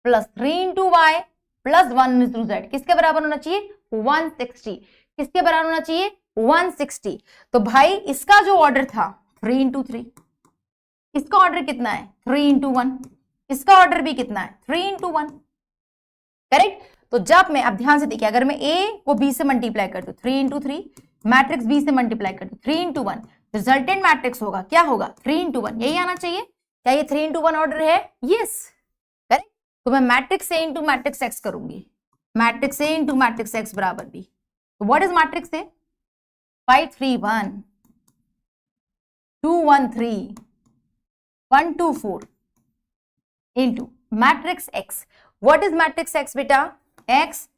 plus 3 into Y plus 1 into Z किसके बराबर होना चाहिए? 160। किसके बराबर होना चाहिए? 160। तो भाई इसका जो ऑर्डर था 3 इंटू 3, इसका ऑर्डर कितना है? 3 इंटू 1। इसका ऑर्डर भी कितना है? 3 इंटू 1। करेक्ट। तो जब मैं, अब ध्यान से देखिए, अगर मैं A को B से मल्टीप्लाई कर दूं 3 इंटू 3, मैट्रिक्स B से मल्टीप्लाई कर दूं 3 इंटू 1, रिजल्टेंट मैट्रिक्स होगा क्या होगा? 3 इंटू 1। यही आना चाहिए। क्या ये 3 इंटू 1 ऑर्डर है? Yes, correct. तो मैं matrix A into matrix X करूंगी। Matrix A into matrix X बराबर B। तो what is matrix A? 531 213 124 into matrix X. What is matrix X बेटा? X